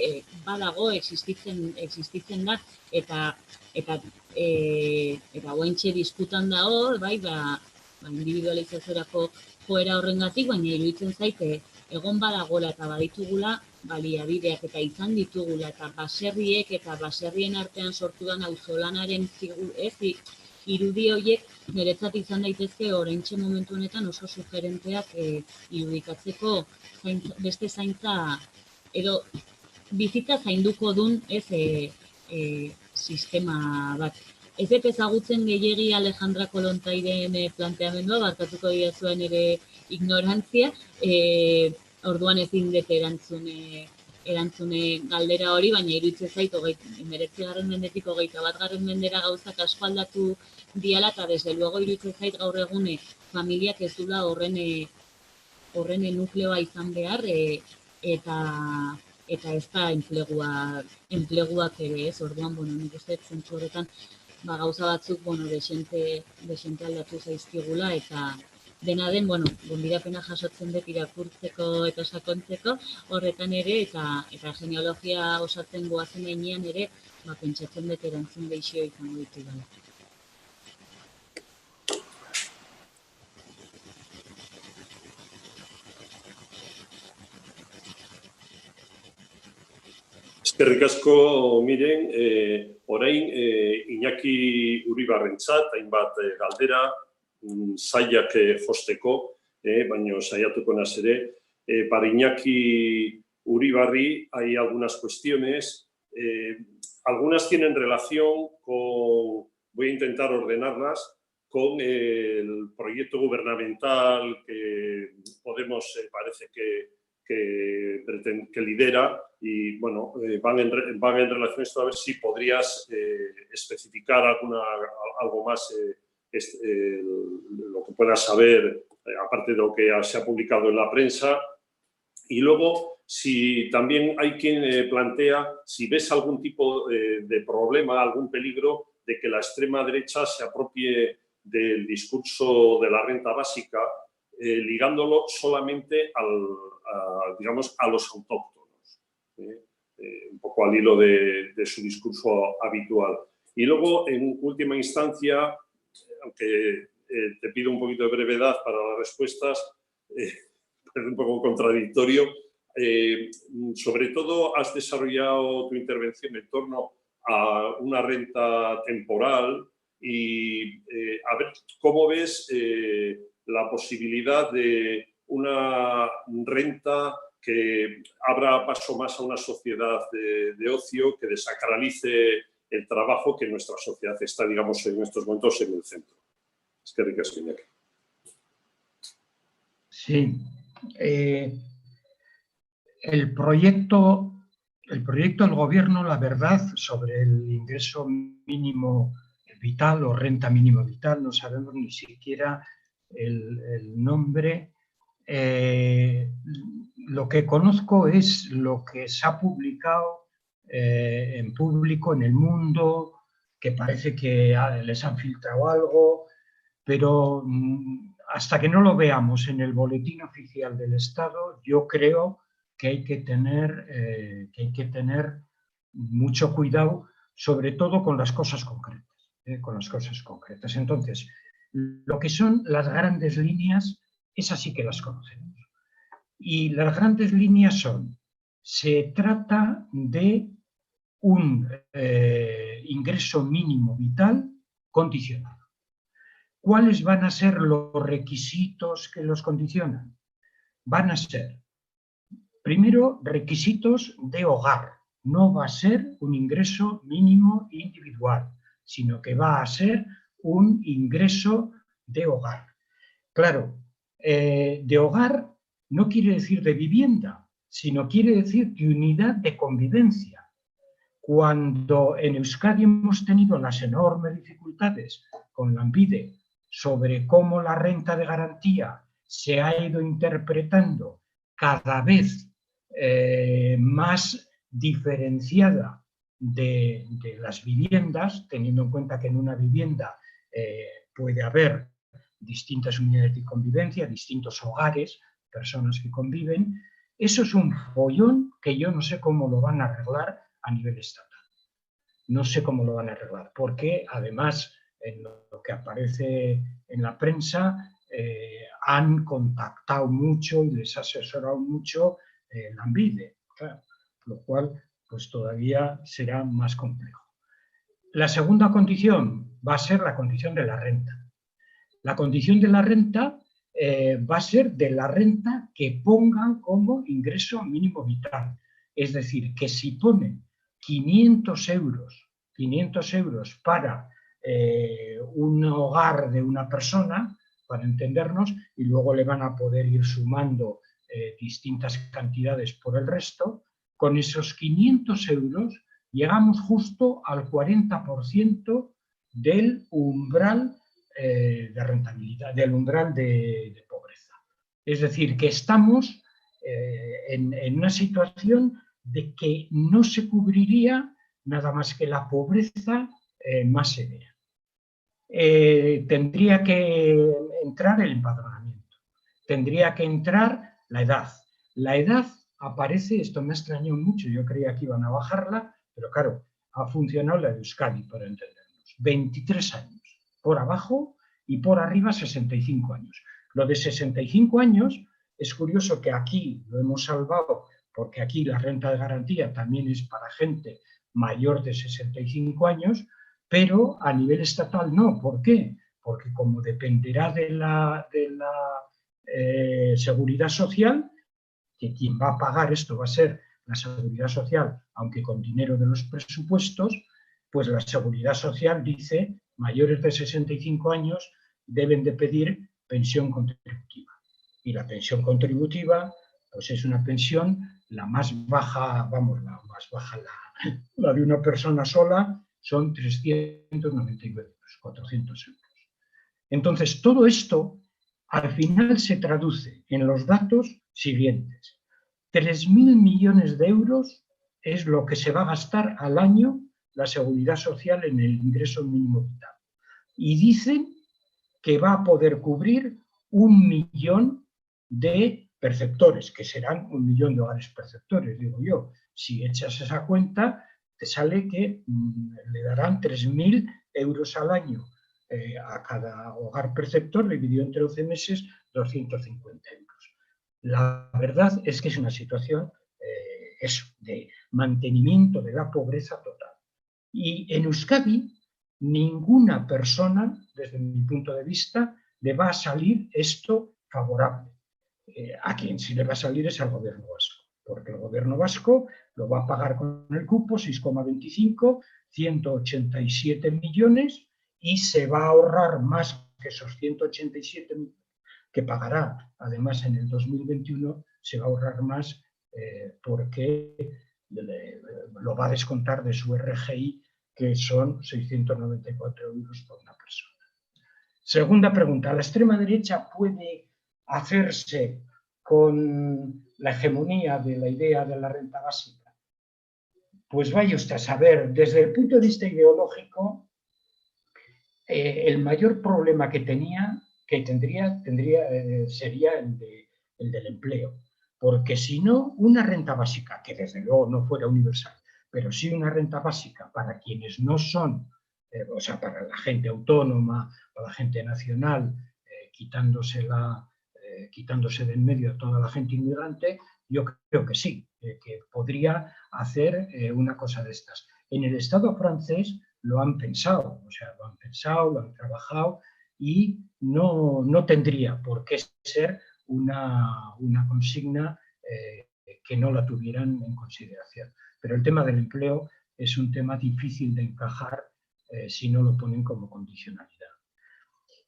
badago, existitzen da, eta guaintxe diskutan da hor, bai, individualizaziorako joera horrengatik, baina iruditzen zaite egon badagola eta baditugula baliabideak eta izan ditugula eta baserriek eta baserrien artean sortu den auzolanaren irudi horiek niretzat izan daitezke oraintxe momentu honetan oso sugerenteak irudikatzeko beste zaintza edo bizitza zainduko dun sistema bat. Ez dut ezagutzen gehiegi Alejandra Kolontairen planteamendua, barkatuko didazuen ere ignorantzia, orduan ezin dut erantzune galdera hori, baina iruditzen zait 19. mendetik 21. mendera gauzak asko aldatu diala, eta desde luego iruditzen zait gaur egune familiak ez dula horren nukleoa izan behar, eta ez da enpleguak ere ez, orduan, nik uste zentzu horretan gauza batzuk, desente aldatu zaizkigula, eta dena den, gonbidapena jasotzen dut irakurtzeko eta sakontzeko horretan ere, eta genealogia osatzen goazen heinean ere, pentsatzen dut erantzun gehixio izango ditu dela. Eskerrik asko, Miren, orain Iñaki Uribarrentzat, hainbat galdera, zailak josteko, baina saiatuko naz ere. Para Iñaki Uribarri hay algunas cuestiones, algunas tienen relación con, voy a intentar ordenarlas, con el proyecto gubernamental que Podemos parece que lidera y van en relación a esto, a ver si podrías especificar algo más lo que puedas saber, aparte de lo que se ha publicado en la prensa. Y luego, si también hay quien plantea, si ves algún tipo de problema, algún peligro de que la extrema derecha se apropie del discurso de la renta básica, ligándolo solamente a los autóctonos, un poco al hilo de su discurso habitual. Y luego, en última instancia, aunque te pido un poquito de brevedad para las respuestas, es un poco contradictorio, sobre todo has desarrollado tu intervención en torno a una renta temporal y a ver cómo ves la posibilidad de una renta que abra paso más a una sociedad de ocio, que desacralice el trabajo, que nuestra sociedad está, digamos, en estos momentos en el centro. Es que ricas, Iñaki. Sí. El proyecto del gobierno, la verdad, sobre el ingreso mínimo vital o renta mínima vital, no sabemos ni siquiera el nombre. Lo que conozco es lo que se ha publicado en público, en el mundo, que parece que les han filtrado algo, pero hasta que no lo veamos en el boletín oficial del Estado, yo creo que hay que tener mucho cuidado, sobre todo con las cosas concretas. Entonces, lo que son las grandes líneas, esas sí que las conocemos. Y las grandes líneas son, se trata de un ingreso mínimo vital condicionado. ¿Cuáles van a ser los requisitos que los condicionan? Van a ser, Primero, requisitos de hogar. No va a ser un ingreso mínimo individual, sino que va a ser un ingreso de hogar. Claro, de hogar no quiere decir de vivienda, sino quiere decir de unidad de convivencia. Cuando en Euskadi hemos tenido las enormes dificultades con Lanbide sobre cómo la renta de garantía se ha ido interpretando cada vez más diferenciada de las viviendas, teniendo en cuenta que en una vivienda puede haber distintas unidades de convivencia, distintos hogares, personas que conviven. Eso es un follón que yo no sé cómo lo van a arreglar a nivel estatal. No sé cómo lo van a arreglar, porque además en lo que aparece en la prensa han contactado mucho y les ha asesorado mucho Lanbide, claro, lo cual pues todavía será más complejo. La segunda condición va a ser la condición de la renta. La condición de la renta va a ser de la renta que pongan como ingreso mínimo vital. Es decir, que si ponen 500 euros para un hogar de una persona, para entendernos, y luego le van a poder ir sumando distintas cantidades por el resto, con esos 500 euros llegamos justo al 40% del umbral de rentabilidad, del umbral de pobreza. Es decir, que estamos en una situación de que no se cubriría nada más que la pobreza más severa. Tendría que entrar el empadronamiento, tendría que entrar la edad. La edad aparece, esto me extrañó mucho, yo creía que iban a bajarla, pero claro, ha funcionado la de Euskadi, para entendernos. 23 años por abajo y por arriba 65 años. Lo de 65 años es curioso que aquí lo hemos salvado porque aquí la renta de garantía también es para gente mayor de 65 años, pero a nivel estatal no. ¿Por qué? Porque como dependerá de la seguridad social, que quien va a pagar esto va a ser la seguridad social, aunque con dinero de los presupuestos, pues la seguridad social dice mayores de 65 años deben de pedir pensión contributiva. Y la pensión contributiva pues es una pensión la más baja, vamos, la más baja, la de una persona sola son 399 euros, 400 euros. Entonces, todo esto al final se traduce en los datos siguientes. 3.000 millones de euros es lo que se va a gastar al año la seguridad social en el ingreso mínimo vital. Y dicen que va a poder cubrir 1 millón de perceptores, que serán 1 millón de hogares perceptores, digo yo. Si echas esa cuenta, te sale que le darán 3.000 euros al año a cada hogar perceptor, dividido entre 12 meses, 250 euros. La verdad es que es una situación de mantenimiento de la pobreza total. Y en Euskadi, ninguna persona, desde mi punto de vista, le va a salir esto favorable. A quien sí le va a salir es al gobierno vasco, porque el gobierno vasco lo va a pagar con el cupo 6,25, 187 millones, y se va a ahorrar más que esos 187 millones que pagará. Además, en el 2021 se va a ahorrar más porque lo va a descontar de su RGI, que son 694 euros por una persona. Segunda pregunta, ¿la extrema derecha puede hacerse con la hegemonía de la idea de la renta básica? Pues vaya usted a saber, desde el punto de vista ideológico, el mayor problema que tendría sería el del empleo. Porque si no, una renta básica, que desde luego no fuera universal, pero sí una renta básica para quienes no son, o sea, para la gente autónoma, para la gente nacional, quitándose de en medio a toda la gente inmigrante, yo creo que sí, que podría hacer una cosa de estas. En el Estado francés lo han pensado, lo han trabajado y no tendría por qué ser una consigna que no la tuvieran en consideración. Pero el tema del empleo es un tema difícil de encajar si no lo ponen como condicionalidad.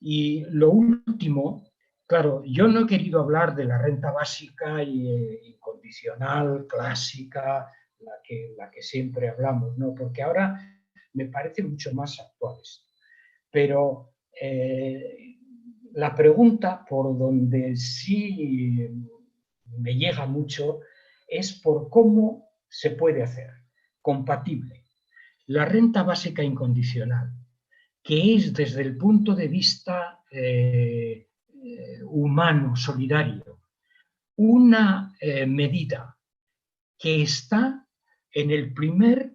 Y lo último, claro, yo no he querido hablar de la renta básica incondicional, clásica, la que siempre hablamos, ¿no? Porque ahora me parece mucho más actual esto. Pero la pregunta por donde sí me llega mucho es por cómo se puede hacer compatible la renta básica incondicional, que es desde el punto de vista humano, solidario, una medida que está en el primer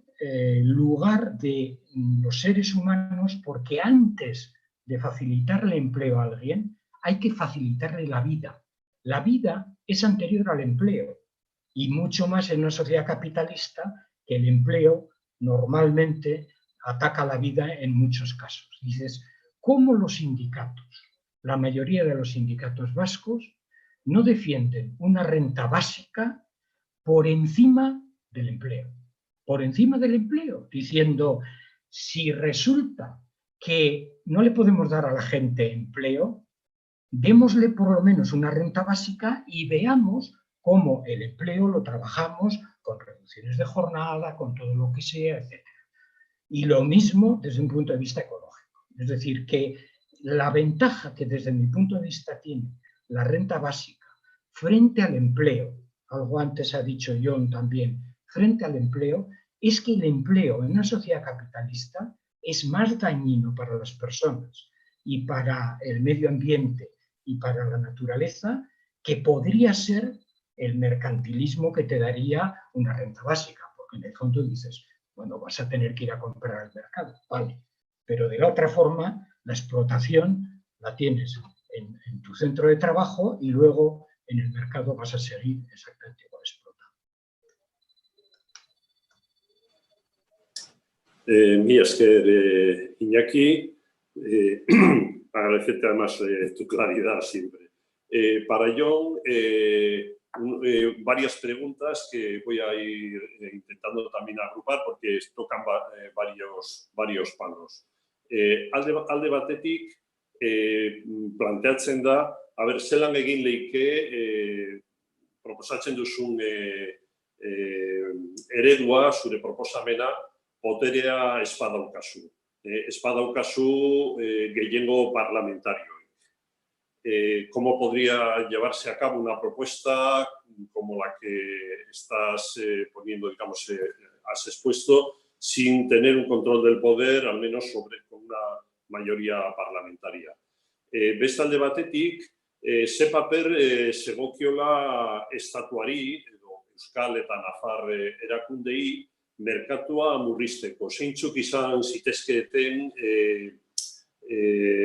lugar de los seres humanos, porque antes de facilitarle empleo a alguien, hay que facilitarle la vida. La vida es anterior al empleo, y mucho más en una sociedad capitalista, que el empleo normalmente ataca la vida en muchos casos. Dices, ¿cómo los sindicatos, la mayoría de los sindicatos vascos, no defienden una renta básica por encima del empleo? Por encima del empleo, diciendo, si resulta que no le podemos dar a la gente empleo, démosle por lo menos una renta básica y veamos cómo el empleo lo trabajamos con reducciones de jornada, con todo lo que sea, etc. Y lo mismo desde un punto de vista ecológico. Es decir, que la ventaja que desde mi punto de vista tiene la renta básica frente al empleo, algo antes ha dicho John también, frente al empleo, es que el empleo en una sociedad capitalista es más dañino para las personas y para el medio ambiente y para la naturaleza que podría ser el mercantilismo que te daría una renta básica, porque en el fondo dices, bueno, vas a tener que ir a comprar al mercado, vale, pero de la otra forma la explotación la tienes en tu centro de trabajo y luego en el mercado vas a seguir exactamente igual explotado. Mila esker, Iñaki, agradecerte además tu claridad siempre. Para John, varias preguntas que voy a ir intentando también agrupar porque tocan varios palos. Alde batetik, planteatzen da, zelan egin leike proposatzen duzun eredua, zure proposamena, boterea ez badaukazu. Ez badaukazu gehiengo parlamentario. ¿Cómo podría llevarse a cabo una propuesta como la que estás poniendo, digamos, has expuesto, sin tener un control del poder, al menos con una mayoría parlamentaria? Beste alde batetik, ze paper zegokiola estatuari, edo Euskal eta Nafar erakundei, merkatua murrizteko. Zeintzuk izan zitezketen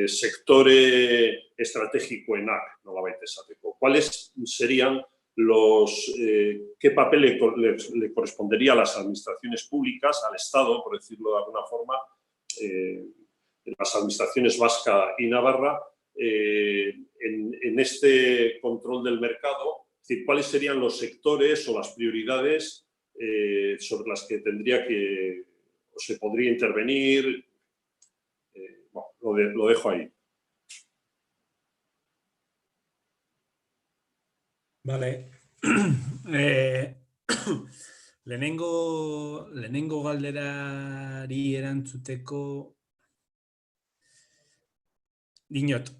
sektore estrategikoenak, nolabait esateko. ¿Cuáles serían qué papel le correspondería a las administraciones públicas, al Estado, por decirlo de alguna forma, las administraciones vasca y navarra, en este control del mercado? Es decir, ¿cuáles serían los sectores o las prioridades sobre las que tendría que o se podría intervenir? Bueno, lo dejo ahí. Vale. Lehenengo galderari erantzuteko dinot,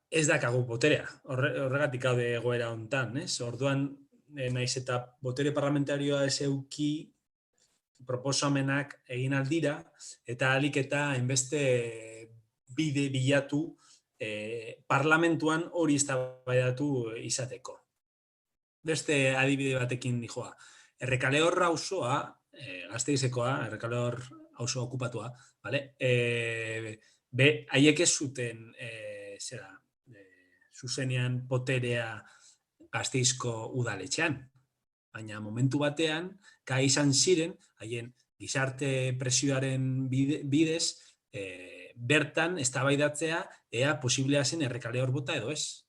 ez dakagu boterea, horregatik gaude egoera hontan, ez? Orduan, naiz eta botere parlamentarioa ez eduki, proposamenak egin aldira, eta ahalik eta hainbeste bide bilatu parlamentuan hori eztabaidatu izateko. Beste adibide batekin dijoa. Errekalehor auzoa, Gasteizekoa, Errekalehor auzo okupatua, haiek ez zuten zuzenean boterea Gasteizko udaletxean. Baina momentu batean, gai izan ziren, haien gizarte presioaren bidez, bertan eztabaidatzea ea posiblea zen Errekalehor bota edo ez.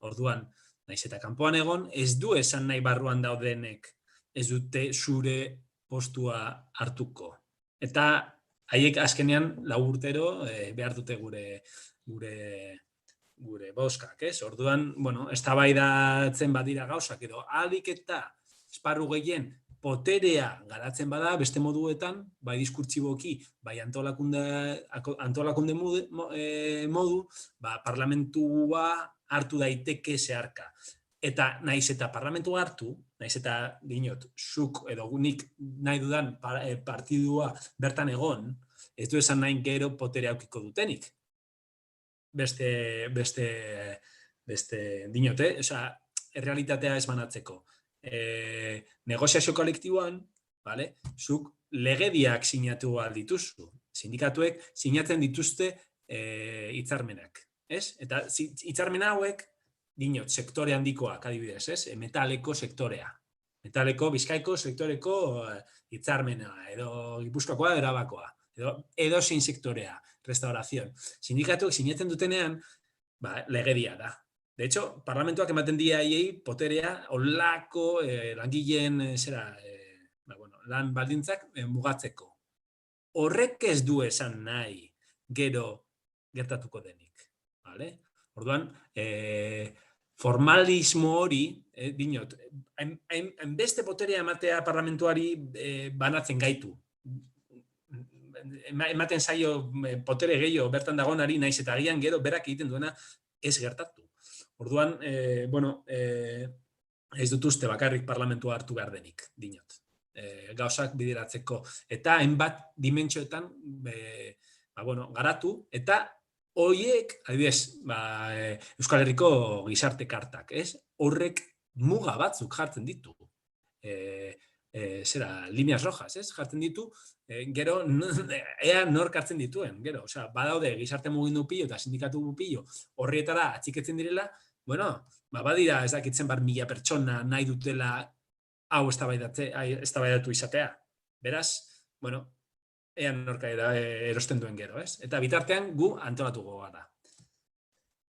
Orduan, naiz eta kanpoan egon, ez du esan nahi barruan daudenek ez dute zure postua hartuko. Eta haiek azkenean 4 urtero behar dute gure bozkak, ez? Orduan, bueno, eztabaidatzen badira gauzak edo ahalik eta esparru gehien poterea garatzen bada beste moduetan, bai diskurtsiboki, bai antolakunde modu, parlamentua hartu daiteke zeharka. Eta naiz eta parlamentua hartu, naiz eta dinot, zuk edo nik nahi dudan partidua bertan egon, ez du esan nahi gero poterea aukiko dutenik. Beste dinote, errealitatea ez banatzeko. Negoziazio kolektiboan, zuk legediak sinatu aldituzu. Sindikatuek sinatzen dituzte hitzarmenak. Eta hitzarmen hauek, dinot, sektore handikoak adibidez, metaleko sektorea. Metaleko, Bizkaiko sektoreko hitzarmena, edo Gipuzkoakoa, Arabakoa, edo zein sektorea, restaurazioan. Sindikatuek sinatzen dutenean, legedia da. De hecho, parlamentuak ematen diaiei poterea olako langileen lan baldintzak mugatzeko. Horrek ez du esan nahi gero gertatuko denik. Orduan, formalismo hori, dinot, hainbeste poterea ematea parlamentuari banatzen gaitu. Ematen zaio potere gehiago bertan dagoenari naiz eta agian gero berak egiten duena ez gertatu. Orduan, ez dut uste bakarrik parlamentua hartu behar denik, dinot. Gauzak bideratzeko. Eta hainbat dimentsioetan garatu, eta horiek, adibidez, Euskal Herriko gizarte kartak, horrek muga batzuk jartzen ditu. Líneas rojas, jartzen ditu, gero, ea nork hartzen dituen, gero, badaude gizarte mugindu pilo eta sindikatu pilo horrietara atxiketzen direla, badira ez dakitzen 1000 pertsona nahi dutela hau eztabaidatu izatea. Beraz, ea norka erosten duen gero, ez? Eta bitartean gu antolatuko gara.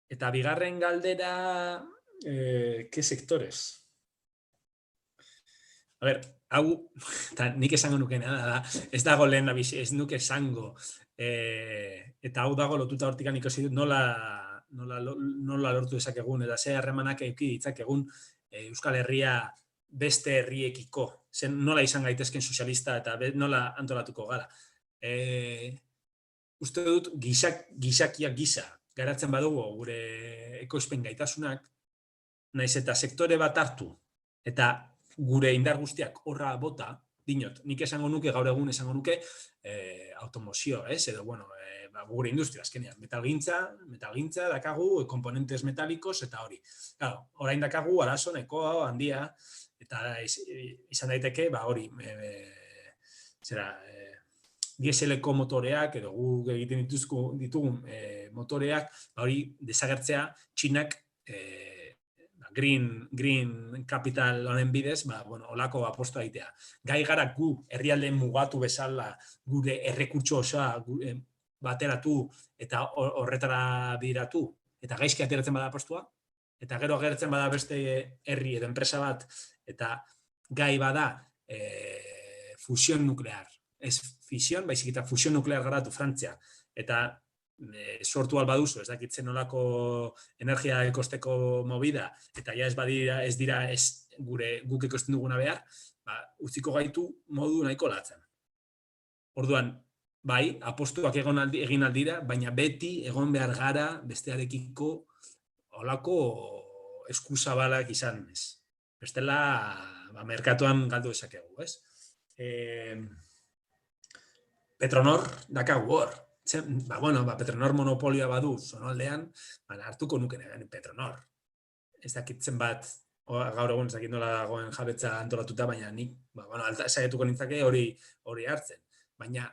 Eta bigarren galdera, ¿qué sectores? A ver, hau, eta nik esango nukena da, ez dago lehen nabiz, ez nuke esango, eta hau dago lotuta hortikan ikusi dut nola lortu dezakegun, eta ze harremanak eduki ditzakegun Euskal Herria beste herriekiko, nola izan gaitezken sozialista eta nola antolatuko gara. Uste dut gizakiak gisa garatzen badugu gure ekoizpen gaitasunak, naiz eta sektore bat hartu eta gure indar guztiak horra bota, dinot, nik esango nuke, gaur egun esango nuke automozio, edo, gure industria, azkenean, metalgintza, dakagu, komponentes metalikos, eta hori. Orain dakagu, arazo, neko, handia, eta izan daiteke, hori, dieseleko motoreak, edo guk egiten ditugun motoreak, hori desagertzea, Txinak green capital honen bidez, olako aposto egitea. Gai gara gu herrialde mugatu bezala gure errekurtso osoa bateratu eta horretara bideratu, eta gaizki ateratzen bada postua, eta gero agertzen bada beste herri edo enpresa bat, eta gai bada fusion nuklear. Ez fision, baizik eta fusion nuklear garatu Frantzia, eta sortu albaduzu, ez dakitzen nolako energia ekosteko movida, eta ja ez dira guk ekoizten duguna behar, utziko gaitu modu nahiko latzen. Orduan, bai, apostuak egin aldira, baina beti egon behar gara bestearekiko olako eskuzabalak izan, ez. Bestela, merkatuan galdu dezakegu, ez. Petronor dakagu hor. Petronor monopolioa badu zonaldean, hartuko nuken Petronor. Ez dakitzen bat, gaur egun ez dakit nola dagoen jabetza antolatuta, baina nik, saietuko nintzake hori hartzen. Baina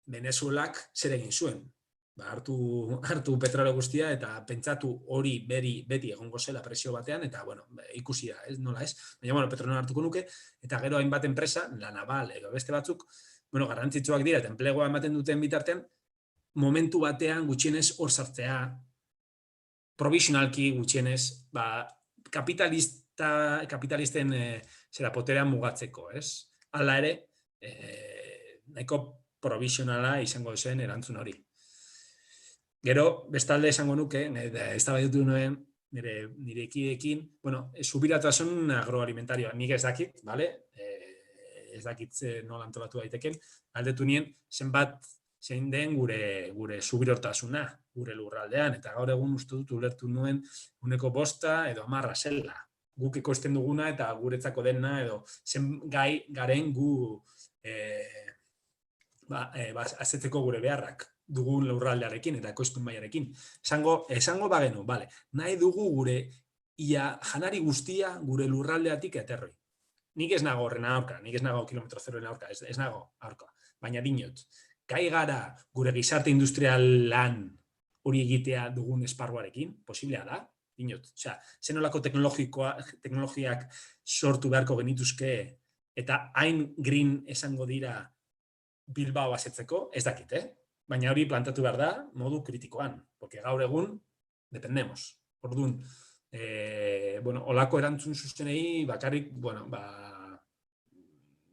Venezuelak zer egin zuen. Hartu petrolio guztia eta pentsatu hori beti egongo zela presio batean, eta ikusi da, nola ez. Baina Petronor hartuko nuke, eta gero hainbat enpresa, La Naval edo beste batzuk, garrantzitsuak dira, eta enplegua ematen duten bitartean, momentu batean gutxienez hor sartzea, provisionalki gutxienez, kapitalisten poterea mugatzeko, ez? Hala ere, nahiko provisionala izango zen erantzun hori. Gero, bestalde esango nuke, eztabaidatu nuen nire ekideekin, subiratasun agroalimentarioa, nik ez dakit, ez dakit nola antolatu daiteken, aldetu nien zein den gure subirortasuna, gure lurraldean, eta gaur egun uste dut ulertu nuen 5% edo 10% zela. Guk ekoizten duguna eta guretzako dena, edo zen gai garen gu azetzeko gure beharrak dugun lurraldearekin eta ekoizpen mailarekin. Esango bagenu, nahi dugu gure janari guztia gure lurraldeatik eterroi. Nik ez nago horren aurka, nik ez nago kilometro zeroen aurka, ez nago aurka, baina dinot. Gai gara gure gizarte industrial lan hori egitea dugun esparruarekin, posiblea da, dinot. Osea, zenolako teknologiak sortu beharko genituzke eta hain green esango dira Bilbao asetzeko, ez dakit, baina hori plantatu behar da modu kritikoan, porque gaur egun dependemos. Orduan, olako erantzun zuzenei bakarrik,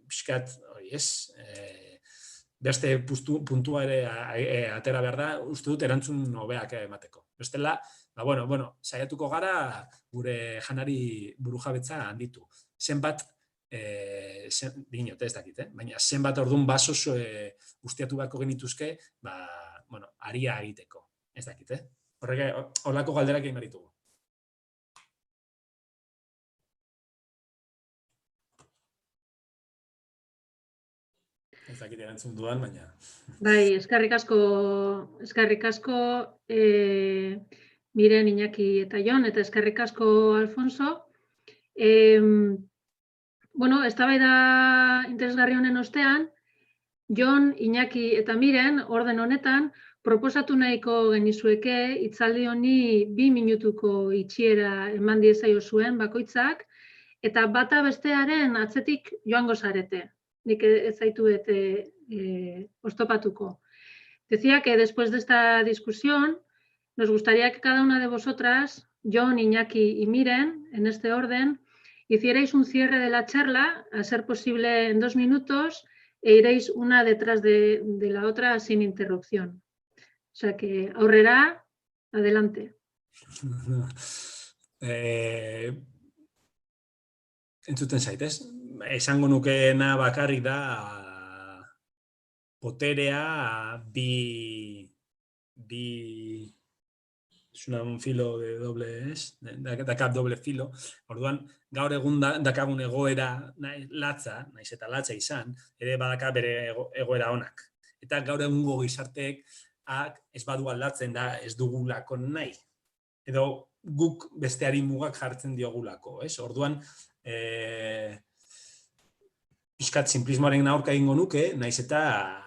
pixkat, beste puntua ere atera behar da, uste dut erantzun hobeak emateko. Bestela, saiatuko gara gure janari burujabetza handitu. Zenbat, dinot, ez dakit, baina zenbat orduan baso ustiatu beharko genituzke, aria egiteko, ez dakit, horreko galderak egin baritugu. Ez dakit erantzun duan, baina... Bai, eskerrik asko Miren, Iñaki eta Jon, eta eskerrik asko Alfonso. Eztabaida interesgarri honen ostean, Jon, Iñaki eta Miren, orden honetan, proposatu nahiko genizueke hitzaldi honi 2 minutuko itxiera eman diezaio zuen bakoitzak, eta bata bestearen atzetik joango zarete. Nik ez zaituet oztopatuko. Decía que después de esta discusión nos gustaría que cada una de vosotras, Jon, Iñaki y Miren, en este orden, hicierais un cierre de la charla, a ser posible en 2 minutos, e iréis una detrás de la otra sin interrupción. O sea que, Aurrera, adelante. Entzuten zaitez? Esango nukeena bakarrik da poterea es un filo de doble dakar doble filo. Orduan, gaur egun dakagun egoera latza, naiz eta latza izan, ere badaka bere egoera onak. Eta gaur egungo gizarteek ez badu aldatzen da ez dugulako nahi. Edo guk besteari mugak jartzen diogulako. Orduan, pixkat sinplismoaren aurka egingo nuke, naiz eta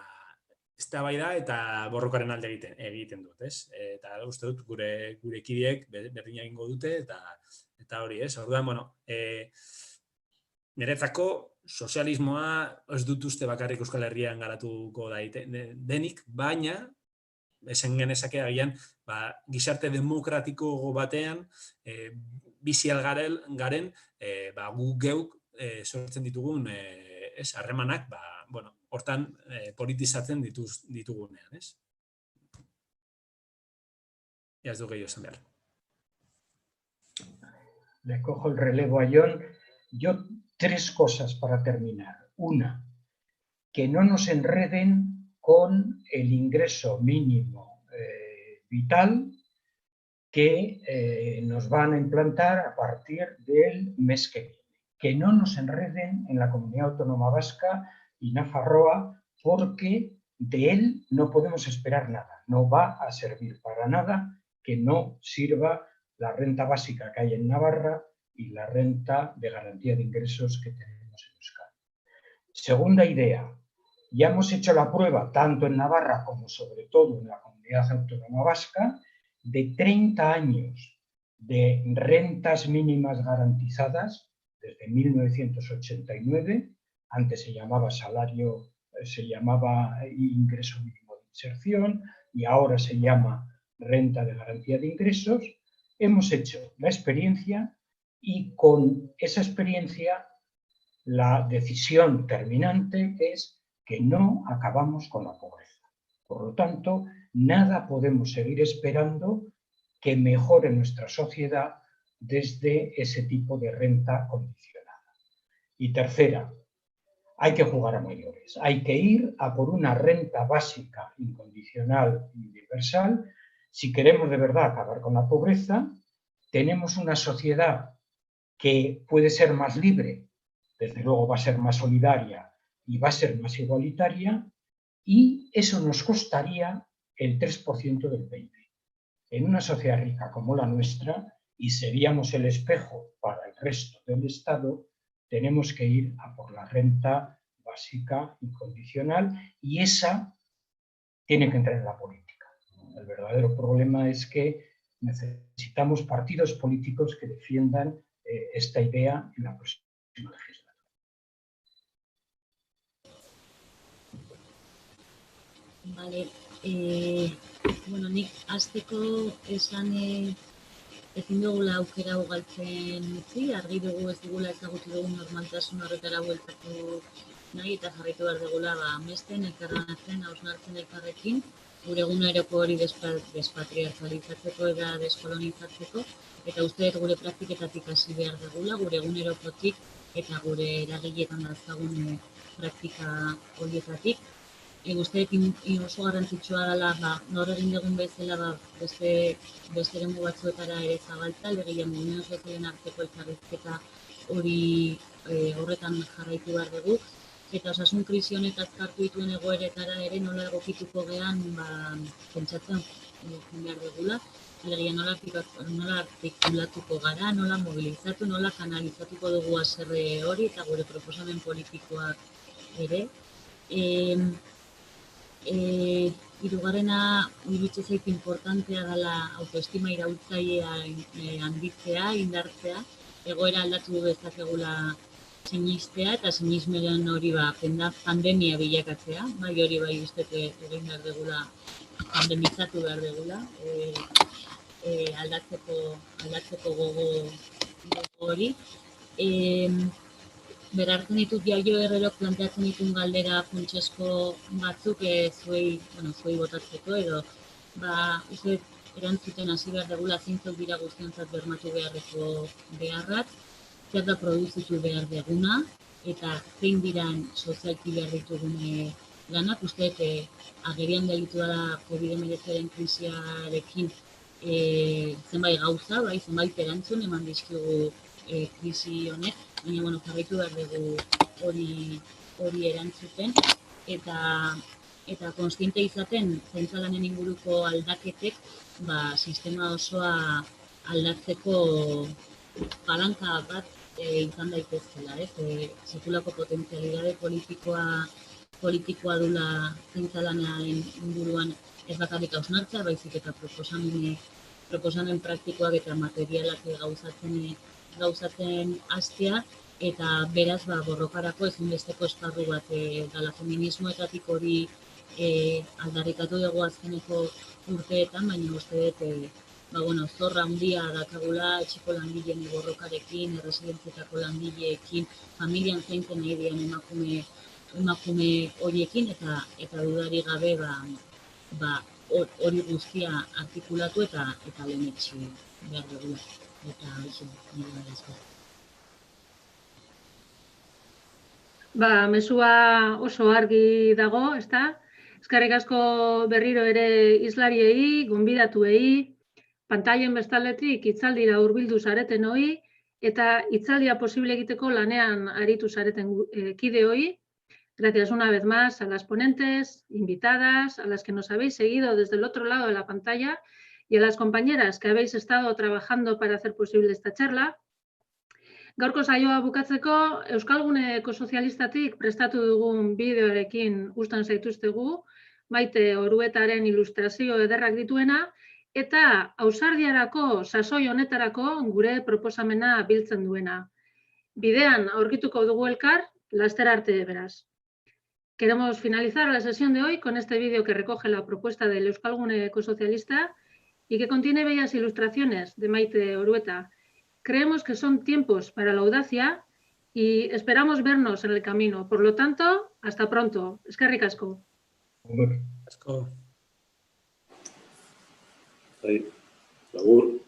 eztabaida eta borrokaren alde egiten dut, Eta uste dut gure kideek berdina egingo dute eta hori, Orduan, niretzako sozialismoa ez dut uste bakarrik Euskal Herrian garatuko denik, baina esan genezake agian gizarte demokratiko batean bizi garen gu geuk sortzen ditugun harremanak hortan politizatzen ditugunean, Ya ez du gehiago esan behar. Le cojo el relevo a Jon. Yo 3 cosas para terminar. Una, que no nos enreden con el ingreso mínimo vital que nos van a implantar a partir del mes que viene. Que no nos enreden en la Comunidad Autónoma Vasca y Nafarroa, porque de él no podemos esperar nada. No va a servir para nada que no sirva la renta básica que hay en Navarra y la renta de garantía de ingresos que tenemos en Euskadi. Segunda idea, ya hemos hecho la prueba, tanto en Navarra como sobre todo en la Comunidad Autónoma Vasca, de 30 años de rentas mínimas garantizadas desde 1989, antes se llamaba ingreso mínimo de inserción y ahora se llama renta de garantía de ingresos. Hemos hecho la experiencia y con esa experiencia la decisión terminante es que no acabamos con la pobreza. Por lo tanto, nada podemos seguir esperando que mejore nuestra sociedad desde ese tipo de renta condicionada. Y tercera, hay que jugar a mayores. Hay que ir a por una renta básica, incondicional y universal. Si queremos de verdad acabar con la pobreza, tenemos una sociedad que puede ser más libre, desde luego va a ser más solidaria y va a ser más igualitaria, y eso nos costaría el 3% del PIB. En una sociedad rica como la nuestra, y seríamos el espejo para el resto del Estado, tenemos que ir a por la renta básica incondicional, y esa tiene que entrar en la política. El verdadero problema es que necesitamos partidos políticos que defiendan esta idea en la próxima legislatura. Vale, bueno, nik hasteko esan ezin dugula aukera ugaltzen utzi, argi dugu ez dugula ezagutu dugu normaltasun horretara bueltatu nahi eta jarraitu behar dugula amesten, elkarlanatzen, hausnartzen elkarrekin, gure eguneroko hori despatriarkalizatzeko eta deskolonizatzeko, eta uste dut gure praktiketatik hasi behar dugula, gure egunerokotik eta gure eragiletan dauzkagun praktika horietatik. Uste dut oso garrantzitsua dela, nor egin dugun bezala beste eremu batzuetara ere zabaltza, alegia mugimendu sozialen arteko elkarrizketa hori horretan jarraitu behar dugu, eta osasun krisi honek azkartu dituen egoeretara ere nola egokituko gean pentsatzen behar dugula, alegia nola artikulatuko gara, nola mobilizatu, nola kanalizatuko dugu haserre hori eta gure proposamen politikoak ere. Hirugarrena, iruditzen zait importantea dela autoestima iraultzailea handitzea, indartzea, egoera aldatu dezakegula sinistea eta sinismeren hori pandemia bilakatzea, bai hori bai uste egin behar dugula, pandemizatu behar dugula, aldatzeko gogo hori. Berartzen ditut Jaio Herrerok planteatzen dituen galdera funtsezko batzuk zuei botatzeko edo uste erantzuten hasi behar dugula zeintzuk dira guztiontzat bermatu beharreko beharrak, zer da produzitu behar duguna eta zein diran sozialki behar ditugun lanak. Uste agerian gelditu da COVID-19 krisiarekin zenbait gauza, zenbait erantzun eman dizkigu krisi honek, baina jarraitu behar dugu hori erantzuten eta konstiente izaten zaintzalanen inguruko aldaketek sistema osoa aldatzeko palanka bat izan daitezkela, sekulako potentzialidade politikoa dula zaintzalanaren inguruan ez bakarrik hausnartzea, baizik eta proposamen praktikoak eta materialak gauzatzen hastea, eta beraz borrokarako ezinbesteko esparru bat dela feminismoetatik hori aldarrikatu dugu azkeneko urteetan, baina uste dut zorra handia dakagula etxeko langileen borrokarekin, erresidentzietako langileekin, familian zaintzen nahi dian emakume horiekin, eta dudari gabe hori guztia artikulatu eta lehenetsi behar dugula. Eta hori nire ezbera. Mesua oso argi dago, ezta? Eskerrik asko berriro ere hizlariei, gonbidatuei, pantailen bestaldetik hitzaldira hurbildu zareten hori, eta hitzaldia posible egiteko lanean aritu zareten kideoi. Gracias una vez más a las ponentes, invitadas, a las que nos habéis seguido desde el otro lado de la pantalla y a las compañeras que habéis estado trabajando para hacer posible esta charla. Gaurko saioa bukatzeko, Euskalgune Ekosozialistatik prestatu dugun bideoarekin uzten zaituztegu, Maite Oruetaren ilustrazio ederrak dituena, eta ausardiarako sasoi honetarako gure proposamena biltzen duena. Bidean aurkituko dugu elkar, laster arte beraz. Queremos finalizar la sesión de hoy con este vídeo que recoge la propuesta del Euskalgune Ekosocialista y que contiene bellas ilustraciones de Maite Orueta. creemos que son tiempos para la audacia y esperamos vernos en el camino. Por lo tanto, hasta pronto. Eskerrik asko. Asko. Ahí. Agur.